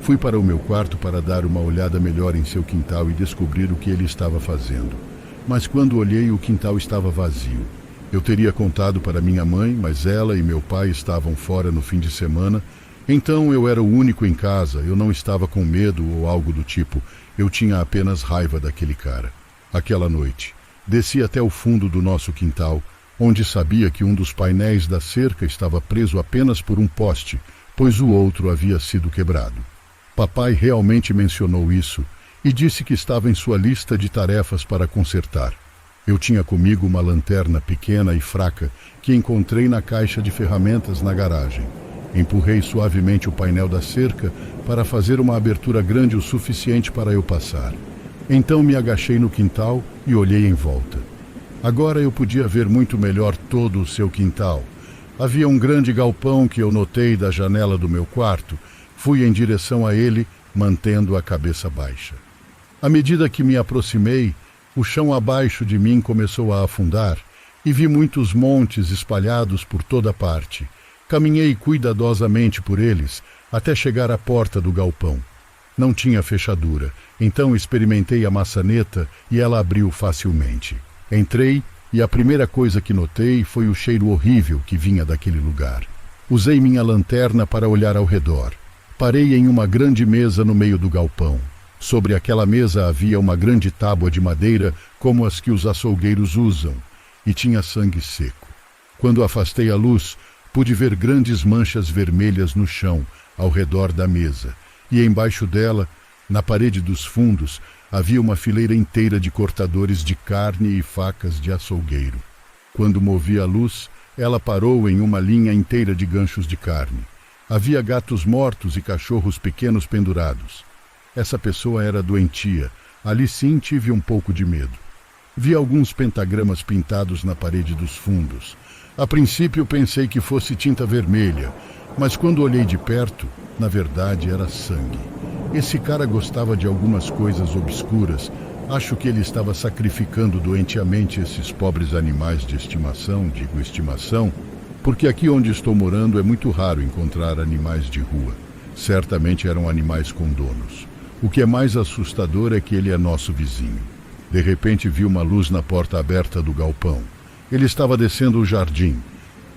Fui para o meu quarto para dar uma olhada melhor em seu quintal e descobrir o que ele estava fazendo. Mas quando olhei, o quintal estava vazio. Eu teria contado para minha mãe, mas ela e meu pai estavam fora no fim de semana. Então eu era o único em casa, eu não estava com medo ou algo do tipo. Eu tinha apenas raiva daquele cara. Aquela noite, desci até o fundo do nosso quintal, onde sabia que um dos painéis da cerca estava preso apenas por um poste, pois o outro havia sido quebrado. Papai realmente mencionou isso e disse que estava em sua lista de tarefas para consertar. Eu tinha comigo uma lanterna pequena e fraca que encontrei na caixa de ferramentas na garagem. Empurrei suavemente o painel da cerca para fazer uma abertura grande o suficiente para eu passar. Então me agachei no quintal e olhei em volta. Agora eu podia ver muito melhor todo o seu quintal. Havia um grande galpão que eu notei da janela do meu quarto. Fui em direção a ele, mantendo a cabeça baixa. À medida que me aproximei, o chão abaixo de mim começou a afundar e vi muitos montes espalhados por toda parte. Caminhei cuidadosamente por eles até chegar à porta do galpão. Não tinha fechadura, então experimentei a maçaneta e ela abriu facilmente. Entrei e a primeira coisa que notei foi o cheiro horrível que vinha daquele lugar. Usei minha lanterna para olhar ao redor. Parei em uma grande mesa no meio do galpão. Sobre aquela mesa havia uma grande tábua de madeira como as que os açougueiros usam, e tinha sangue seco. Quando afastei a luz, pude ver grandes manchas vermelhas no chão, ao redor da mesa, e embaixo dela, na parede dos fundos, havia uma fileira inteira de cortadores de carne e facas de açougueiro. Quando movi a luz, ela parou em uma linha inteira de ganchos de carne. Havia gatos mortos e cachorros pequenos pendurados. Essa pessoa era doentia. Ali sim tive um pouco de medo. Vi alguns pentagramas pintados na parede dos fundos. A princípio pensei que fosse tinta vermelha, mas quando olhei de perto, na verdade era sangue. Esse cara gostava de algumas coisas obscuras. Acho que ele estava sacrificando doentiamente esses pobres animais de estimação, digo estimação, porque aqui onde estou morando é muito raro encontrar animais de rua. Certamente eram animais com donos. O que é mais assustador é que ele é nosso vizinho. De repente vi uma luz na porta aberta do galpão. Ele estava descendo o jardim.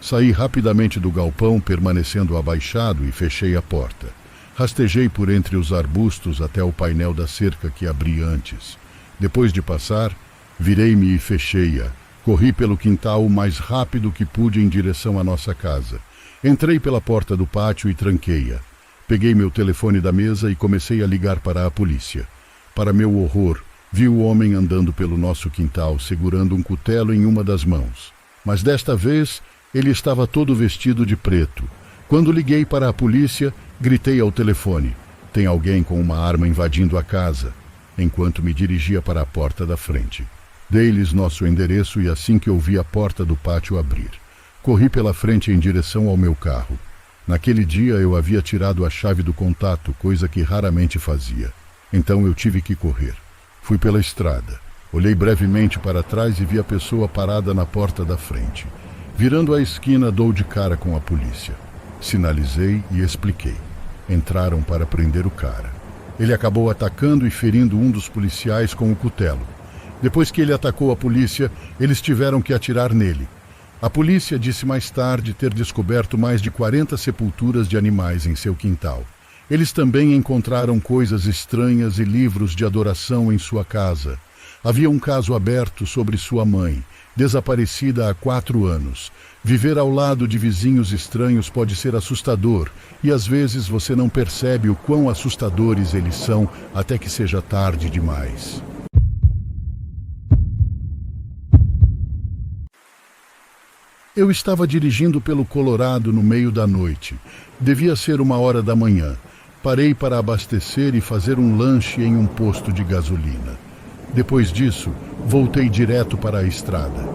Saí rapidamente do galpão, permanecendo abaixado, e fechei a porta. Rastejei por entre os arbustos até o painel da cerca que abri antes. Depois de passar, virei-me e fechei-a. Corri pelo quintal o mais rápido que pude em direção à nossa casa. Entrei pela porta do pátio e tranquei-a. Peguei meu telefone da mesa e comecei a ligar para a polícia. Para meu horror, vi o homem andando pelo nosso quintal, segurando um cutelo em uma das mãos. Mas desta vez, ele estava todo vestido de preto. Quando liguei para a polícia, gritei ao telefone: "Tem alguém com uma arma invadindo a casa", enquanto me dirigia para a porta da frente. Dei-lhes nosso endereço e assim que ouvi a porta do pátio abrir, corri pela frente em direção ao meu carro. Naquele dia eu havia tirado a chave do contato, coisa que raramente fazia. Então eu tive que correr. Fui pela estrada. Olhei brevemente para trás e vi a pessoa parada na porta da frente. Virando a esquina, dou de cara com a polícia. Sinalizei e expliquei. Entraram para prender o cara. Ele acabou atacando e ferindo um dos policiais com o cutelo. Depois que ele atacou a polícia, eles tiveram que atirar nele. A polícia disse mais tarde ter descoberto mais de 40 sepulturas de animais em seu quintal. Eles também encontraram coisas estranhas e livros de adoração em sua casa. Havia um caso aberto sobre sua mãe. desaparecida há 4 anos. Viver ao lado de vizinhos estranhos pode ser assustador, e às vezes você não percebe o quão assustadores eles são até que seja tarde demais. Eu estava dirigindo pelo Colorado no meio da noite. Devia ser 1h da manhã. Parei para abastecer e fazer um lanche em um posto de gasolina. Depois disso, voltei direto para a estrada.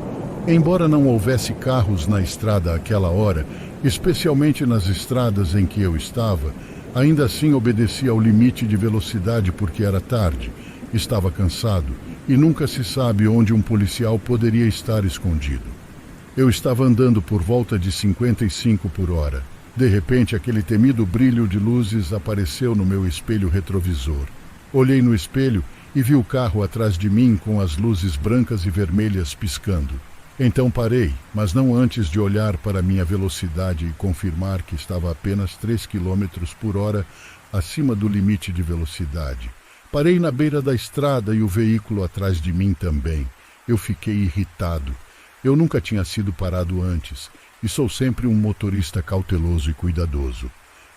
Embora não houvesse carros na estrada àquela hora, especialmente nas estradas em que eu estava, ainda assim obedeci ao limite de velocidade porque era tarde, estava cansado e nunca se sabe onde um policial poderia estar escondido. Eu estava andando por volta de 55 por hora. De repente, aquele temido brilho de luzes apareceu no meu espelho retrovisor. Olhei no espelho e vi o carro atrás de mim com as luzes brancas e vermelhas piscando. Então parei, mas não antes de olhar para minha velocidade e confirmar que estava apenas 3 km por hora acima do limite de velocidade. Parei na beira da estrada e o veículo atrás de mim também. Eu fiquei irritado. Eu nunca tinha sido parado antes e sou sempre um motorista cauteloso e cuidadoso.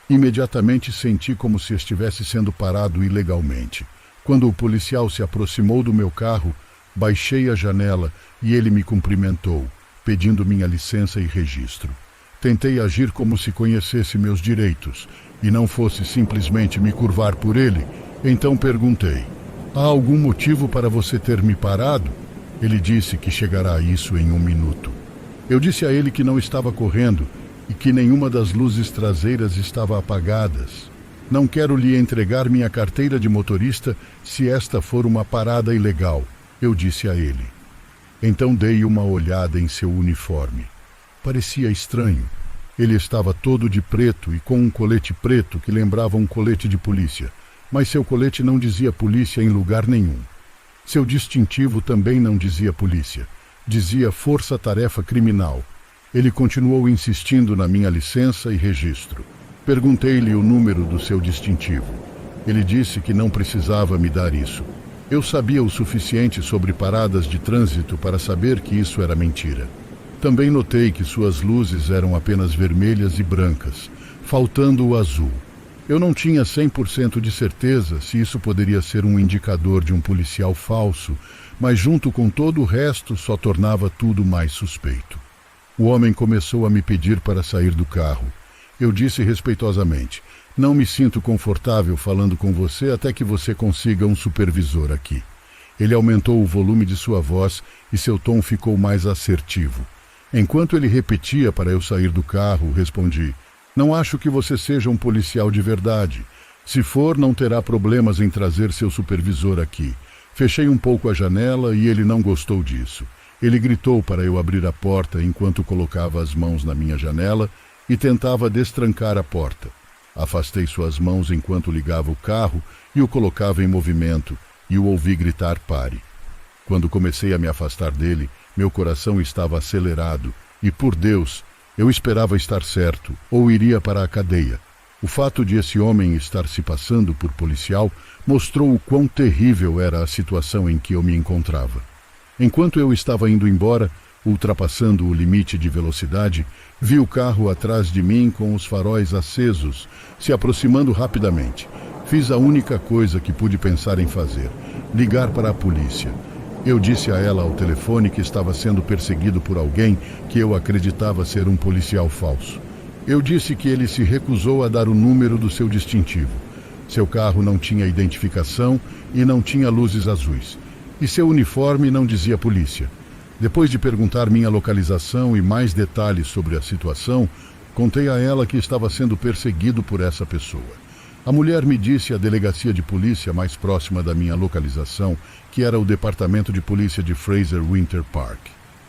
Imediatamente senti como se estivesse sendo parado ilegalmente. Quando o policial se aproximou do meu carro, baixei a janela e ele me cumprimentou, pedindo minha licença e registro. Tentei agir como se conhecesse meus direitos e não fosse simplesmente me curvar por ele. Então perguntei: há algum motivo para você ter me parado? Ele disse que chegará a isso em 1 minuto. Eu disse a ele que não estava correndo e que nenhuma das luzes traseiras estava apagadas. Não quero lhe entregar minha carteira de motorista se esta for uma parada ilegal, eu disse a ele. Então dei uma olhada em seu uniforme. Parecia estranho. Ele estava todo de preto e com um colete preto que lembrava um colete de polícia, mas seu colete não dizia polícia em lugar nenhum. Seu distintivo também não dizia polícia, dizia Força-Tarefa Criminal. Ele continuou insistindo na minha licença e registro. Perguntei-lhe o número do seu distintivo. Ele disse que não precisava me dar isso. Eu sabia o suficiente sobre paradas de trânsito para saber que isso era mentira. Também notei que suas luzes eram apenas vermelhas e brancas, faltando o azul. Eu não tinha 100% de certeza se isso poderia ser um indicador de um policial falso, mas junto com todo o resto só tornava tudo mais suspeito. O homem começou a me pedir para sair do carro. Eu disse respeitosamente: não me sinto confortável falando com você até que você consiga um supervisor aqui. Ele aumentou o volume de sua voz e seu tom ficou mais assertivo. Enquanto ele repetia para eu sair do carro, respondi: não acho que você seja um policial de verdade. Se for, não terá problemas em trazer seu supervisor aqui. Fechei um pouco a janela e ele não gostou disso. Ele gritou para eu abrir a porta enquanto colocava as mãos na minha janela e tentava destrancar a porta. Afastei suas mãos enquanto ligava o carro e o colocava em movimento, e o ouvi gritar: pare. Quando comecei a me afastar dele, meu coração estava acelerado e, por Deus, eu esperava estar certo, ou iria para a cadeia. O fato de esse homem estar se passando por policial mostrou o quão terrível era a situação em que eu me encontrava. Enquanto eu estava indo embora, ultrapassando o limite de velocidade, vi o carro atrás de mim com os faróis acesos, se aproximando rapidamente. Fiz a única coisa que pude pensar em fazer: ligar para a polícia. Eu disse a ela ao telefone que estava sendo perseguido por alguém que eu acreditava ser um policial falso. Eu disse que ele se recusou a dar o número do seu distintivo. Seu carro não tinha identificação e não tinha luzes azuis. E seu uniforme não dizia polícia. Depois de perguntar minha localização e mais detalhes sobre a situação, contei a ela que estava sendo perseguido por essa pessoa. A mulher me disse a delegacia de polícia mais próxima da minha localização, que era o departamento de polícia de Fraser Winter Park.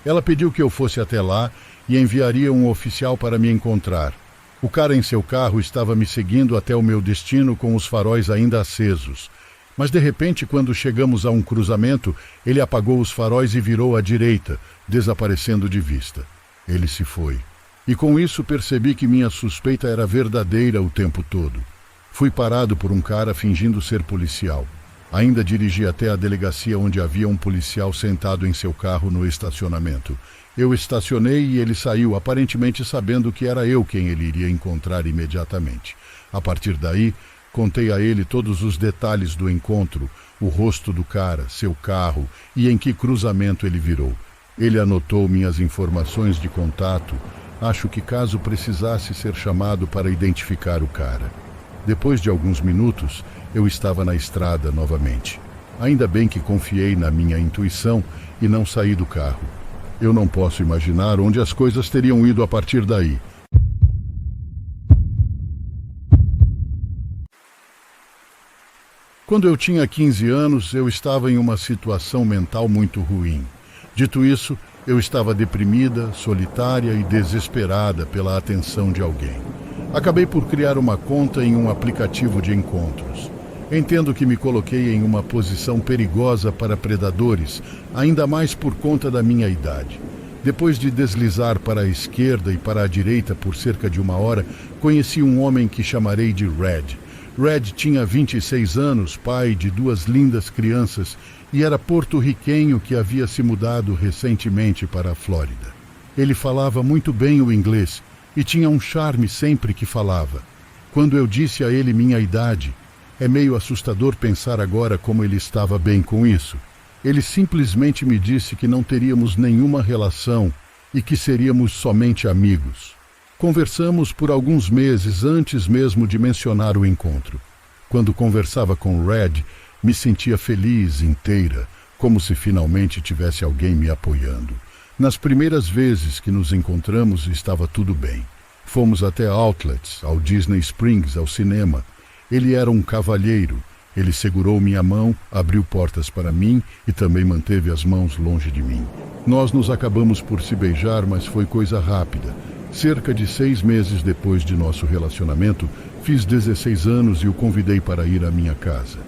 Ela pediu que eu fosse até lá e enviaria um oficial para me encontrar. O cara em seu carro estava me seguindo até o meu destino com os faróis ainda acesos. Mas de repente, quando chegamos a um cruzamento, ele apagou os faróis e virou à direita, desaparecendo de vista. Ele se foi. E com isso percebi que minha suspeita era verdadeira o tempo todo. Fui parado por um cara fingindo ser policial. Ainda dirigi até a delegacia onde havia um policial sentado em seu carro no estacionamento. Eu estacionei e ele saiu, aparentemente sabendo que era eu quem ele iria encontrar imediatamente. A partir daí, contei a ele todos os detalhes do encontro, o rosto do cara, seu carro e em que cruzamento ele virou. Ele anotou minhas informações de contato, acho que caso precisasse ser chamado para identificar o cara. Depois de alguns minutos, eu estava na estrada novamente. Ainda bem que confiei na minha intuição e não saí do carro. Eu não posso imaginar onde as coisas teriam ido a partir daí. Quando eu tinha 15 anos, eu estava em uma situação mental muito ruim. Dito isso, eu estava deprimida, solitária e desesperada pela atenção de alguém. Acabei por criar uma conta em um aplicativo de encontros. Entendo que me coloquei em uma posição perigosa para predadores, ainda mais por conta da minha idade. Depois de deslizar para a esquerda e para a direita por cerca de 1 hora, conheci um homem que chamarei de Red. Red tinha 26 anos, pai de 2 lindas crianças e era porto-riquenho que havia se mudado recentemente para a Flórida. Ele falava muito bem o inglês e tinha um charme sempre que falava. Quando eu disse a ele minha idade, é meio assustador pensar agora como ele estava bem com isso. Ele simplesmente me disse que não teríamos nenhuma relação e que seríamos somente amigos. Conversamos por alguns meses antes mesmo de mencionar o encontro. Quando conversava com Red, me sentia feliz, inteira, como se finalmente tivesse alguém me apoiando. Nas primeiras vezes que nos encontramos, estava tudo bem. Fomos até outlets, ao Disney Springs, ao cinema. Ele era um cavalheiro. Ele segurou minha mão, abriu portas para mim e também manteve as mãos longe de mim. Nós nos acabamos por se beijar, mas foi coisa rápida. Cerca de 6 meses depois de nosso relacionamento, fiz 16 anos e o convidei para ir à minha casa.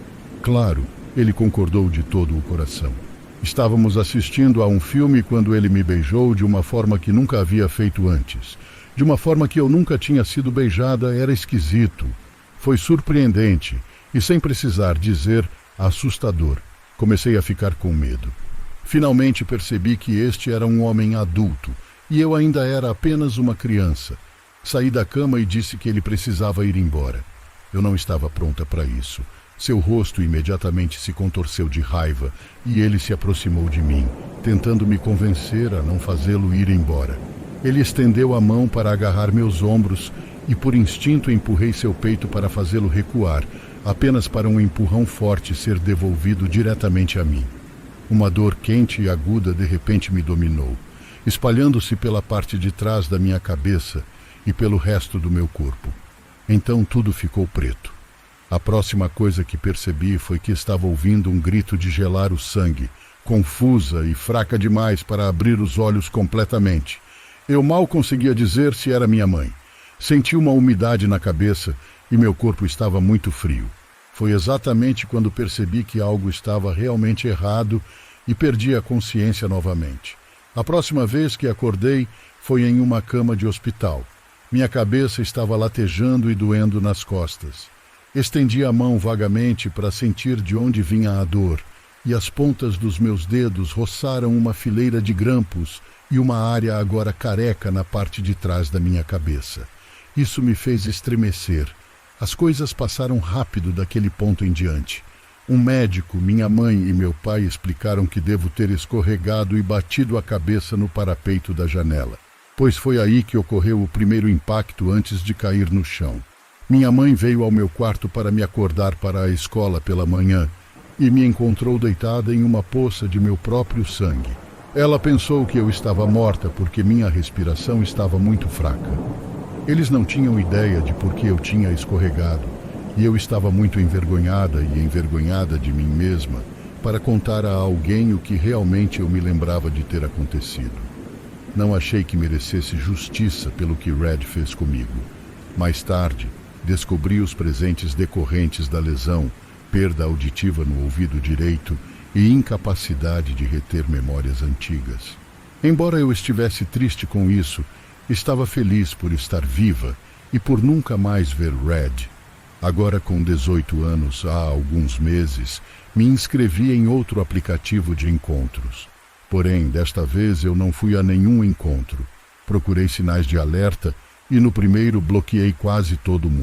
Claro, ele concordou de todo o coração. Estávamos assistindo a um filme quando ele me beijou de uma forma que nunca havia feito antes. De uma forma que eu nunca tinha sido beijada, era esquisito. Foi surpreendente e, sem precisar dizer, assustador. Comecei a ficar com medo. Finalmente percebi que este era um homem adulto e eu ainda era apenas uma criança. Saí da cama e disse que ele precisava ir embora. Eu não estava pronta para isso. Seu rosto imediatamente se contorceu de raiva e ele se aproximou de mim, tentando me convencer a não fazê-lo ir embora. Ele estendeu a mão para agarrar meus ombros e por instinto empurrei seu peito para fazê-lo recuar, apenas para um empurrão forte ser devolvido diretamente a mim. Uma dor quente e aguda de repente me dominou, espalhando-se pela parte de trás da minha cabeça e pelo resto do meu corpo. Então tudo ficou preto. A próxima coisa que percebi foi que estava ouvindo um grito de gelar o sangue, confusa e fraca demais para abrir os olhos completamente. Eu mal conseguia dizer se era minha mãe. Senti uma umidade na cabeça e meu corpo estava muito frio. Foi exatamente quando percebi que algo estava realmente errado e perdi a consciência novamente. A próxima vez que acordei foi em uma cama de hospital. Minha cabeça estava latejando e doendo nas costas. Estendi a mão vagamente para sentir de onde vinha a dor, e as pontas dos meus dedos roçaram uma fileira de grampos e uma área agora careca na parte de trás da minha cabeça. Isso me fez estremecer. As coisas passaram rápido daquele ponto em diante. Um médico, minha mãe e meu pai explicaram que devo ter escorregado e batido a cabeça no parapeito da janela, pois foi aí que ocorreu o primeiro impacto antes de cair no chão. Minha mãe veio ao meu quarto para me acordar para a escola pela manhã e me encontrou deitada em uma poça de meu próprio sangue. Ela pensou que eu estava morta porque minha respiração estava muito fraca. Eles não tinham ideia de por que eu tinha escorregado e eu estava muito envergonhada e envergonhada de mim mesma para contar a alguém o que realmente eu me lembrava de ter acontecido. Não achei que merecesse justiça pelo que Red fez comigo. Mais tarde, descobri os presentes decorrentes da lesão, perda auditiva no ouvido direito e incapacidade de reter memórias antigas. Embora eu estivesse triste com isso, estava feliz por estar viva e por nunca mais ver Red. Agora, com 18 anos, há alguns meses, me inscrevi em outro aplicativo de encontros. Porém, desta vez eu não fui a nenhum encontro. Procurei sinais de alerta e no primeiro bloqueei quase todo mundo.